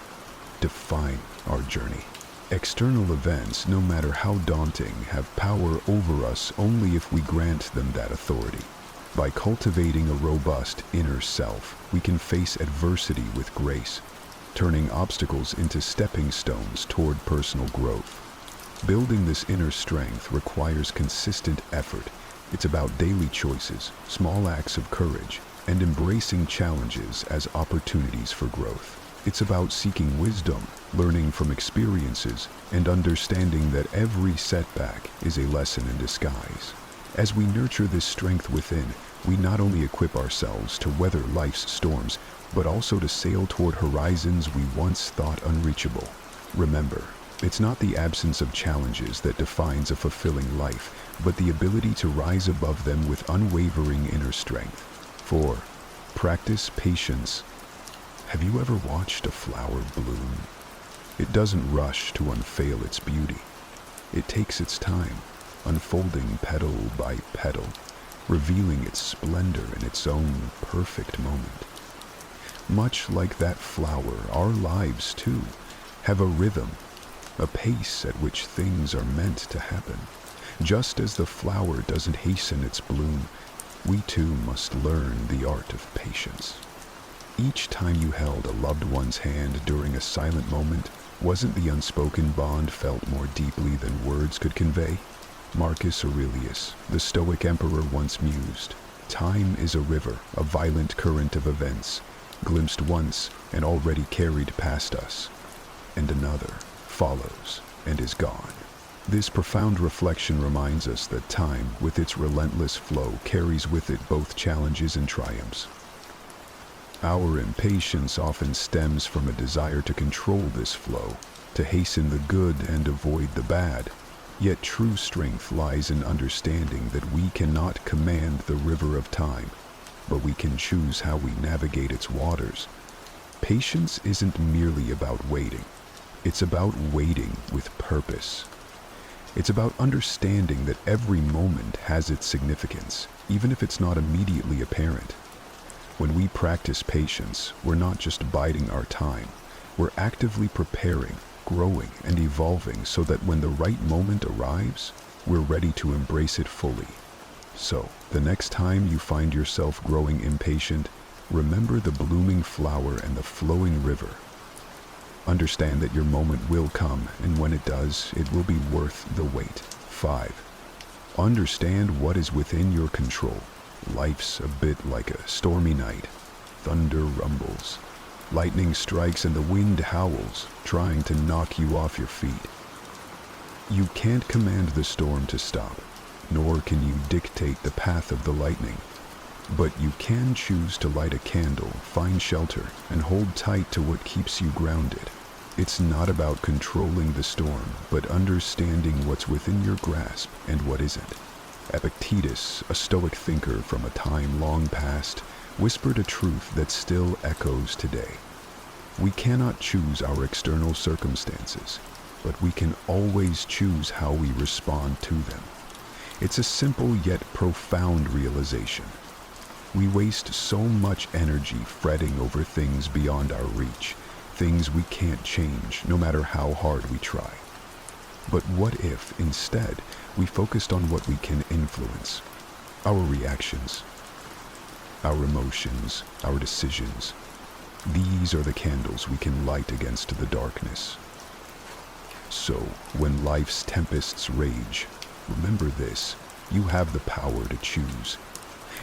define our journey. External events, no matter how daunting, have power over us only if we grant them that authority. By cultivating a robust inner self, we can face adversity with grace, turning obstacles into stepping stones toward personal growth. Building this inner strength requires consistent effort. It's about daily choices, small acts of courage, and embracing challenges as opportunities for growth. It's about seeking wisdom, learning from experiences, and understanding that every setback is a lesson in disguise. As we nurture this strength within, we not only equip ourselves to weather life's storms, but also to sail toward horizons we once thought unreachable. Remember, it's not the absence of challenges that defines a fulfilling life, but the ability to rise above them with unwavering inner strength. 4. Practice patience. Have you ever watched a flower bloom? It doesn't rush to unveil its beauty. It takes its time, unfolding petal by petal, revealing its splendor in its own perfect moment. Much like that flower, our lives, too, have a rhythm, a pace at which things are meant to happen. Just as the flower doesn't hasten its bloom, we too must learn the art of patience. Each time you held a loved one's hand during a silent moment, wasn't the unspoken bond felt more deeply than words could convey? Marcus Aurelius, the Stoic emperor, once mused, "Time is a river, a violent current of events, glimpsed once and already carried past us, and another follows and is gone." This profound reflection reminds us that time, with its relentless flow, carries with it both challenges and triumphs. Our impatience often stems from a desire to control this flow, to hasten the good and avoid the bad. Yet true strength lies in understanding that we cannot command the river of time, but we can choose how we navigate its waters. Patience isn't merely about waiting. It's about waiting with purpose. It's about understanding that every moment has its significance, even if it's not immediately apparent. When we practice patience, we're not just biding our time. We're actively preparing, growing, and evolving so that when the right moment arrives, we're ready to embrace it fully. So, the next time you find yourself growing impatient, remember the blooming flower and the flowing river. Understand that your moment will come, and when it does, it will be worth the wait. 5. Understand what is within your control. Life's a bit like a stormy night. Thunder rumbles, lightning strikes, and the wind howls, trying to knock you off your feet. You can't command the storm to stop, nor can you dictate the path of the lightning. But you can choose to light a candle, find shelter, and hold tight to what keeps you grounded. It's not about controlling the storm, but understanding what's within your grasp and what isn't. Epictetus, a Stoic thinker from a time long past, whispered a truth that still echoes today. We cannot choose our external circumstances, but we can always choose how we respond to them. It's a simple yet profound realization. We waste so much energy fretting over things beyond our reach, things we can't change no matter how hard we try. But what if, instead, we focused on what we can influence? Our reactions, our emotions, our decisions. These are the candles we can light against the darkness. So, when life's tempests rage, remember this: you have the power to choose.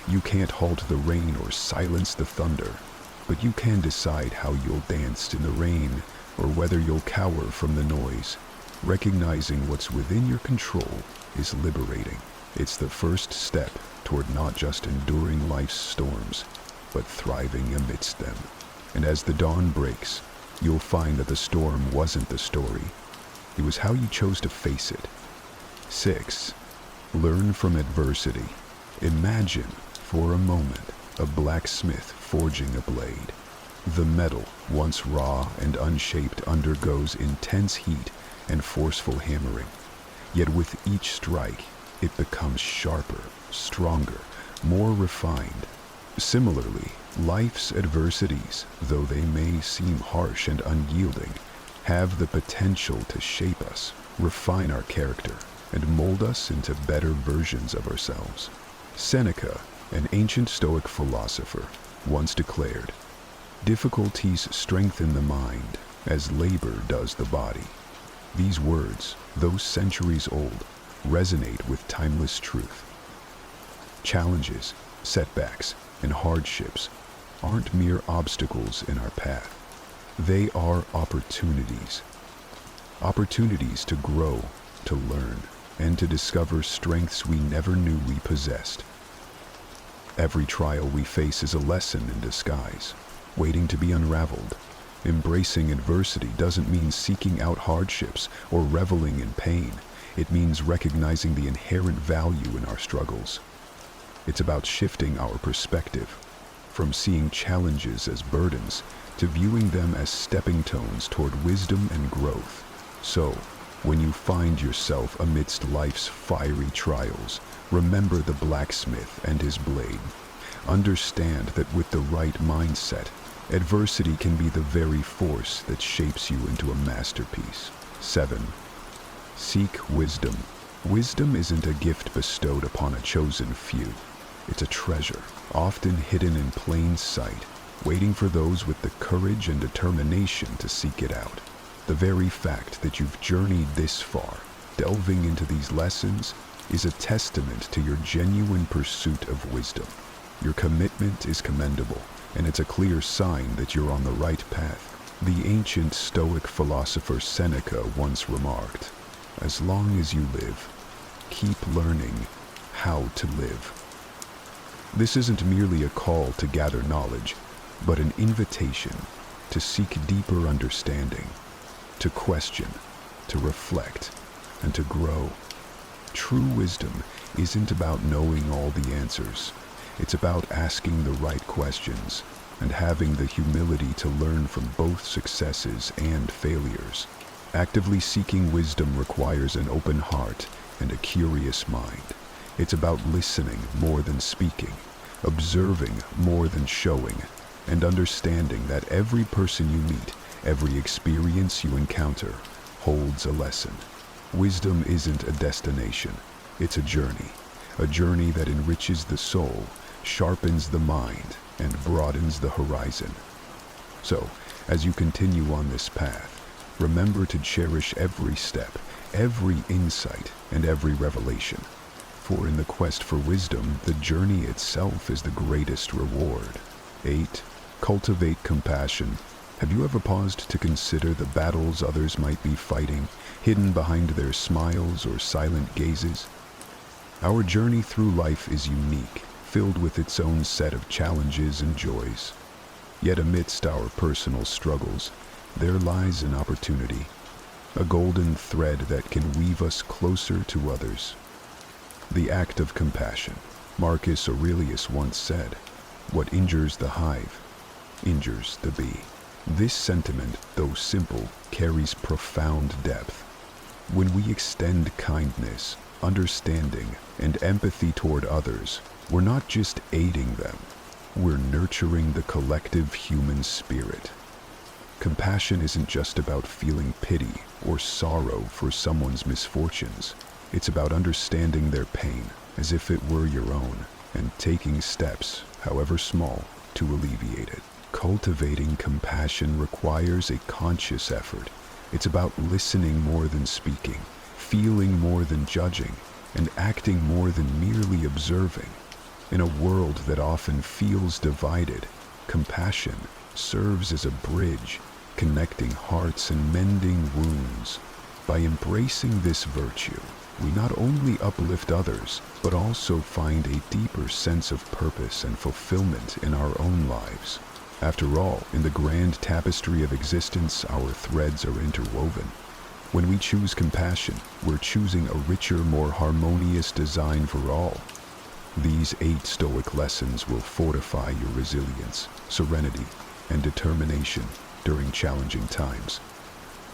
You can't halt the rain or silence the thunder, but you can decide how you'll dance in the rain or whether you'll cower from the noise. Recognizing what's within your control is liberating. It's the first step toward not just enduring life's storms, but thriving amidst them. And as the dawn breaks, you'll find that the storm wasn't the story. It was how you chose to face it. 6. Learn from adversity. Imagine, for a moment, a blacksmith forging a blade. The metal, once raw and unshaped, undergoes intense heat and forceful hammering. Yet with each strike, it becomes sharper, stronger, more refined. Similarly, life's adversities, though they may seem harsh and unyielding, have the potential to shape us, refine our character, and mold us into better versions of ourselves. Seneca, an ancient Stoic philosopher, once declared, "Difficulties strengthen the mind as labor does the body." These words, though centuries old, resonate with timeless truth. Challenges, setbacks, and hardships aren't mere obstacles in our path. They are opportunities. Opportunities to grow, to learn, and to discover strengths we never knew we possessed. Every trial we face is a lesson in disguise, waiting to be unraveled. Embracing adversity doesn't mean seeking out hardships or reveling in pain. It means recognizing the inherent value in our struggles. It's about shifting our perspective, from seeing challenges as burdens to viewing them as stepping stones toward wisdom and growth. So, when you find yourself amidst life's fiery trials, remember the blacksmith and his blade. Understand that with the right mindset, adversity can be the very force that shapes you into a masterpiece. 7. Seek wisdom. Wisdom isn't a gift bestowed upon a chosen few. It's a treasure, often hidden in plain sight, waiting for those with the courage and determination to seek it out. The very fact that you've journeyed this far, delving into these lessons, is a testament to your genuine pursuit of wisdom. Your commitment is commendable, and it's a clear sign that you're on the right path. The ancient Stoic philosopher Seneca once remarked, "As long as you live, keep learning how to live." This isn't merely a call to gather knowledge, but an invitation to seek deeper understanding, to question, to reflect, and to grow. True wisdom isn't about knowing all the answers. It's about asking the right questions and having the humility to learn from both successes and failures. Actively seeking wisdom requires an open heart and a curious mind. It's about listening more than speaking, observing more than showing, and understanding that every person you meet, every experience you encounter, holds a lesson. Wisdom isn't a destination, it's a journey that enriches the soul, sharpens the mind, and broadens the horizon. So, as you continue on this path, remember to cherish every step, every insight, and every revelation. For in the quest for wisdom, the journey itself is the greatest reward. 8. Cultivate compassion. Have you ever paused to consider the battles others might be fighting, hidden behind their smiles or silent gazes? Our journey through life is unique, filled with its own set of challenges and joys. Yet amidst our personal struggles, there lies an opportunity, a golden thread that can weave us closer to others. The act of compassion. Marcus Aurelius once said, "What injures the hive, injures the bee." This sentiment, though simple, carries profound depth. When we extend kindness, understanding, and empathy toward others, we're not just aiding them, we're nurturing the collective human spirit. Compassion isn't just about feeling pity or sorrow for someone's misfortunes. It's about understanding their pain as if it were your own and taking steps, however small, to alleviate it. Cultivating compassion requires a conscious effort. It's about listening more than speaking, feeling more than judging, and acting more than merely observing. In a world that often feels divided, compassion serves as a bridge, connecting hearts and mending wounds. By embracing this virtue, we not only uplift others, but also find a deeper sense of purpose and fulfillment in our own lives. After all, in the grand tapestry of existence, our threads are interwoven. When we choose compassion, we're choosing a richer, more harmonious design for all. These 8 Stoic lessons will fortify your resilience, serenity, and determination during challenging times.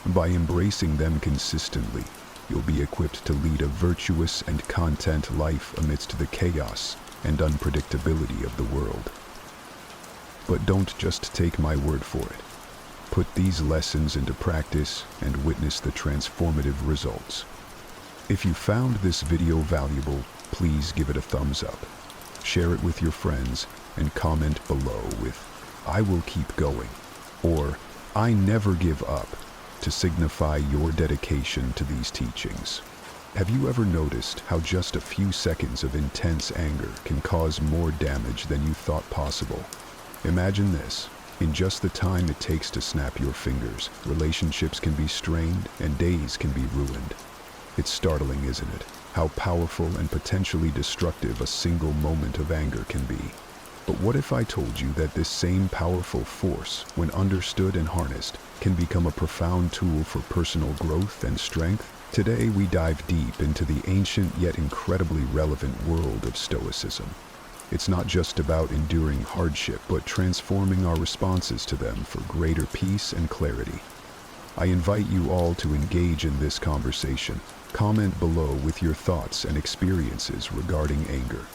By embracing them consistently, you'll be equipped to lead a virtuous and content life amidst the chaos and unpredictability of the world. But don't just take my word for it. Put these lessons into practice and witness the transformative results. If you found this video valuable, please give it a thumbs up. Share it with your friends and comment below with "I will keep going" or "I never give up" to signify your dedication to these teachings. Have you ever noticed how just a few seconds of intense anger can cause more damage than you thought possible? Imagine this. In just the time it takes to snap your fingers, relationships can be strained and days can be ruined. It's startling, isn't it? How powerful and potentially destructive a single moment of anger can be. But what if I told you that this same powerful force, when understood and harnessed, can become a profound tool for personal growth and strength? Today we dive deep into the ancient yet incredibly relevant world of Stoicism. It's not just about enduring hardship, but transforming our responses to them for greater peace and clarity. I invite you all to engage in this conversation. Comment below with your thoughts and experiences regarding anger.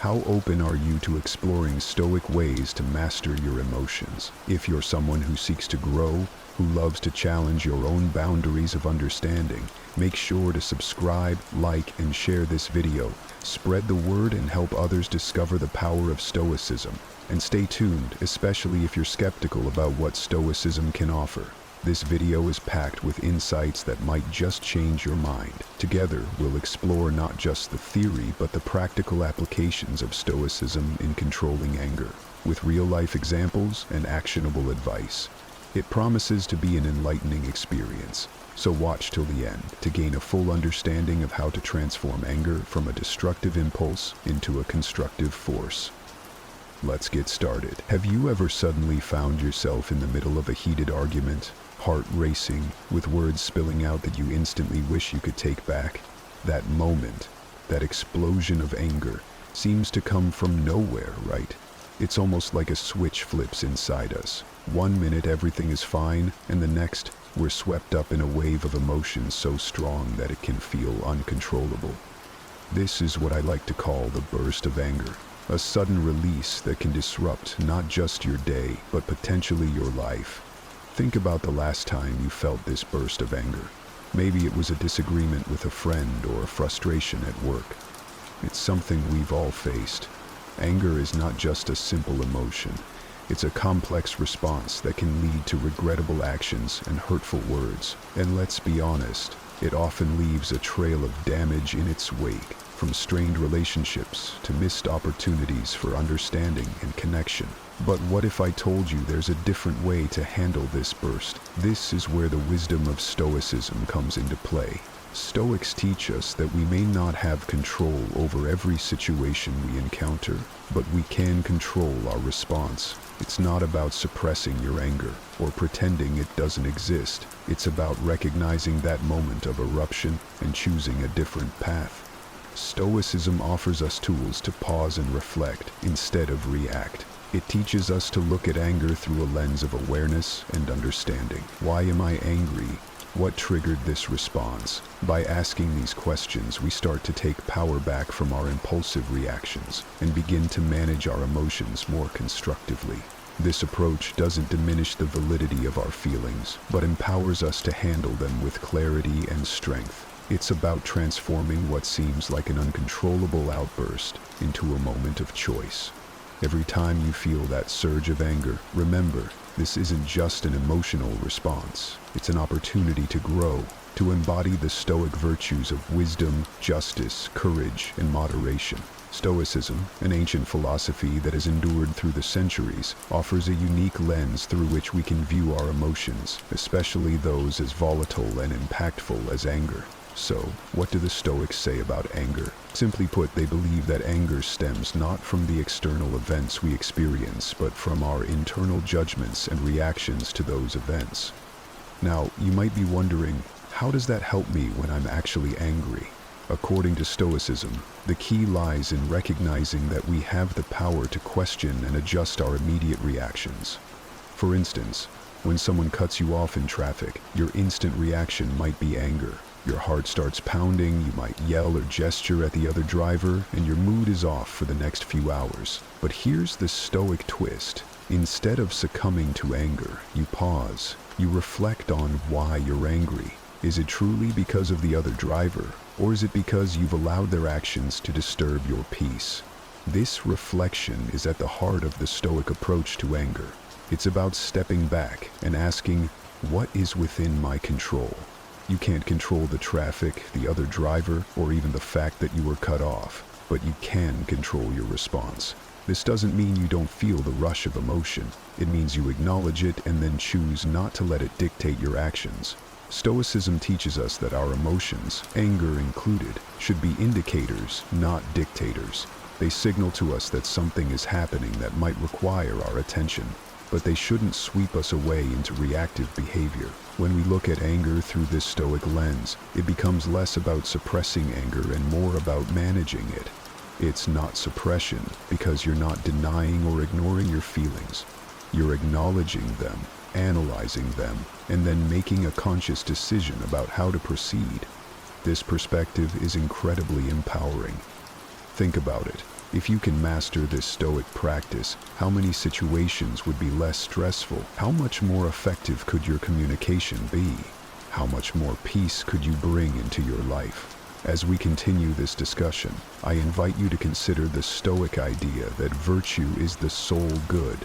How open are you to exploring Stoic ways to master your emotions? If you're someone who seeks to grow, who loves to challenge your own boundaries of understanding, make sure to subscribe, like, and share this video. Spread the word and help others discover the power of Stoicism. And stay tuned, especially if you're skeptical about what Stoicism can offer. This video is packed with insights that might just change your mind. Together, we'll explore not just the theory, but the practical applications of Stoicism in controlling anger, with real-life examples and actionable advice. It promises to be an enlightening experience, so watch till the end to gain a full understanding of how to transform anger from a destructive impulse into a constructive force. Let's get started. Have you ever suddenly found yourself in the middle of a heated argument, heart racing, with words spilling out that you instantly wish you could take back? That moment, that explosion of anger, seems to come from nowhere, right? It's almost like a switch flips inside us. One minute everything is fine, and the next, we're swept up in a wave of emotions so strong that it can feel uncontrollable. This is what I like to call the burst of anger. A sudden release that can disrupt not just your day, but potentially your life. Think about the last time you felt this burst of anger. Maybe it was a disagreement with a friend or a frustration at work. It's something we've all faced. Anger is not just a simple emotion. It's a complex response that can lead to regrettable actions and hurtful words. And let's be honest, it often leaves a trail of damage in its wake, from strained relationships to missed opportunities for understanding and connection. But what if I told you there's a different way to handle this burst? This is where the wisdom of Stoicism comes into play. Stoics teach us that we may not have control over every situation we encounter, but we can control our response. It's not about suppressing your anger or pretending it doesn't exist. It's about recognizing that moment of eruption and choosing a different path. Stoicism offers us tools to pause and reflect instead of react. It teaches us to look at anger through a lens of awareness and understanding. Why am I angry? What triggered this response? By asking these questions, we start to take power back from our impulsive reactions and begin to manage our emotions more constructively. This approach doesn't diminish the validity of our feelings, but empowers us to handle them with clarity and strength. It's about transforming what seems like an uncontrollable outburst into a moment of choice. Every time you feel that surge of anger, remember, this isn't just an emotional response. It's an opportunity to grow, to embody the Stoic virtues of wisdom, justice, courage, and moderation. Stoicism, an ancient philosophy that has endured through the centuries, offers a unique lens through which we can view our emotions, especially those as volatile and impactful as anger. So, what do the Stoics say about anger? Simply put, they believe that anger stems not from the external events we experience, but from our internal judgments and reactions to those events. Now, you might be wondering, how does that help me when I'm actually angry? According to Stoicism, the key lies in recognizing that we have the power to question and adjust our immediate reactions. For instance, when someone cuts you off in traffic, your instant reaction might be anger. Your heart starts pounding, you might yell or gesture at the other driver, and your mood is off for the next few hours. But here's the Stoic twist. Instead of succumbing to anger, you pause. You reflect on why you're angry. Is it truly because of the other driver, or is it because you've allowed their actions to disturb your peace? This reflection is at the heart of the Stoic approach to anger. It's about stepping back and asking, what is within my control? You can't control the traffic, the other driver, or even the fact that you were cut off, but you can control your response. This doesn't mean you don't feel the rush of emotion. It means you acknowledge it and then choose not to let it dictate your actions. Stoicism teaches us that our emotions, anger included, should be indicators, not dictators. They signal to us that something is happening that might require our attention, but they shouldn't sweep us away into reactive behavior. When we look at anger through this Stoic lens, it becomes less about suppressing anger and more about managing it. It's not suppression because you're not denying or ignoring your feelings. You're acknowledging them, analyzing them, and then making a conscious decision about how to proceed. This perspective is incredibly empowering. Think about it. If you can master this Stoic practice, how many situations would be less stressful? How much more effective could your communication be? How much more peace could you bring into your life? As we continue this discussion, I invite you to consider the Stoic idea that virtue is the sole good.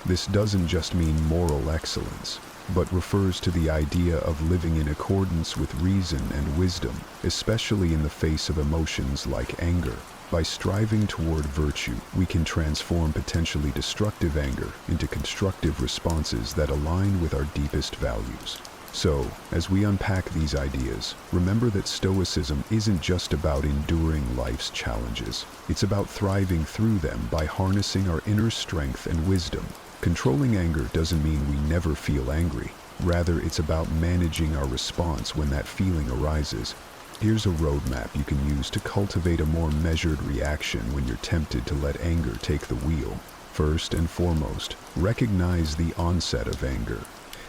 This doesn't just mean moral excellence, but refers to the idea of living in accordance with reason and wisdom, especially in the face of emotions like anger. By striving toward virtue, we can transform potentially destructive anger into constructive responses that align with our deepest values. So, as we unpack these ideas, remember that Stoicism isn't just about enduring life's challenges. It's about thriving through them by harnessing our inner strength and wisdom. Controlling anger doesn't mean we never feel angry. Rather, it's about managing our response when that feeling arises. Here's a roadmap you can use to cultivate a more measured reaction when you're tempted to let anger take the wheel. First and foremost, recognize the onset of anger.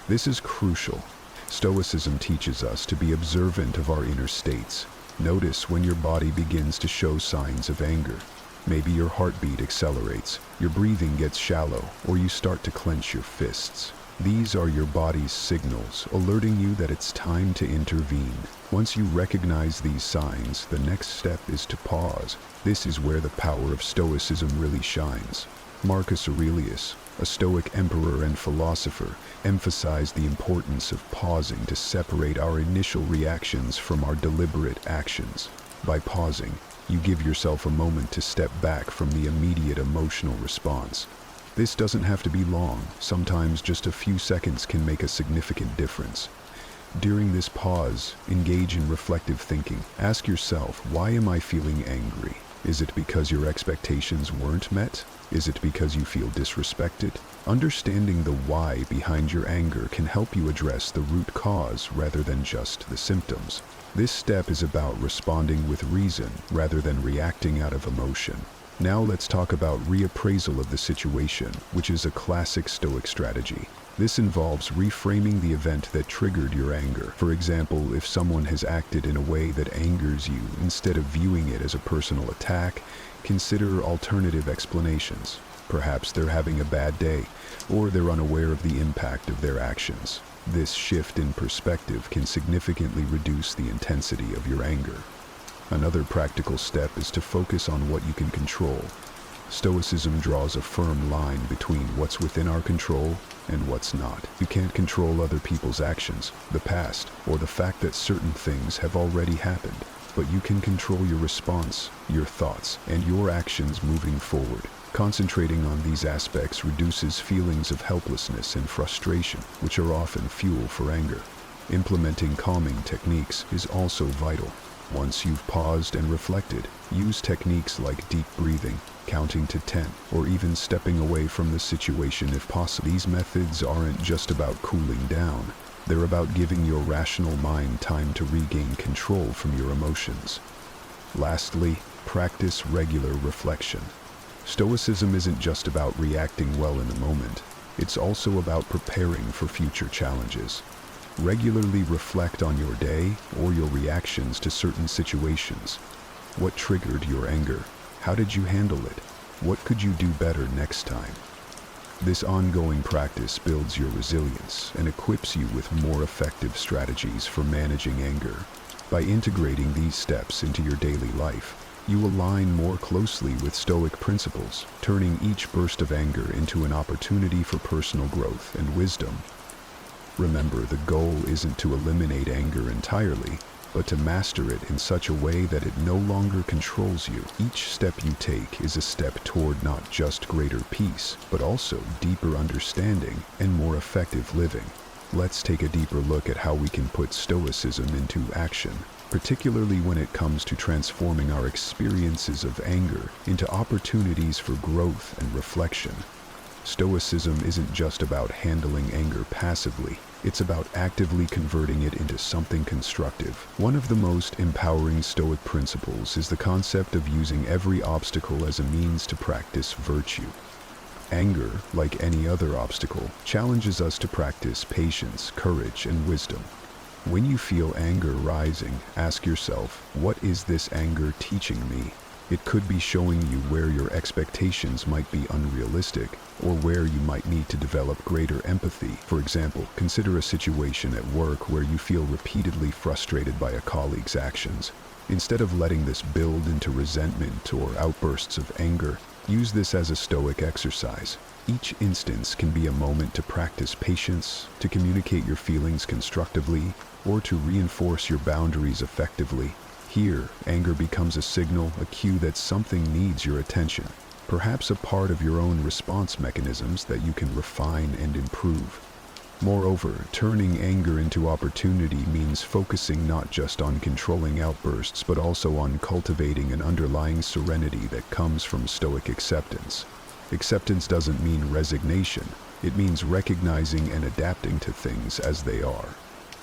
This is crucial. Stoicism teaches us to be observant of our inner states. Notice when your body begins to show signs of anger. Maybe your heartbeat accelerates, your breathing gets shallow, or you start to clench your fists. These are your body's signals, alerting you that it's time to intervene. Once you recognize these signs, the next step is to pause. This is where the power of Stoicism really shines. Marcus Aurelius, a Stoic emperor and philosopher, emphasized the importance of pausing to separate our initial reactions from our deliberate actions. By pausing, you give yourself a moment to step back from the immediate emotional response. This doesn't have to be long. Sometimes just a few seconds can make a significant difference. During this pause, engage in reflective thinking. Ask yourself, why am I feeling angry? Is it because your expectations weren't met? Is it because you feel disrespected? Understanding the why behind your anger can help you address the root cause rather than just the symptoms. This step is about responding with reason rather than reacting out of emotion. Now let's talk about reappraisal of the situation, which is a classic Stoic strategy. This involves reframing the event that triggered your anger. For example, if someone has acted in a way that angers you, instead of viewing it as a personal attack, consider alternative explanations. Perhaps they're having a bad day, or they're unaware of the impact of their actions. This shift in perspective can significantly reduce the intensity of your anger. Another practical step is to focus on what you can control. Stoicism draws a firm line between what's within our control and what's not. You can't control other people's actions, the past, or the fact that certain things have already happened. But you can control your response, your thoughts, and your actions moving forward. Concentrating on these aspects reduces feelings of helplessness and frustration, which are often fuel for anger. Implementing calming techniques is also vital. Once you've paused and reflected, use techniques like deep breathing, counting to 10, or even stepping away from the situation if possible. These methods aren't just about cooling down. They're about giving your rational mind time to regain control from your emotions. Lastly, practice regular reflection. Stoicism isn't just about reacting well in the moment. It's also about preparing for future challenges. Regularly reflect on your day or your reactions to certain situations. What triggered your anger? How did you handle it? What could you do better next time? This ongoing practice builds your resilience and equips you with more effective strategies for managing anger. By integrating these steps into your daily life, you align more closely with Stoic principles, turning each burst of anger into an opportunity for personal growth and wisdom. Remember, the goal isn't to eliminate anger entirely, but to master it in such a way that it no longer controls you. Each step you take is a step toward not just greater peace, but also deeper understanding and more effective living. Let's take a deeper look at how we can put Stoicism into action, particularly when it comes to transforming our experiences of anger into opportunities for growth and reflection. Stoicism isn't just about handling anger passively. It's about actively converting it into something constructive. One of the most empowering Stoic principles is the concept of using every obstacle as a means to practice virtue. Anger, like any other obstacle, challenges us to practice patience, courage, and wisdom. When you feel anger rising, ask yourself, what is this anger teaching me? It could be showing you where your expectations might be unrealistic, or where you might need to develop greater empathy. For example, consider a situation at work where you feel repeatedly frustrated by a colleague's actions. Instead of letting this build into resentment or outbursts of anger, use this as a Stoic exercise. Each instance can be a moment to practice patience, to communicate your feelings constructively, or to reinforce your boundaries effectively. Here, anger becomes a signal, a cue that something needs your attention, perhaps a part of your own response mechanisms that you can refine and improve. Moreover, turning anger into opportunity means focusing not just on controlling outbursts, but also on cultivating an underlying serenity that comes from Stoic acceptance. Acceptance doesn't mean resignation. It means recognizing and adapting to things as they are.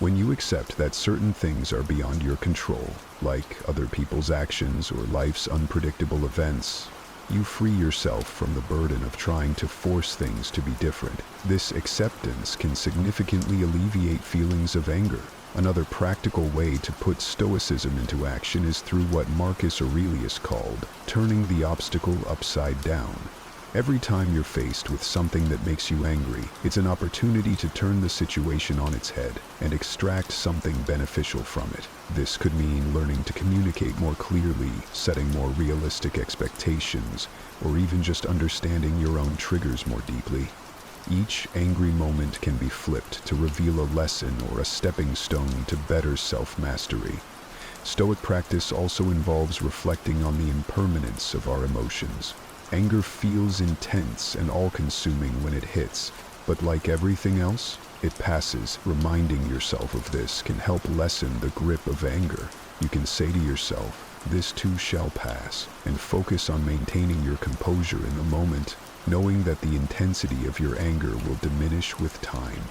When you accept that certain things are beyond your control, like other people's actions or life's unpredictable events, you free yourself from the burden of trying to force things to be different. This acceptance can significantly alleviate feelings of anger. Another practical way to put Stoicism into action is through what Marcus Aurelius called turning the obstacle upside down. Every time you're faced with something that makes you angry, it's an opportunity to turn the situation on its head and extract something beneficial from it. This could mean learning to communicate more clearly, setting more realistic expectations, or even just understanding your own triggers more deeply. Each angry moment can be flipped to reveal a lesson or a stepping stone to better self-mastery. Stoic practice also involves reflecting on the impermanence of our emotions. Anger feels intense and all-consuming when it hits, but like everything else, it passes. Reminding yourself of this can help lessen the grip of anger. You can say to yourself, "This too shall pass," and focus on maintaining your composure in the moment, knowing that the intensity of your anger will diminish with time.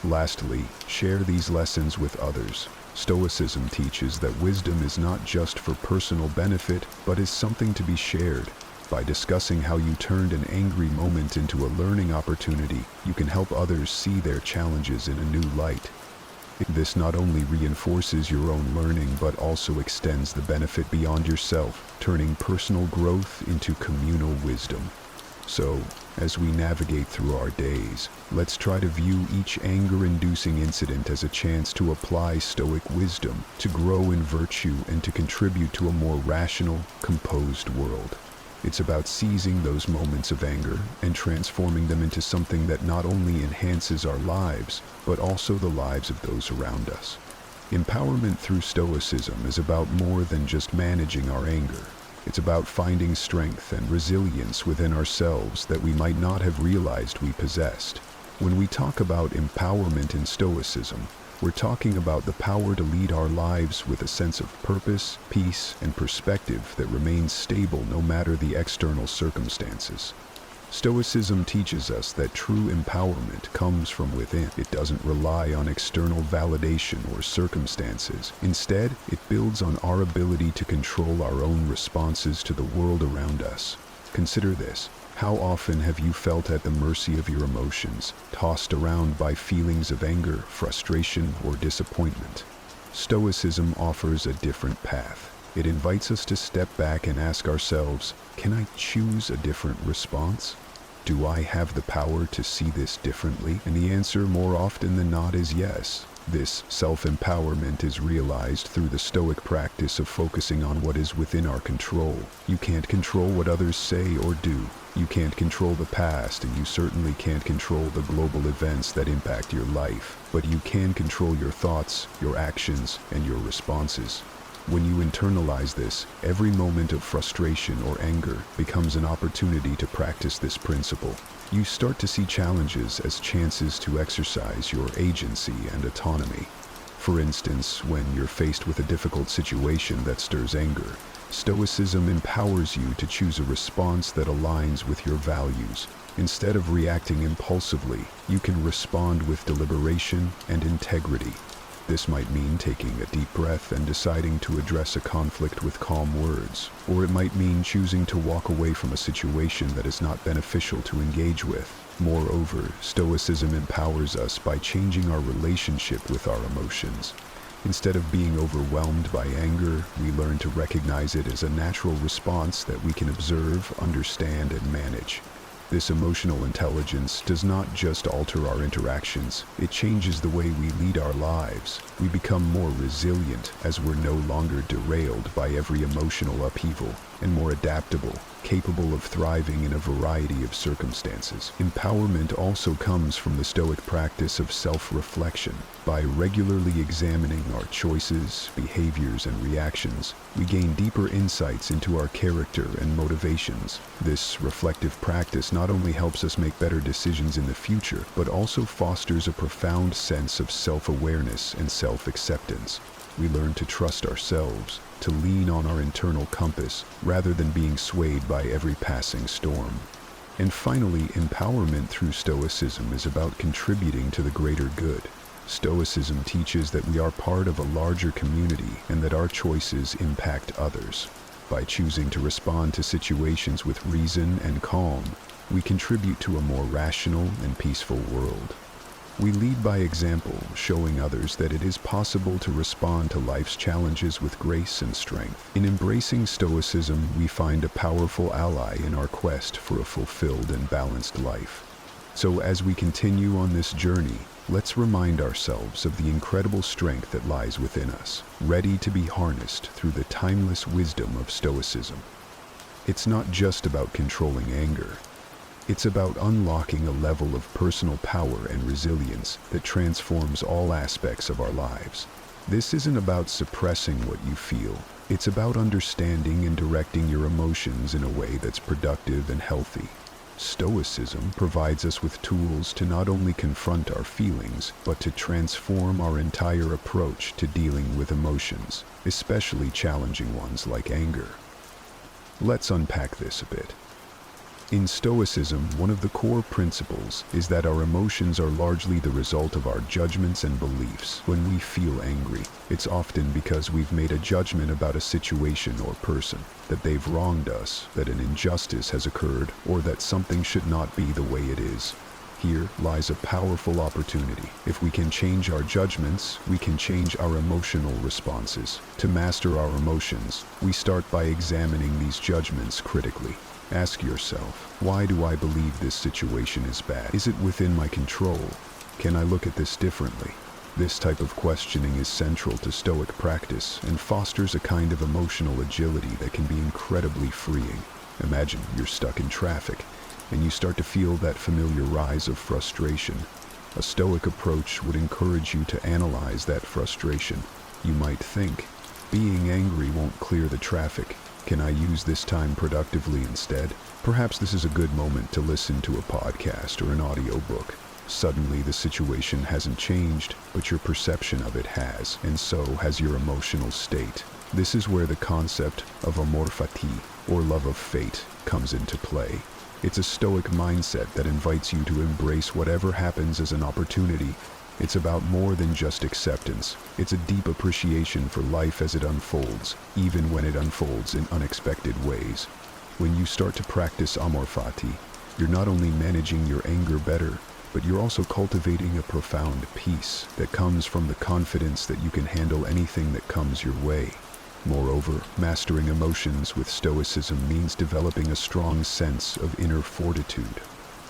Lastly, share these lessons with others. Stoicism teaches that wisdom is not just for personal benefit, but is something to be shared. By discussing how you turned an angry moment into a learning opportunity, you can help others see their challenges in a new light. This not only reinforces your own learning, but also extends the benefit beyond yourself, turning personal growth into communal wisdom. So, as we navigate through our days, let's try to view each anger-inducing incident as a chance to apply Stoic wisdom, to grow in virtue, and to contribute to a more rational, composed world. It's about seizing those moments of anger and transforming them into something that not only enhances our lives, but also the lives of those around us. Empowerment through Stoicism is about more than just managing our anger. It's about finding strength and resilience within ourselves that we might not have realized we possessed. When we talk about empowerment in Stoicism, we're talking about the power to lead our lives with a sense of purpose, peace, and perspective that remains stable no matter the external circumstances. Stoicism teaches us that true empowerment comes from within. It doesn't rely on external validation or circumstances. Instead, it builds on our ability to control our own responses to the world around us. Consider this. How often have you felt at the mercy of your emotions, tossed around by feelings of anger, frustration, or disappointment? Stoicism offers a different path. It invites us to step back and ask ourselves, can I choose a different response? Do I have the power to see this differently? And the answer more often than not is yes. This self-empowerment is realized through the Stoic practice of focusing on what is within our control. You can't control what others say or do. You can't control the past, and you certainly can't control the global events that impact your life. But you can control your thoughts, your actions, and your responses. When you internalize this, every moment of frustration or anger becomes an opportunity to practice this principle. You start to see challenges as chances to exercise your agency and autonomy. For instance, when you're faced with a difficult situation that stirs anger, Stoicism empowers you to choose a response that aligns with your values. Instead of reacting impulsively, you can respond with deliberation and integrity. This might mean taking a deep breath and deciding to address a conflict with calm words, or it might mean choosing to walk away from a situation that is not beneficial to engage with. Moreover, Stoicism empowers us by changing our relationship with our emotions. Instead of being overwhelmed by anger, we learn to recognize it as a natural response that we can observe, understand, and manage. This emotional intelligence does not just alter our interactions, it changes the way we lead our lives. We become more resilient as we're no longer derailed by every emotional upheaval, and more adaptable, capable of thriving in a variety of circumstances. Empowerment also comes from the Stoic practice of self-reflection. By regularly examining our choices, behaviors, and reactions, we gain deeper insights into our character and motivations. This reflective practice not only helps us make better decisions in the future, but also fosters a profound sense of self-awareness and self-acceptance. We learn to trust ourselves, to lean on our internal compass, rather than being swayed by every passing storm. And finally, empowerment through Stoicism is about contributing to the greater good. Stoicism teaches that we are part of a larger community and that our choices impact others. By choosing to respond to situations with reason and calm, we contribute to a more rational and peaceful world. We lead by example, showing others that it is possible to respond to life's challenges with grace and strength. In embracing Stoicism, we find a powerful ally in our quest for a fulfilled and balanced life. So as we continue on this journey, let's remind ourselves of the incredible strength that lies within us, ready to be harnessed through the timeless wisdom of Stoicism. It's not just about controlling anger. It's about unlocking a level of personal power and resilience that transforms all aspects of our lives. This isn't about suppressing what you feel. It's about understanding and directing your emotions in a way that's productive and healthy. Stoicism provides us with tools to not only confront our feelings, but to transform our entire approach to dealing with emotions, especially challenging ones like anger. Let's unpack this a bit. In Stoicism, one of the core principles is that our emotions are largely the result of our judgments and beliefs. When we feel angry, it's often because we've made a judgment about a situation or person, that they've wronged us, that an injustice has occurred, or that something should not be the way it is. Here lies a powerful opportunity. If we can change our judgments, we can change our emotional responses. To master our emotions, we start by examining these judgments critically. Ask yourself, why do I believe this situation is bad? Is it within my control? Can I look at this differently? This type of questioning is central to Stoic practice and fosters a kind of emotional agility that can be incredibly freeing. Imagine you're stuck in traffic, and you start to feel that familiar rise of frustration. A Stoic approach would encourage you to analyze that frustration. You might think, being angry won't clear the traffic. Can I use this time productively instead? Perhaps this is a good moment to listen to a podcast or an audiobook. Suddenly the situation hasn't changed, but your perception of it has, and so has your emotional state. This is where the concept of amor fati, or love of fate, comes into play. It's a Stoic mindset that invites you to embrace whatever happens as an opportunity. It's about more than just acceptance. It's a deep appreciation for life as it unfolds, even when it unfolds in unexpected ways. When you start to practice amor fati, you're not only managing your anger better, but you're also cultivating a profound peace that comes from the confidence that you can handle anything that comes your way. Moreover, mastering emotions with Stoicism means developing a strong sense of inner fortitude.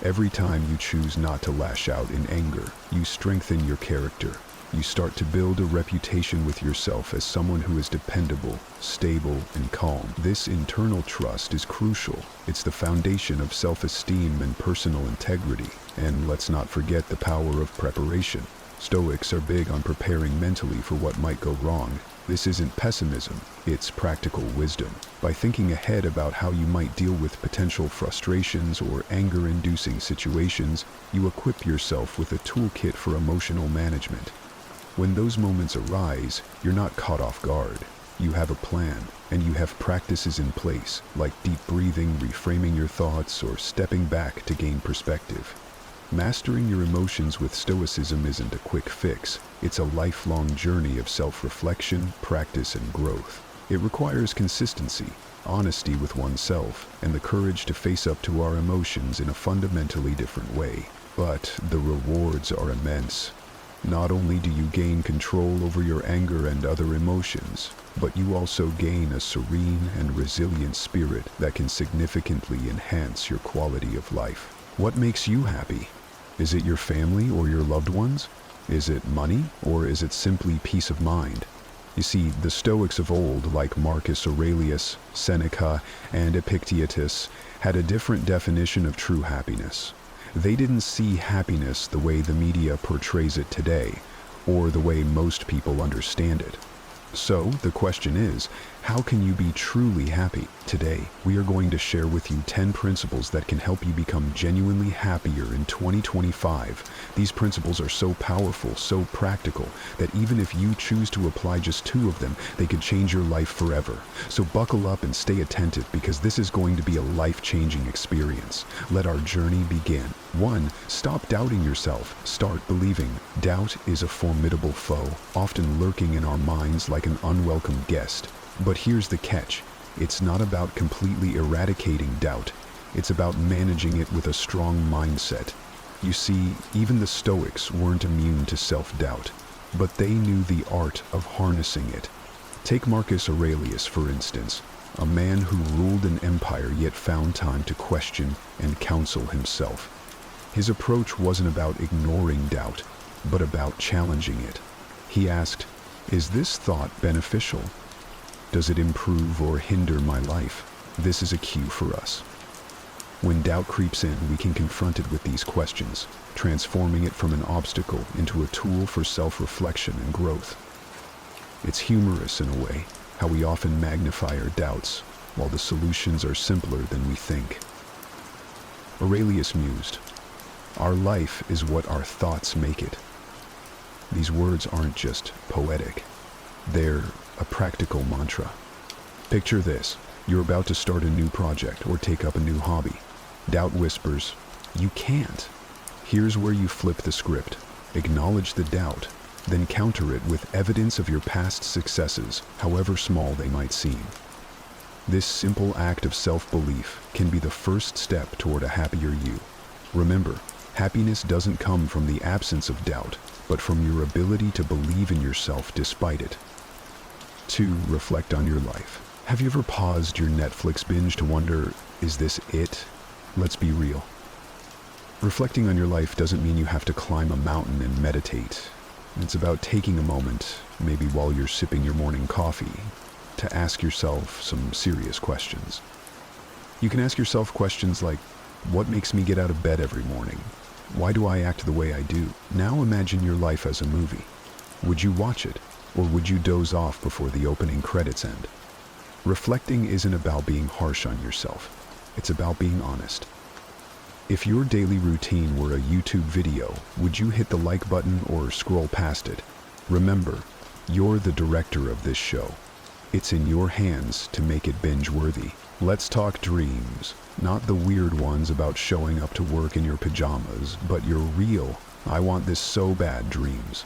Every time you choose not to lash out in anger, you strengthen your character. You start to build a reputation with yourself as someone who is dependable, stable, and calm. This internal trust is crucial. It's the foundation of self-esteem and personal integrity. And let's not forget the power of preparation. Stoics are big on preparing mentally for what might go wrong. This isn't pessimism, it's practical wisdom. By thinking ahead about how you might deal with potential frustrations or anger-inducing situations, you equip yourself with a toolkit for emotional management. When those moments arise, you're not caught off guard. You have a plan, and you have practices in place, like deep breathing, reframing your thoughts, or stepping back to gain perspective. Mastering your emotions with Stoicism isn't a quick fix. It's a lifelong journey of self-reflection, practice, and growth. It requires consistency, honesty with oneself, and the courage to face up to our emotions in a fundamentally different way. But the rewards are immense. Not only do you gain control over your anger and other emotions, but you also gain a serene and resilient spirit that can significantly enhance your quality of life. What makes you happy? Is it your family or your loved ones? Is it money, or is it simply peace of mind? You see, the Stoics of old, like Marcus Aurelius, Seneca, and Epictetus, had a different definition of true happiness. They didn't see happiness the way the media portrays it today, or the way most people understand it. So, the question is, how can you be truly happy? Today, we are going to share with you 10 principles that can help you become genuinely happier in 2025. These principles are so powerful, so practical, that even if you choose to apply just 2 of them, they could change your life forever. So buckle up and stay attentive, because this is going to be a life-changing experience. Let our journey begin. 1. Stop doubting yourself. Start believing. Doubt is a formidable foe, often lurking in our minds like an unwelcome guest. But here's the catch. It's not about completely eradicating doubt. It's about managing it with a strong mindset. You see, even the Stoics weren't immune to self-doubt, but they knew the art of harnessing it. Take Marcus Aurelius, for instance, a man who ruled an empire yet found time to question and counsel himself. His approach wasn't about ignoring doubt, but about challenging it. He asked, "Is this thought beneficial? Does it improve or hinder my life?" This is a cue for us. When doubt creeps in, we can confront it with these questions, transforming it from an obstacle into a tool for self-reflection and growth. It's humorous in a way, how we often magnify our doubts, while the solutions are simpler than we think. Aurelius mused, "Our life is what our thoughts make it." These words aren't just poetic. They're a practical mantra. Picture this. You're about to start a new project or take up a new hobby. Doubt whispers, "You can't." Here's where you flip the script. Acknowledge the doubt, then counter it with evidence of your past successes, however small they might seem. This simple act of self-belief can be the first step toward a happier you. Remember, happiness doesn't come from the absence of doubt, but from your ability to believe in yourself despite it. 2. Reflect on your life. Have you ever paused your Netflix binge to wonder, Is this it? Let's be real. Reflecting on your life doesn't mean you have to climb a mountain and meditate. It's about taking a moment, maybe while you're sipping your morning coffee, to ask yourself some serious questions. You can ask yourself questions like, what makes me get out of bed every morning? Why do I act the way I do? Now imagine your life as a movie. Would you watch it, or would you doze off before the opening credits end? Reflecting isn't about being harsh on yourself. It's about being honest. If your daily routine were a YouTube video, would you hit the like button or scroll past it? Remember, you're the director of this show. It's in your hands to make it binge-worthy. Let's talk dreams. Not the weird ones about showing up to work in your pajamas, but your real, I want this so bad dreams.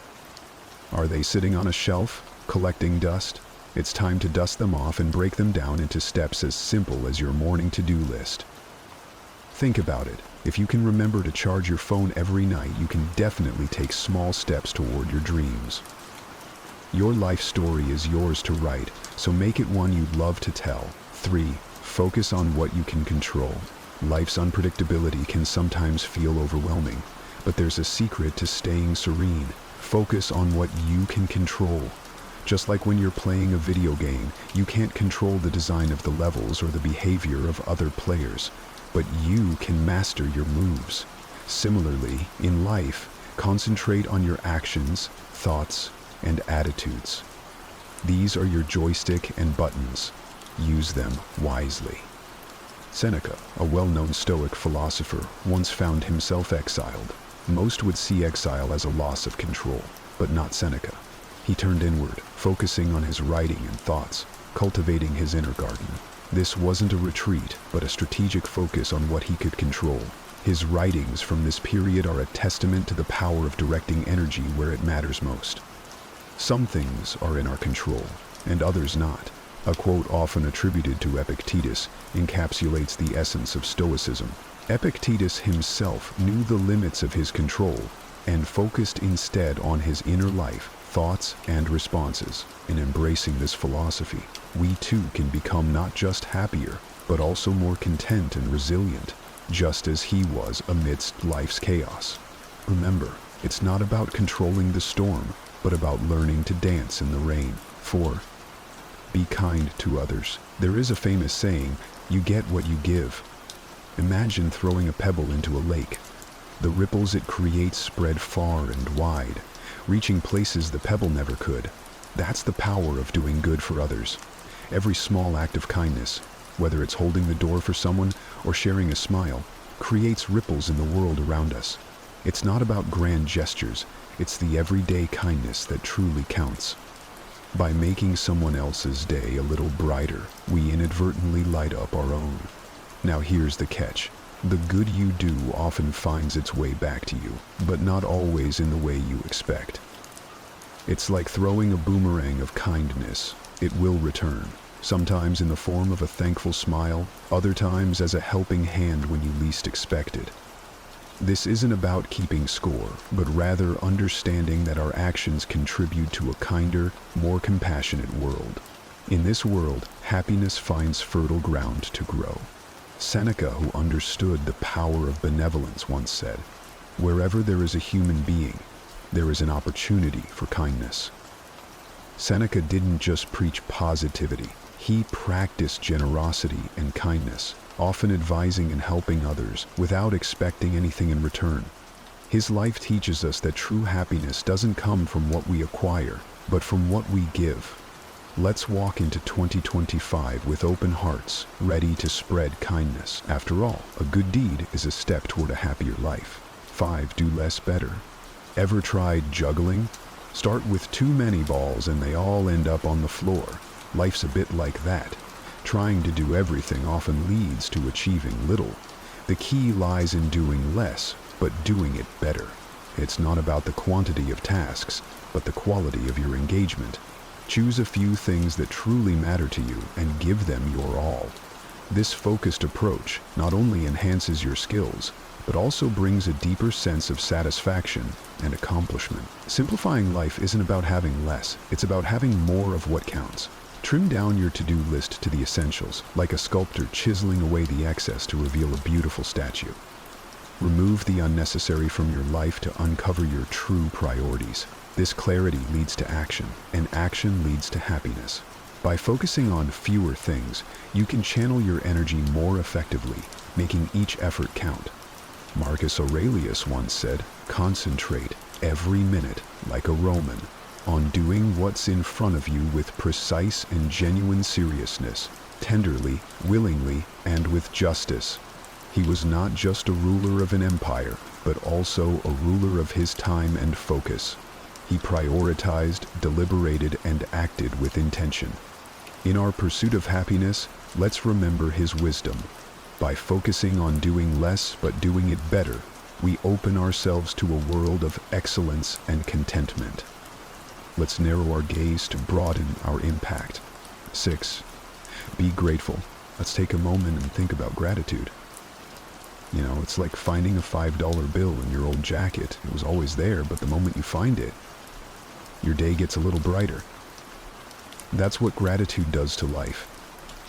Are they sitting on a shelf, collecting dust? It's time to dust them off and break them down into steps as simple as your morning to-do list. Think about it. If you can remember to charge your phone every night, you can definitely take small steps toward your dreams. Your life story is yours to write, so make it one you'd love to tell. 3. Focus on what you can control. Life's unpredictability can sometimes feel overwhelming, but there's a secret to staying serene. Focus on what you can control. Just like when you're playing a video game, you can't control the design of the levels or the behavior of other players, but you can master your moves. Similarly, in life, concentrate on your actions, thoughts, and attitudes. These are your joystick and buttons. Use them wisely. Seneca, a well-known Stoic philosopher, once found himself exiled. Most would see exile as a loss of control, but not Seneca. He turned inward, focusing on his writing and thoughts, cultivating his inner garden. This wasn't a retreat, but a strategic focus on what he could control. His writings from this period are a testament to the power of directing energy where it matters most. Some things are in our control, and others not. A quote often attributed to Epictetus encapsulates the essence of Stoicism. Epictetus himself knew the limits of his control and focused instead on his inner life, thoughts, and responses. In embracing this philosophy, we too can become not just happier, but also more content and resilient, just as he was amidst life's chaos. Remember, it's not about controlling the storm, but about learning to dance in the rain. 4. Be kind to others. There is a famous saying, you get what you give. Imagine throwing a pebble into a lake. The ripples it creates spread far and wide, reaching places the pebble never could. That's the power of doing good for others. Every small act of kindness, whether it's holding the door for someone or sharing a smile, creates ripples in the world around us. It's not about grand gestures, it's the everyday kindness that truly counts. By making someone else's day a little brighter, we inadvertently light up our own. Now here's the catch. The good you do often finds its way back to you, but not always in the way you expect. It's like throwing a boomerang of kindness. It will return, sometimes in the form of a thankful smile, other times as a helping hand when you least expect it. This isn't about keeping score, but rather understanding that our actions contribute to a kinder, more compassionate world. In this world, happiness finds fertile ground to grow. Seneca, who understood the power of benevolence, once said, "Wherever there is a human being, there is an opportunity for kindness." Seneca didn't just preach positivity, he practiced generosity and kindness, often advising and helping others without expecting anything in return. His life teaches us that true happiness doesn't come from what we acquire, but from what we give. Let's walk into 2025 with open hearts, ready to spread kindness. After all, a good deed is a step toward a happier life. 5. Do less better. Ever tried juggling? Start with too many balls and they all end up on the floor. Life's a bit like that. Trying to do everything often leads to achieving little. The key lies in doing less, but doing it better. It's not about the quantity of tasks, but the quality of your engagement. Choose a few things that truly matter to you and give them your all. This focused approach not only enhances your skills, but also brings a deeper sense of satisfaction and accomplishment. Simplifying life isn't about having less, it's about having more of what counts. Trim down your to-do list to the essentials, like a sculptor chiseling away the excess to reveal a beautiful statue. Remove the unnecessary from your life to uncover your true priorities. This clarity leads to action, and action leads to happiness. By focusing on fewer things, you can channel your energy more effectively, making each effort count. Marcus Aurelius once said, "Concentrate every minute, like a Roman, on doing what's in front of you with precise and genuine seriousness, tenderly, willingly, and with justice." He was not just a ruler of an empire, but also a ruler of his time and focus. He prioritized, deliberated, and acted with intention. In our pursuit of happiness, let's remember his wisdom. By focusing on doing less but doing it better, we open ourselves to a world of excellence and contentment. Let's narrow our gaze to broaden our impact. 6. Be grateful. Let's take a moment and think about gratitude. You know, it's like finding a $5 bill in your old jacket. It was always there, but the moment you find it, your day gets a little brighter. That's what gratitude does to life.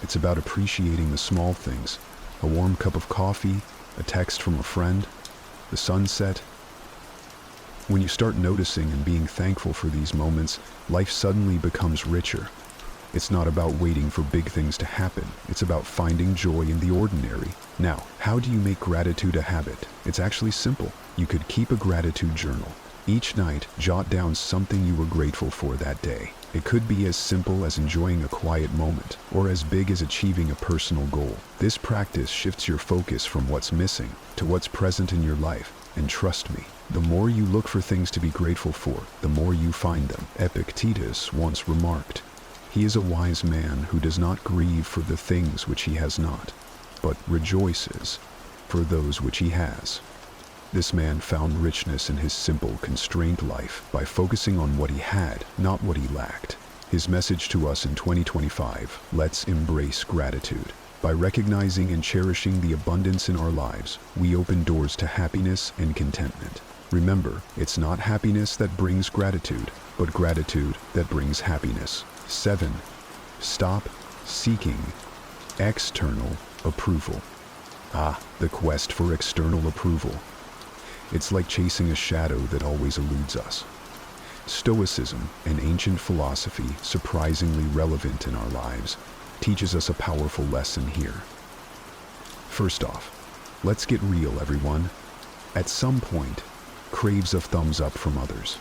It's about appreciating the small things. A warm cup of coffee, a text from a friend, the sunset. When you start noticing and being thankful for these moments, life suddenly becomes richer. It's not about waiting for big things to happen. It's about finding joy in the ordinary. Now, how do you make gratitude a habit? It's actually simple. You could keep a gratitude journal. Each night, jot down something you were grateful for that day. It could be as simple as enjoying a quiet moment, or as big as achieving a personal goal. This practice shifts your focus from what's missing to what's present in your life. And trust me, the more you look for things to be grateful for, the more you find them. Epictetus once remarked, "He is a wise man who does not grieve for the things which he has not, but rejoices for those which he has." This man found richness in his simple, constrained life by focusing on what he had, not what he lacked. His message to us in 2025, let's embrace gratitude. By recognizing and cherishing the abundance in our lives, we open doors to happiness and contentment. Remember, it's not happiness that brings gratitude, but gratitude that brings happiness. 7. Stop seeking external approval. The quest for external approval. It's like chasing a shadow that always eludes us. Stoicism, an ancient philosophy surprisingly relevant in our lives, teaches us a powerful lesson here. First off, let's get real, everyone. At some point, craves a thumbs up from others.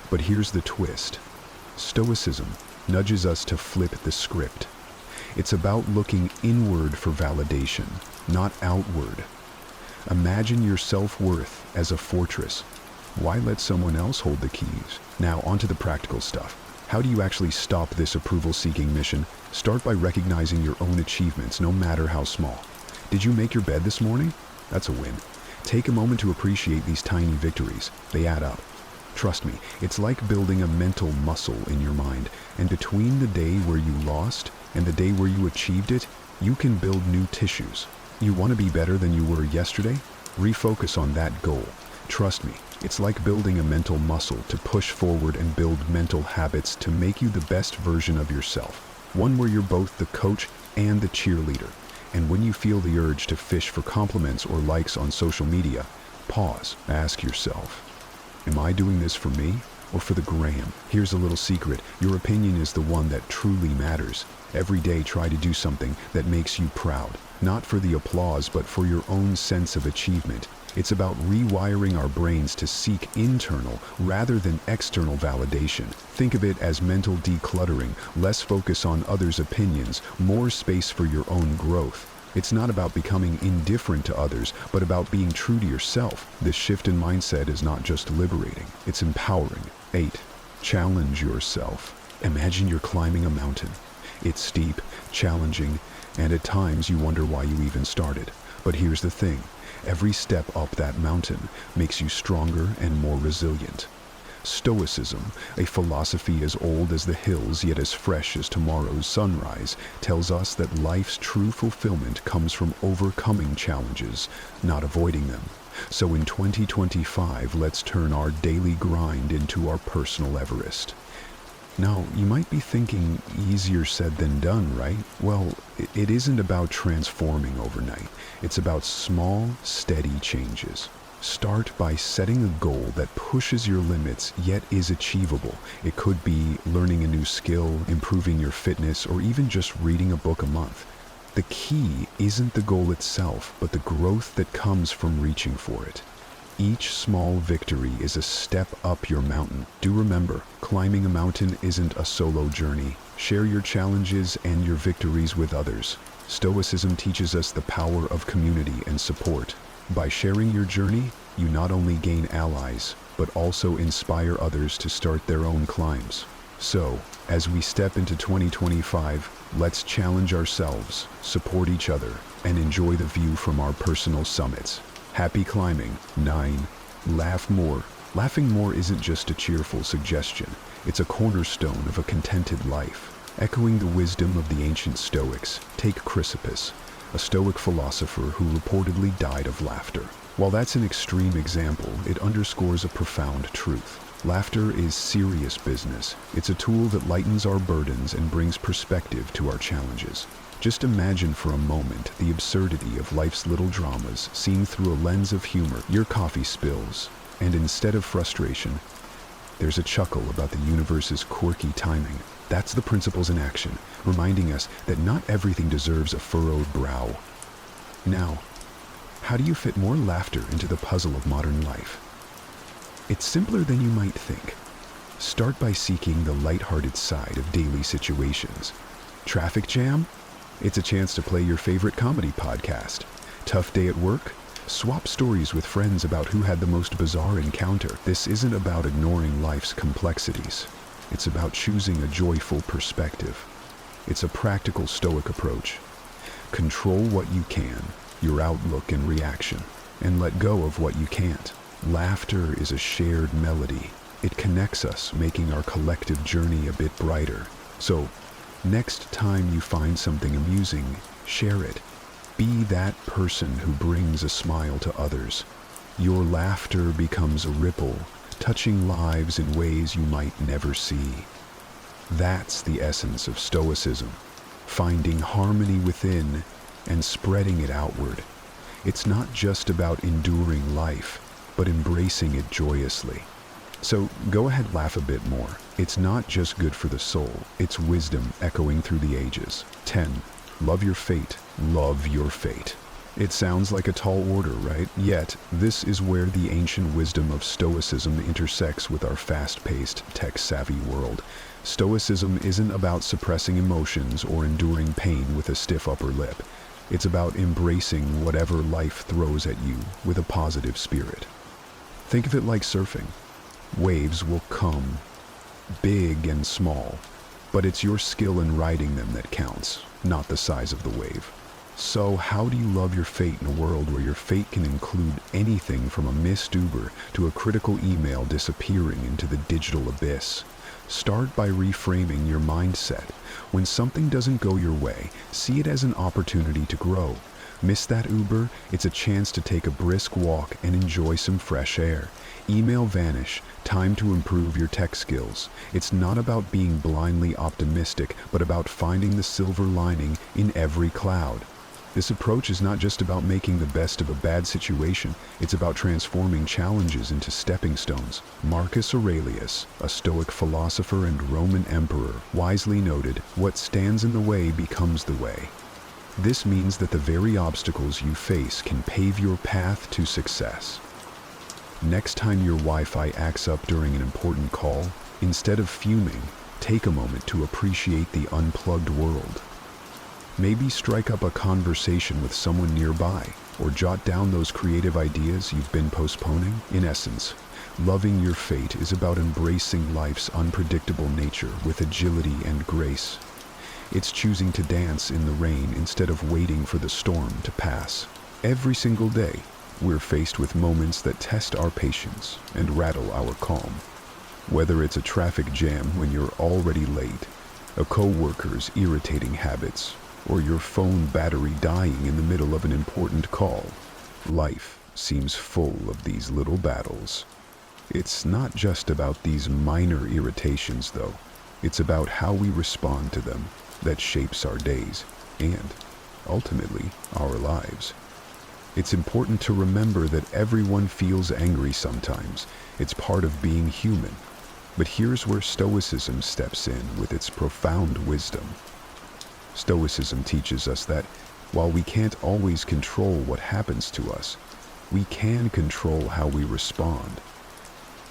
But here's the twist. Stoicism nudges us to flip the script. It's about looking inward for validation, not outward. Imagine your self-worth as a fortress. Why let someone else hold the keys? Now, onto the practical stuff. How do you actually stop this approval-seeking mission? Start by recognizing your own achievements, no matter how small. Did you make your bed this morning? That's a win. Take a moment to appreciate these tiny victories. They add up. Trust me, it's like building a mental muscle in your mind, and between the day where you lost and the day where you achieved it, you can build new tissues. You want to be better than you were yesterday? Refocus on that goal. Trust me, it's like building a mental muscle to push forward and build mental habits to make you the best version of yourself. One where you're both the coach and the cheerleader. And when you feel the urge to fish for compliments or likes on social media, pause. Ask yourself, am I doing this for me or for the gram? Here's a little secret. Your opinion is the one that truly matters. Every day try to do something that makes you proud. Not for the applause, but for your own sense of achievement. It's about rewiring our brains to seek internal rather than external validation. Think of it as mental decluttering, less focus on others' opinions, more space for your own growth. It's not about becoming indifferent to others, but about being true to yourself. This shift in mindset is not just liberating, it's empowering. 8. Challenge yourself. Imagine you're climbing a mountain. It's steep, challenging, and at times you wonder why you even started. But here's the thing. Every step up that mountain makes you stronger and more resilient. Stoicism, a philosophy as old as the hills yet as fresh as tomorrow's sunrise, tells us that life's true fulfillment comes from overcoming challenges, not avoiding them. So in 2025, let's turn our daily grind into our personal Everest. Now, you might be thinking easier said than done, right? Well, it isn't about transforming overnight. It's about small, steady changes. Start by setting a goal that pushes your limits yet is achievable. It could be learning a new skill, improving your fitness, or even just reading a book a month. The key isn't the goal itself, but the growth that comes from reaching for it. Each small victory is a step up your mountain. Do remember, climbing a mountain isn't a solo journey. Share your challenges and your victories with others. Stoicism teaches us the power of community and support. By sharing your journey, you not only gain allies, but also inspire others to start their own climbs. So, as we step into 2025, let's challenge ourselves, support each other, and enjoy the view from our personal summits. Happy climbing. 9. Laugh more. Laughing more isn't just a cheerful suggestion. It's a cornerstone of a contented life. Echoing the wisdom of the ancient Stoics, take Chrysippus, a Stoic philosopher who reportedly died of laughter. While that's an extreme example, it underscores a profound truth. Laughter is serious business. It's a tool that lightens our burdens and brings perspective to our challenges. Just imagine for a moment the absurdity of life's little dramas seen through a lens of humor. Your coffee spills, and instead of frustration, there's a chuckle about the universe's quirky timing. That's the principles in action, reminding us that not everything deserves a furrowed brow. Now, how do you fit more laughter into the puzzle of modern life? It's simpler than you might think. Start by seeking the lighthearted side of daily situations. Traffic jam? It's a chance to play your favorite comedy podcast. Tough day at work? Swap stories with friends about who had the most bizarre encounter. This isn't about ignoring life's complexities. It's about choosing a joyful perspective. It's a practical Stoic approach. Control what you can, your outlook and reaction, and let go of what you can't. Laughter is a shared melody. It connects us, making our collective journey a bit brighter. So, next time you find something amusing, share it. Be that person who brings a smile to others. Your laughter becomes a ripple, touching lives in ways you might never see. That's the essence of Stoicism, finding harmony within and spreading it outward. It's not just about enduring life, but embracing it joyously. So go ahead, laugh a bit more. It's not just good for the soul, it's wisdom echoing through the ages. 10. Love your fate. Love your fate. It sounds like a tall order, right? Yet, this is where the ancient wisdom of Stoicism intersects with our fast-paced, tech-savvy world. Stoicism isn't about suppressing emotions or enduring pain with a stiff upper lip. It's about embracing whatever life throws at you with a positive spirit. Think of it like surfing. Waves will come, big and small, but it's your skill in riding them that counts, not the size of the wave. So how do you love your fate in a world where your fate can include anything from a missed Uber to a critical email disappearing into the digital abyss? Start by reframing your mindset. When something doesn't go your way, see it as an opportunity to grow. Miss that Uber? It's a chance to take a brisk walk and enjoy some fresh air. Email vanish, time to improve your tech skills. It's not about being blindly optimistic, but about finding the silver lining in every cloud. This approach is not just about making the best of a bad situation, it's about transforming challenges into stepping stones. Marcus Aurelius, a Stoic philosopher and Roman emperor, wisely noted, "What stands in the way becomes the way." This means that the very obstacles you face can pave your path to success. Next time your Wi-Fi acts up during an important call, instead of fuming, take a moment to appreciate the unplugged world. Maybe strike up a conversation with someone nearby, or jot down those creative ideas you've been postponing. In essence, loving your fate is about embracing life's unpredictable nature with agility and grace. It's choosing to dance in the rain instead of waiting for the storm to pass. Every single day, we're faced with moments that test our patience and rattle our calm. Whether it's a traffic jam when you're already late, a coworker's irritating habits, or your phone battery dying in the middle of an important call, life seems full of these little battles. It's not just about these minor irritations, though. It's about how we respond to them that shapes our days and, ultimately, our lives. It's important to remember that everyone feels angry sometimes. It's part of being human. But here's where Stoicism steps in with its profound wisdom. Stoicism teaches us that while we can't always control what happens to us, we can control how we respond.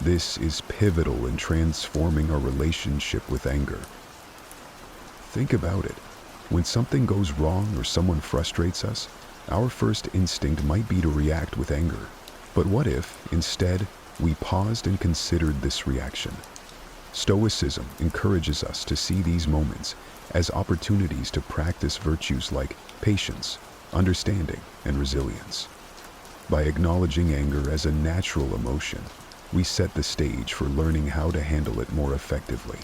This is pivotal in transforming our relationship with anger. Think about it. When something goes wrong or someone frustrates us, our first instinct might be to react with anger. But what if, instead, we paused and considered this reaction? Stoicism encourages us to see these moments as opportunities to practice virtues like patience, understanding, and resilience. By acknowledging anger as a natural emotion, we set the stage for learning how to handle it more effectively.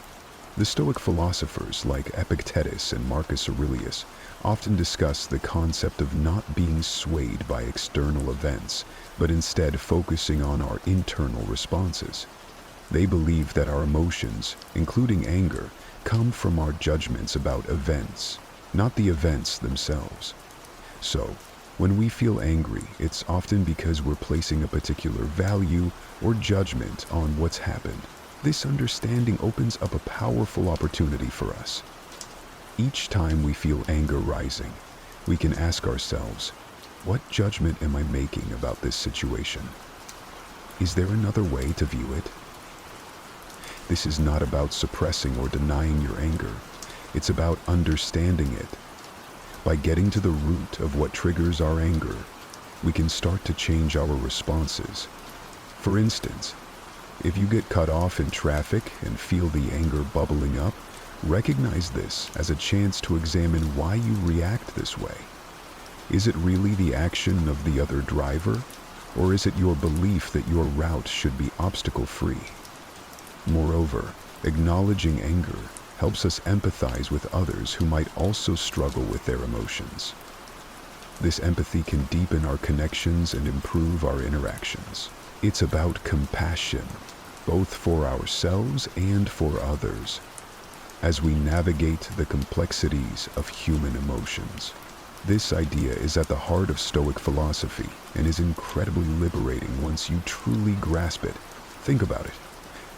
The Stoic philosophers like Epictetus and Marcus Aurelius often discuss the concept of not being swayed by external events, but instead focusing on our internal responses. They believe that our emotions, including anger, come from our judgments about events, not the events themselves. So, when we feel angry, it's often because we're placing a particular value or judgment on what's happened. This understanding opens up a powerful opportunity for us. Each time we feel anger rising, we can ask ourselves, what judgment am I making about this situation? Is there another way to view it? This is not about suppressing or denying your anger. It's about understanding it. By getting to the root of what triggers our anger, we can start to change our responses. For instance, if you get cut off in traffic and feel the anger bubbling up, recognize this as a chance to examine why you react this way. Is it really the action of the other driver, or is it your belief that your route should be obstacle-free? Moreover, acknowledging anger helps us empathize with others who might also struggle with their emotions. This empathy can deepen our connections and improve our interactions. It's about compassion, both for ourselves and for others, as we navigate the complexities of human emotions. This idea is at the heart of Stoic philosophy and is incredibly liberating once you truly grasp it. Think about it.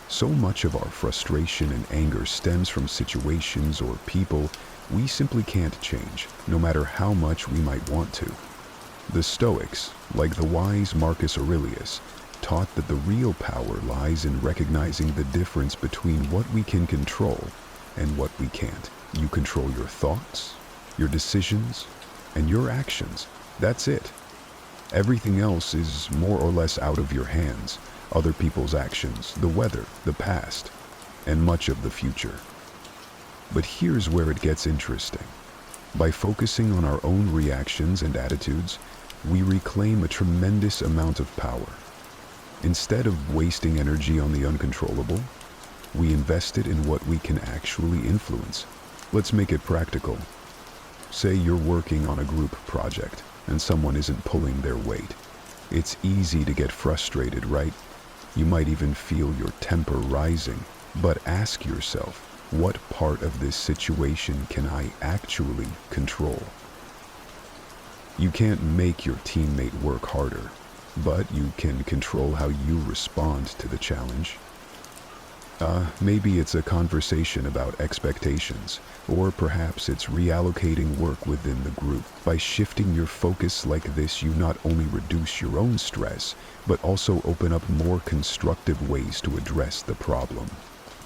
So much of our frustration and anger stems from situations or people we simply can't change, no matter how much we might want to. The Stoics, like the wise Marcus Aurelius, taught that the real power lies in recognizing the difference between what we can control and what we can't. You control your thoughts, your decisions, and your actions. That's it. Everything else is more or less out of your hands. Other people's actions, the weather, the past, and much of the future. But here's where it gets interesting. By focusing on our own reactions and attitudes, we reclaim a tremendous amount of power. Instead of wasting energy on the uncontrollable, we invest it in what we can actually influence. Let's make it practical. Say you're working on a group project and someone isn't pulling their weight. It's easy to get frustrated, right? You might even feel your temper rising, but ask yourself, what part of this situation can I actually control? You can't make your teammate work harder, but you can control how you respond to the challenge. Maybe it's a conversation about expectations, or perhaps it's reallocating work within the group. By shifting your focus like this, you not only reduce your own stress, but also open up more constructive ways to address the problem.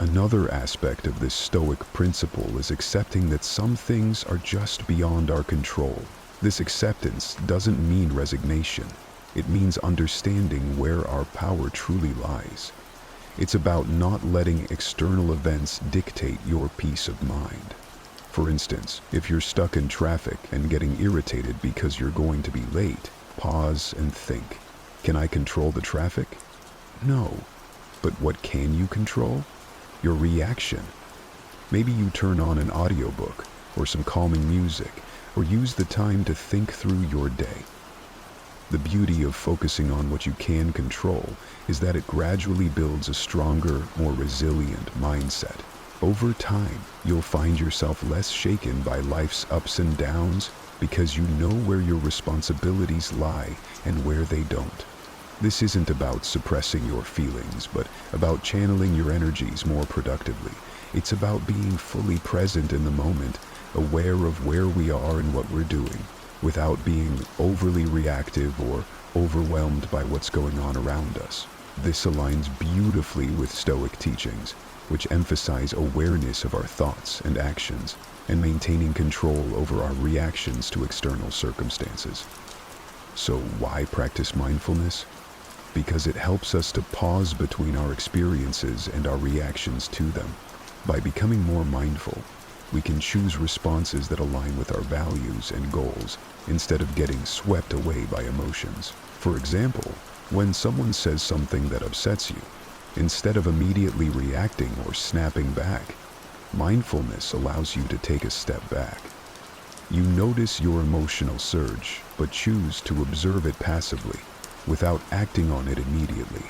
Another aspect of this Stoic principle is accepting that some things are just beyond our control. This acceptance doesn't mean resignation. It means understanding where our power truly lies. It's about not letting external events dictate your peace of mind. For instance, if you're stuck in traffic and getting irritated because you're going to be late, pause and think, can I control the traffic? No. But what can you control? Your reaction. Maybe you turn on an audiobook or some calming music, or use the time to think through your day. The beauty of focusing on what you can control is that it gradually builds a stronger, more resilient mindset. Over time, you'll find yourself less shaken by life's ups and downs because you know where your responsibilities lie and where they don't. This isn't about suppressing your feelings, but about channeling your energies more productively. It's about being fully present in the moment, aware of where we are and what we're doing, without being overly reactive or overwhelmed by what's going on around us. This aligns beautifully with Stoic teachings, which emphasize awareness of our thoughts and actions and maintaining control over our reactions to external circumstances. So why practice mindfulness? Because it helps us to pause between our experiences and our reactions to them. By becoming more mindful, we can choose responses that align with our values and goals instead of getting swept away by emotions. For example, when someone says something that upsets you, instead of immediately reacting or snapping back, mindfulness allows you to take a step back. You notice your emotional surge, but choose to observe it passively, without acting on it immediately.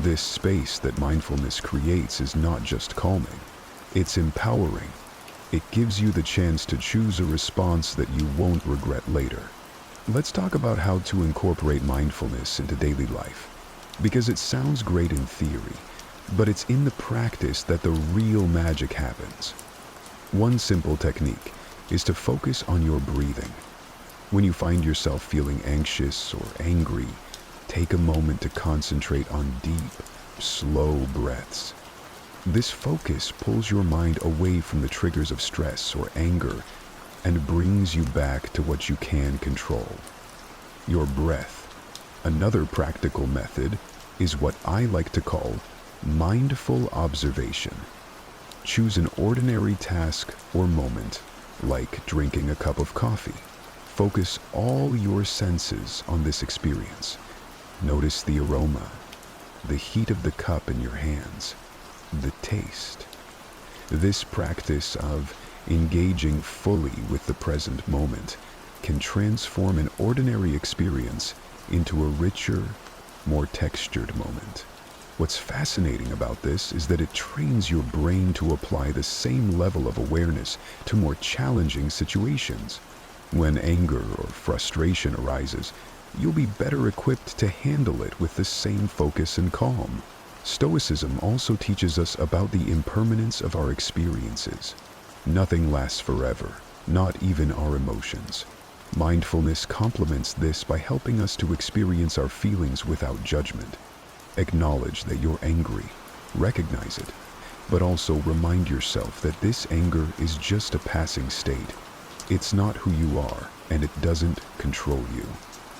This space that mindfulness creates is not just calming, it's empowering. It gives you the chance to choose a response that you won't regret later. Let's talk about how to incorporate mindfulness into daily life, because it sounds great in theory, but it's in the practice that the real magic happens. One simple technique is to focus on your breathing. When you find yourself feeling anxious or angry, take a moment to concentrate on deep, slow breaths. This focus pulls your mind away from the triggers of stress or anger and brings you back to what you can control: your breath. Another practical method is what I like to call mindful observation. Choose an ordinary task or moment, like drinking a cup of coffee. Focus all your senses on this experience. Notice the aroma, the heat of the cup in your hands, the taste. This practice of engaging fully with the present moment can transform an ordinary experience into a richer, more textured moment. What's fascinating about this is that it trains your brain to apply the same level of awareness to more challenging situations. When anger or frustration arises, you'll be better equipped to handle it with the same focus and calm. Stoicism also teaches us about the impermanence of our experiences. Nothing lasts forever, not even our emotions. Mindfulness complements this by helping us to experience our feelings without judgment. Acknowledge that you're angry, recognize it, but also remind yourself that this anger is just a passing state. It's not who you are, and it doesn't control you,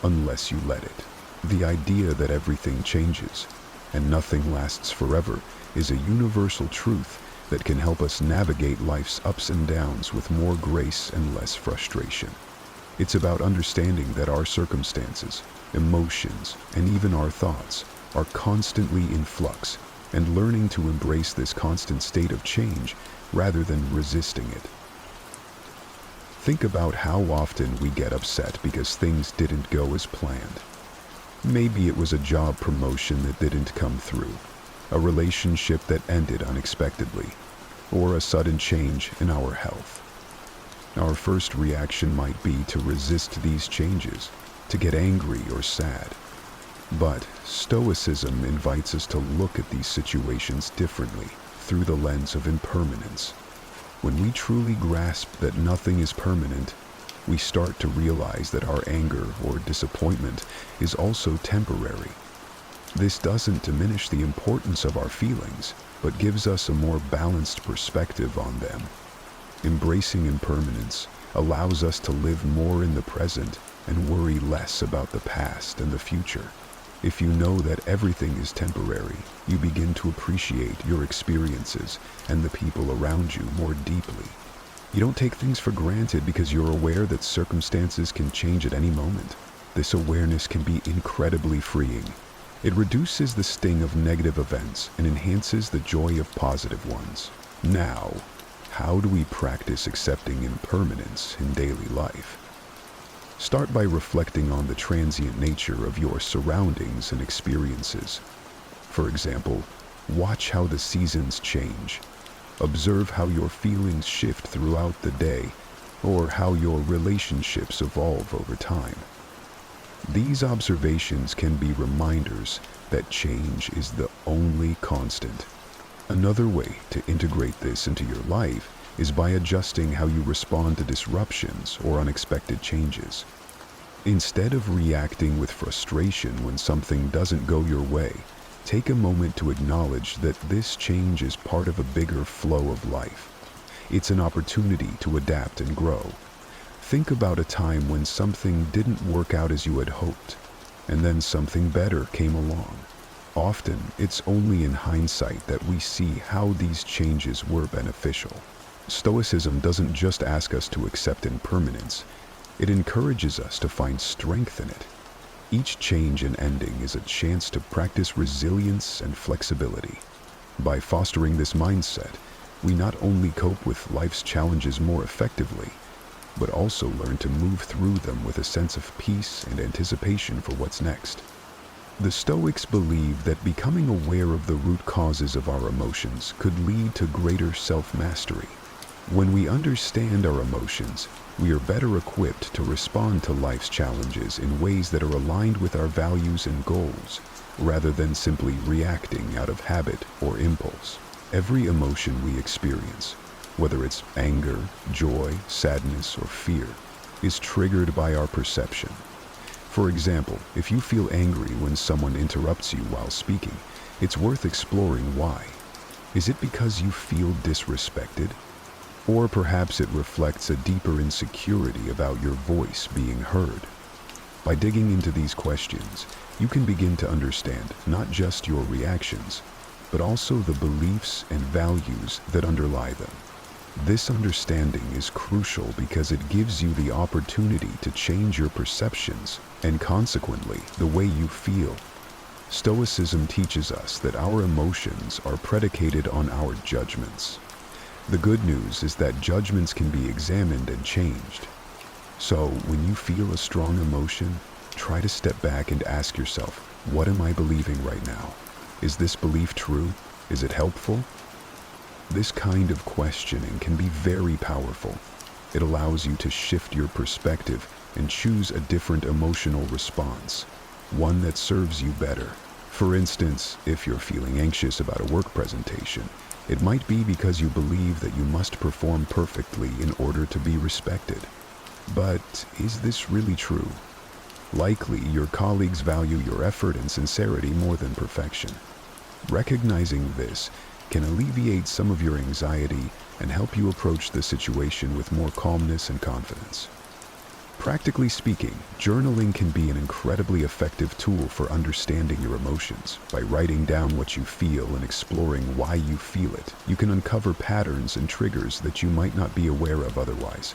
unless you let it. The idea that everything changes and nothing lasts forever is a universal truth that can help us navigate life's ups and downs with more grace and less frustration. It's about understanding that our circumstances, emotions, and even our thoughts are constantly in flux, and learning to embrace this constant state of change rather than resisting it. Think about how often we get upset because things didn't go as planned. Maybe it was a job promotion that didn't come through, a relationship that ended unexpectedly, or a sudden change in our health. Our first reaction might be to resist these changes, to get angry or sad. But Stoicism invites us to look at these situations differently, through the lens of impermanence. When we truly grasp that nothing is permanent, we start to realize that our anger or disappointment is also temporary. This doesn't diminish the importance of our feelings, but gives us a more balanced perspective on them. Embracing impermanence allows us to live more in the present and worry less about the past and the future. If you know that everything is temporary, you begin to appreciate your experiences and the people around you more deeply. You don't take things for granted because you're aware that circumstances can change at any moment. This awareness can be incredibly freeing. It reduces the sting of negative events and enhances the joy of positive ones. Now, how do we practice accepting impermanence in daily life? Start by reflecting on the transient nature of your surroundings and experiences. For example, watch how the seasons change. Observe how your feelings shift throughout the day, or how your relationships evolve over time. These observations can be reminders that change is the only constant. Another way to integrate this into your life is by adjusting how you respond to disruptions or unexpected changes. Instead of reacting with frustration when something doesn't go your way, take a moment to acknowledge that this change is part of a bigger flow of life. It's an opportunity to adapt and grow. Think about a time when something didn't work out as you had hoped, and then something better came along. Often, it's only in hindsight that we see how these changes were beneficial. Stoicism doesn't just ask us to accept impermanence, it encourages us to find strength in it. Each change and ending is a chance to practice resilience and flexibility. By fostering this mindset, we not only cope with life's challenges more effectively, but also learn to move through them with a sense of peace and anticipation for what's next. The Stoics believe that becoming aware of the root causes of our emotions could lead to greater self-mastery. When we understand our emotions, we are better equipped to respond to life's challenges in ways that are aligned with our values and goals, rather than simply reacting out of habit or impulse. Every emotion we experience, whether it's anger, joy, sadness, or fear, is triggered by our perception. For example, if you feel angry when someone interrupts you while speaking, it's worth exploring why. Is it because you feel disrespected? Or perhaps it reflects a deeper insecurity about your voice being heard. By digging into these questions, you can begin to understand not just your reactions, but also the beliefs and values that underlie them. This understanding is crucial because it gives you the opportunity to change your perceptions and consequently the way you feel. Stoicism teaches us that our emotions are predicated on our judgments. The good news is that judgments can be examined and changed. So when you feel a strong emotion, try to step back and ask yourself, what am I believing right now? Is this belief true? Is it helpful? This kind of questioning can be very powerful. It allows you to shift your perspective and choose a different emotional response, one that serves you better. For instance, if you're feeling anxious about a work presentation, it might be because you believe that you must perform perfectly in order to be respected. But is this really true? Likely, your colleagues value your effort and sincerity more than perfection. Recognizing this can alleviate some of your anxiety and help you approach the situation with more calmness and confidence. Practically speaking, journaling can be an incredibly effective tool for understanding your emotions. By writing down what you feel and exploring why you feel it, you can uncover patterns and triggers that you might not be aware of otherwise.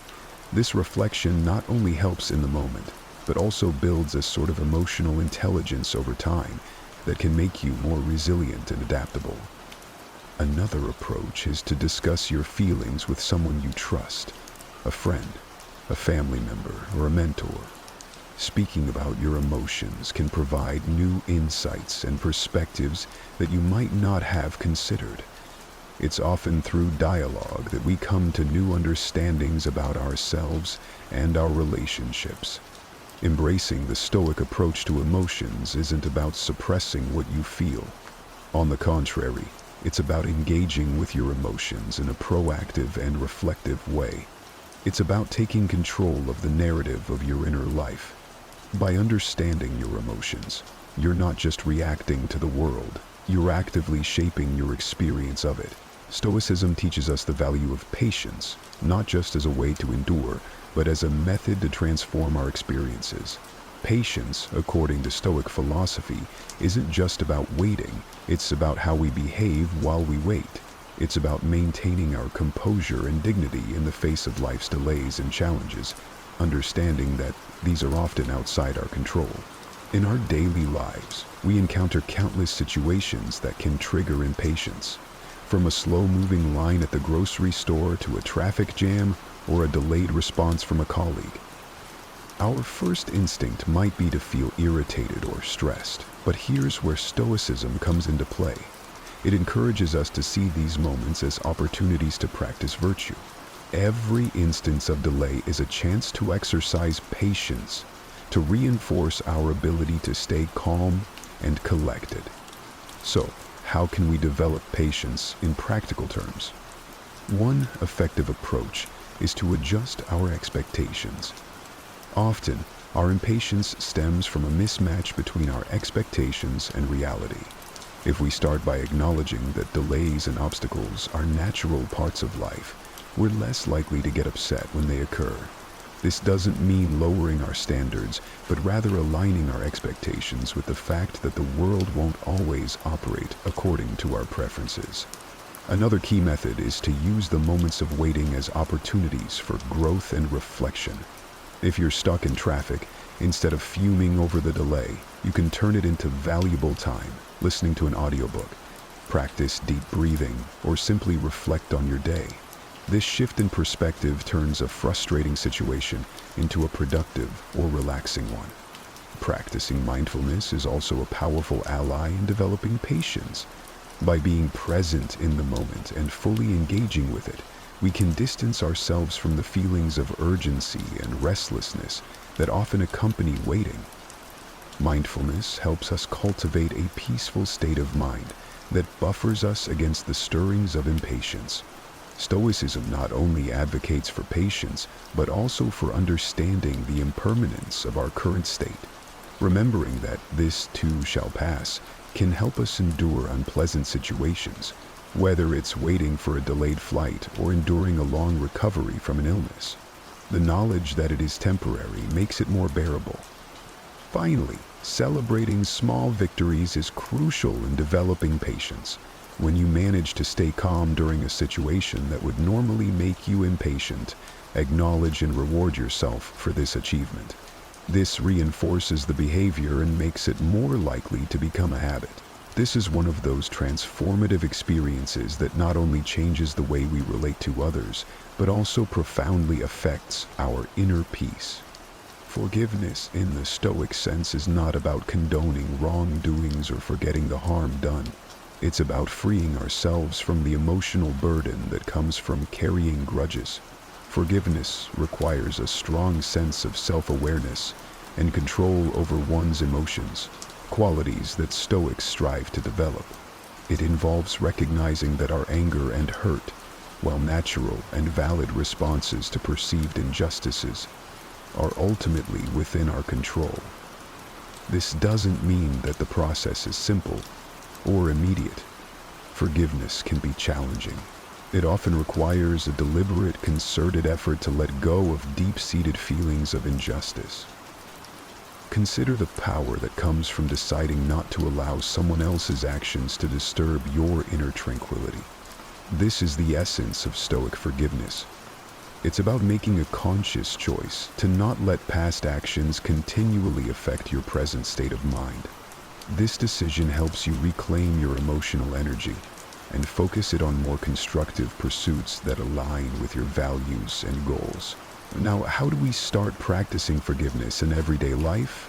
This reflection not only helps in the moment, but also builds a sort of emotional intelligence over time that can make you more resilient and adaptable. Another approach is to discuss your feelings with someone you trust, a friend, a family member, or a mentor. Speaking about your emotions can provide new insights and perspectives that you might not have considered. It's often through dialogue that we come to new understandings about ourselves and our relationships. Embracing the Stoic approach to emotions isn't about suppressing what you feel. On the contrary, it's about engaging with your emotions in a proactive and reflective way. It's about taking control of the narrative of your inner life. By understanding your emotions, you're not just reacting to the world, you're actively shaping your experience of it. Stoicism teaches us the value of patience, not just as a way to endure, but as a method to transform our experiences. Patience, according to Stoic philosophy, isn't just about waiting, it's about how we behave while we wait. It's about maintaining our composure and dignity in the face of life's delays and challenges, understanding that these are often outside our control. In our daily lives, we encounter countless situations that can trigger impatience, from a slow-moving line at the grocery store to a traffic jam or a delayed response from a colleague. Our first instinct might be to feel irritated or stressed, but here's where Stoicism comes into play. It encourages us to see these moments as opportunities to practice virtue. Every instance of delay is a chance to exercise patience, to reinforce our ability to stay calm and collected. So, how can we develop patience in practical terms? One effective approach is to adjust our expectations. Often, our impatience stems from a mismatch between our expectations and reality. If we start by acknowledging that delays and obstacles are natural parts of life, we're less likely to get upset when they occur. This doesn't mean lowering our standards, but rather aligning our expectations with the fact that the world won't always operate according to our preferences. Another key method is to use the moments of waiting as opportunities for growth and reflection. If you're stuck in traffic, instead of fuming over the delay, you can turn it into valuable time, listening to an audiobook, practice deep breathing, or simply reflect on your day. This shift in perspective turns a frustrating situation into a productive or relaxing one. Practicing mindfulness is also a powerful ally in developing patience. By being present in the moment and fully engaging with it, we can distance ourselves from the feelings of urgency and restlessness that often accompany waiting. Mindfulness helps us cultivate a peaceful state of mind that buffers us against the stirrings of impatience. Stoicism not only advocates for patience, but also for understanding the impermanence of our current state. Remembering that this too shall pass can help us endure unpleasant situations, whether it's waiting for a delayed flight or enduring a long recovery from an illness. The knowledge that it is temporary makes it more bearable. Finally, celebrating small victories is crucial in developing patience. When you manage to stay calm during a situation that would normally make you impatient, acknowledge and reward yourself for this achievement. This reinforces the behavior and makes it more likely to become a habit. This is one of those transformative experiences that not only changes the way we relate to others, but also profoundly affects our inner peace. Forgiveness in the Stoic sense is not about condoning wrongdoings or forgetting the harm done. It's about freeing ourselves from the emotional burden that comes from carrying grudges. Forgiveness requires a strong sense of self-awareness and control over one's emotions, qualities that Stoics strive to develop. It involves recognizing that our anger and hurt, while natural and valid responses to perceived injustices, are ultimately within our control. This doesn't mean that the process is simple or immediate. Forgiveness can be challenging. It often requires a deliberate, concerted effort to let go of deep-seated feelings of injustice. Consider the power that comes from deciding not to allow someone else's actions to disturb your inner tranquility. This is the essence of Stoic forgiveness. It's about making a conscious choice to not let past actions continually affect your present state of mind. This decision helps you reclaim your emotional energy and focus it on more constructive pursuits that align with your values and goals. Now, how do we start practicing forgiveness in everyday life?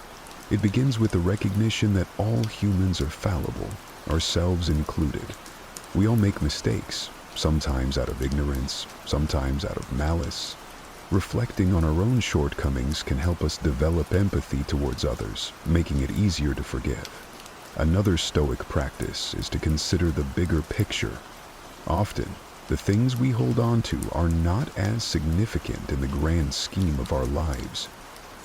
It begins with the recognition that all humans are fallible, ourselves included. We all make mistakes, sometimes out of ignorance, sometimes out of malice. Reflecting on our own shortcomings can help us develop empathy towards others, making it easier to forgive. Another Stoic practice is to consider the bigger picture. Often, the things we hold on to are not as significant in the grand scheme of our lives.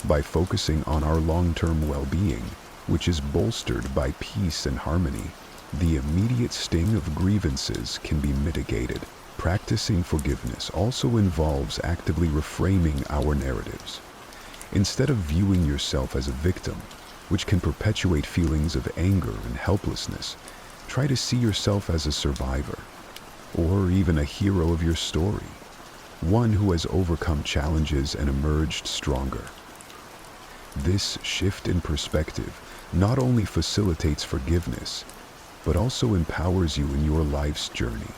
By focusing on our long-term well-being, which is bolstered by peace and harmony, the immediate sting of grievances can be mitigated. Practicing forgiveness also involves actively reframing our narratives. Instead of viewing yourself as a victim, which can perpetuate feelings of anger and helplessness, try to see yourself as a survivor, or even a hero of your story, one who has overcome challenges and emerged stronger. This shift in perspective not only facilitates forgiveness, but also empowers you in your life's journey.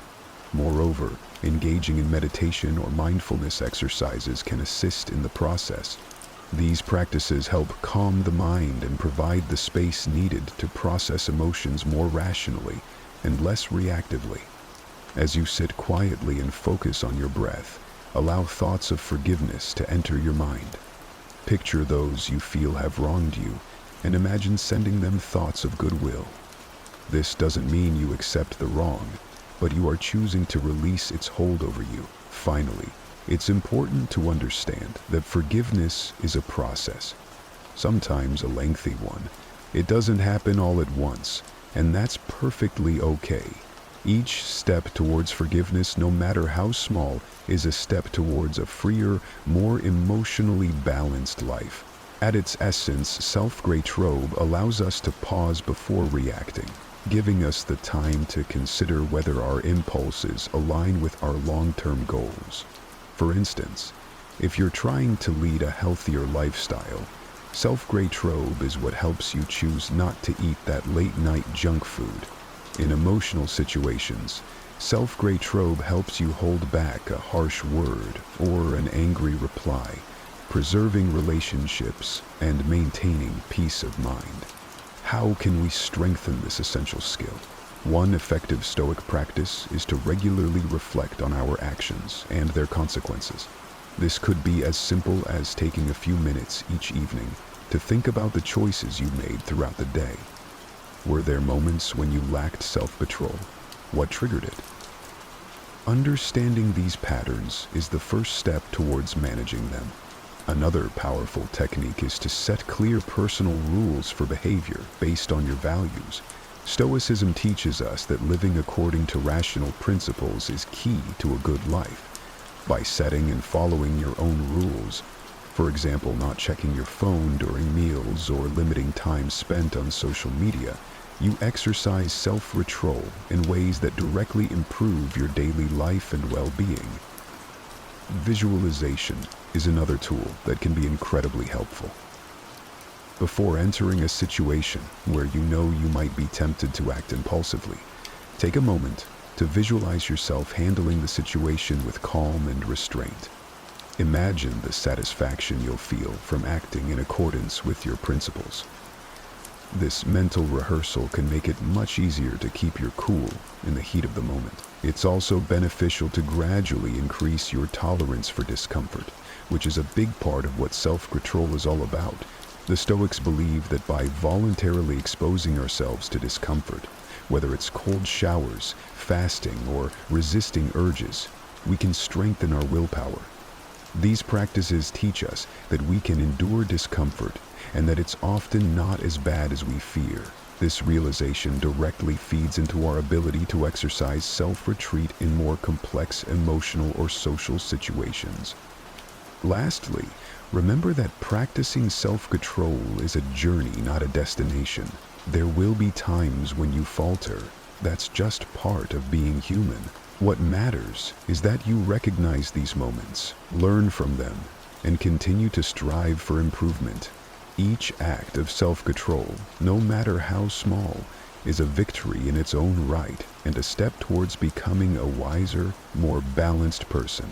Moreover, engaging in meditation or mindfulness exercises can assist in the process. These practices help calm the mind and provide the space needed to process emotions more rationally, and less reactively. As you sit quietly and focus on your breath, allow thoughts of forgiveness to enter your mind. Picture those you feel have wronged you, and imagine sending them thoughts of goodwill. This doesn't mean you accept the wrong, but you are choosing to release its hold over you. Finally, it's important to understand that forgiveness is a process, sometimes a lengthy one. It doesn't happen all at once, and that's perfectly okay. Each step towards forgiveness, no matter how small, is a step towards a freer, more emotionally balanced life. At its essence, self-control allows us to pause before reacting, giving us the time to consider whether our impulses align with our long-term goals. For instance, if you're trying to lead a healthier lifestyle, self-control is what helps you choose not to eat that late-night junk food. In emotional situations, self-control helps you hold back a harsh word or an angry reply, preserving relationships and maintaining peace of mind. How can we strengthen this essential skill? One effective Stoic practice is to regularly reflect on our actions and their consequences. This could be as simple as taking a few minutes each evening to think about the choices you made throughout the day. Were there moments when you lacked self-control? What triggered it? Understanding these patterns is the first step towards managing them. Another powerful technique is to set clear personal rules for behavior based on your values. Stoicism teaches us that living according to rational principles is key to a good life. By setting and following your own rules, for example, not checking your phone during meals or limiting time spent on social media, you exercise self-control in ways that directly improve your daily life and well-being. Visualization is another tool that can be incredibly helpful. Before entering a situation where you know you might be tempted to act impulsively, take a moment to visualize yourself handling the situation with calm and restraint. Imagine the satisfaction you'll feel from acting in accordance with your principles. This mental rehearsal can make it much easier to keep your cool in the heat of the moment. It's also beneficial to gradually increase your tolerance for discomfort, which is a big part of what self-control is all about. The Stoics believe that by voluntarily exposing ourselves to discomfort, whether it's cold showers, fasting, or resisting urges, we can strengthen our willpower. These practices teach us that we can endure discomfort and that it's often not as bad as we fear. This realization directly feeds into our ability to exercise self-retreat in more complex emotional or social situations. Lastly, remember that practicing self-control is a journey, not a destination. There will be times when you falter. That's just part of being human. What matters is that you recognize these moments, learn from them, and continue to strive for improvement. Each act of self-control, no matter how small, is a victory in its own right and a step towards becoming a wiser, more balanced person.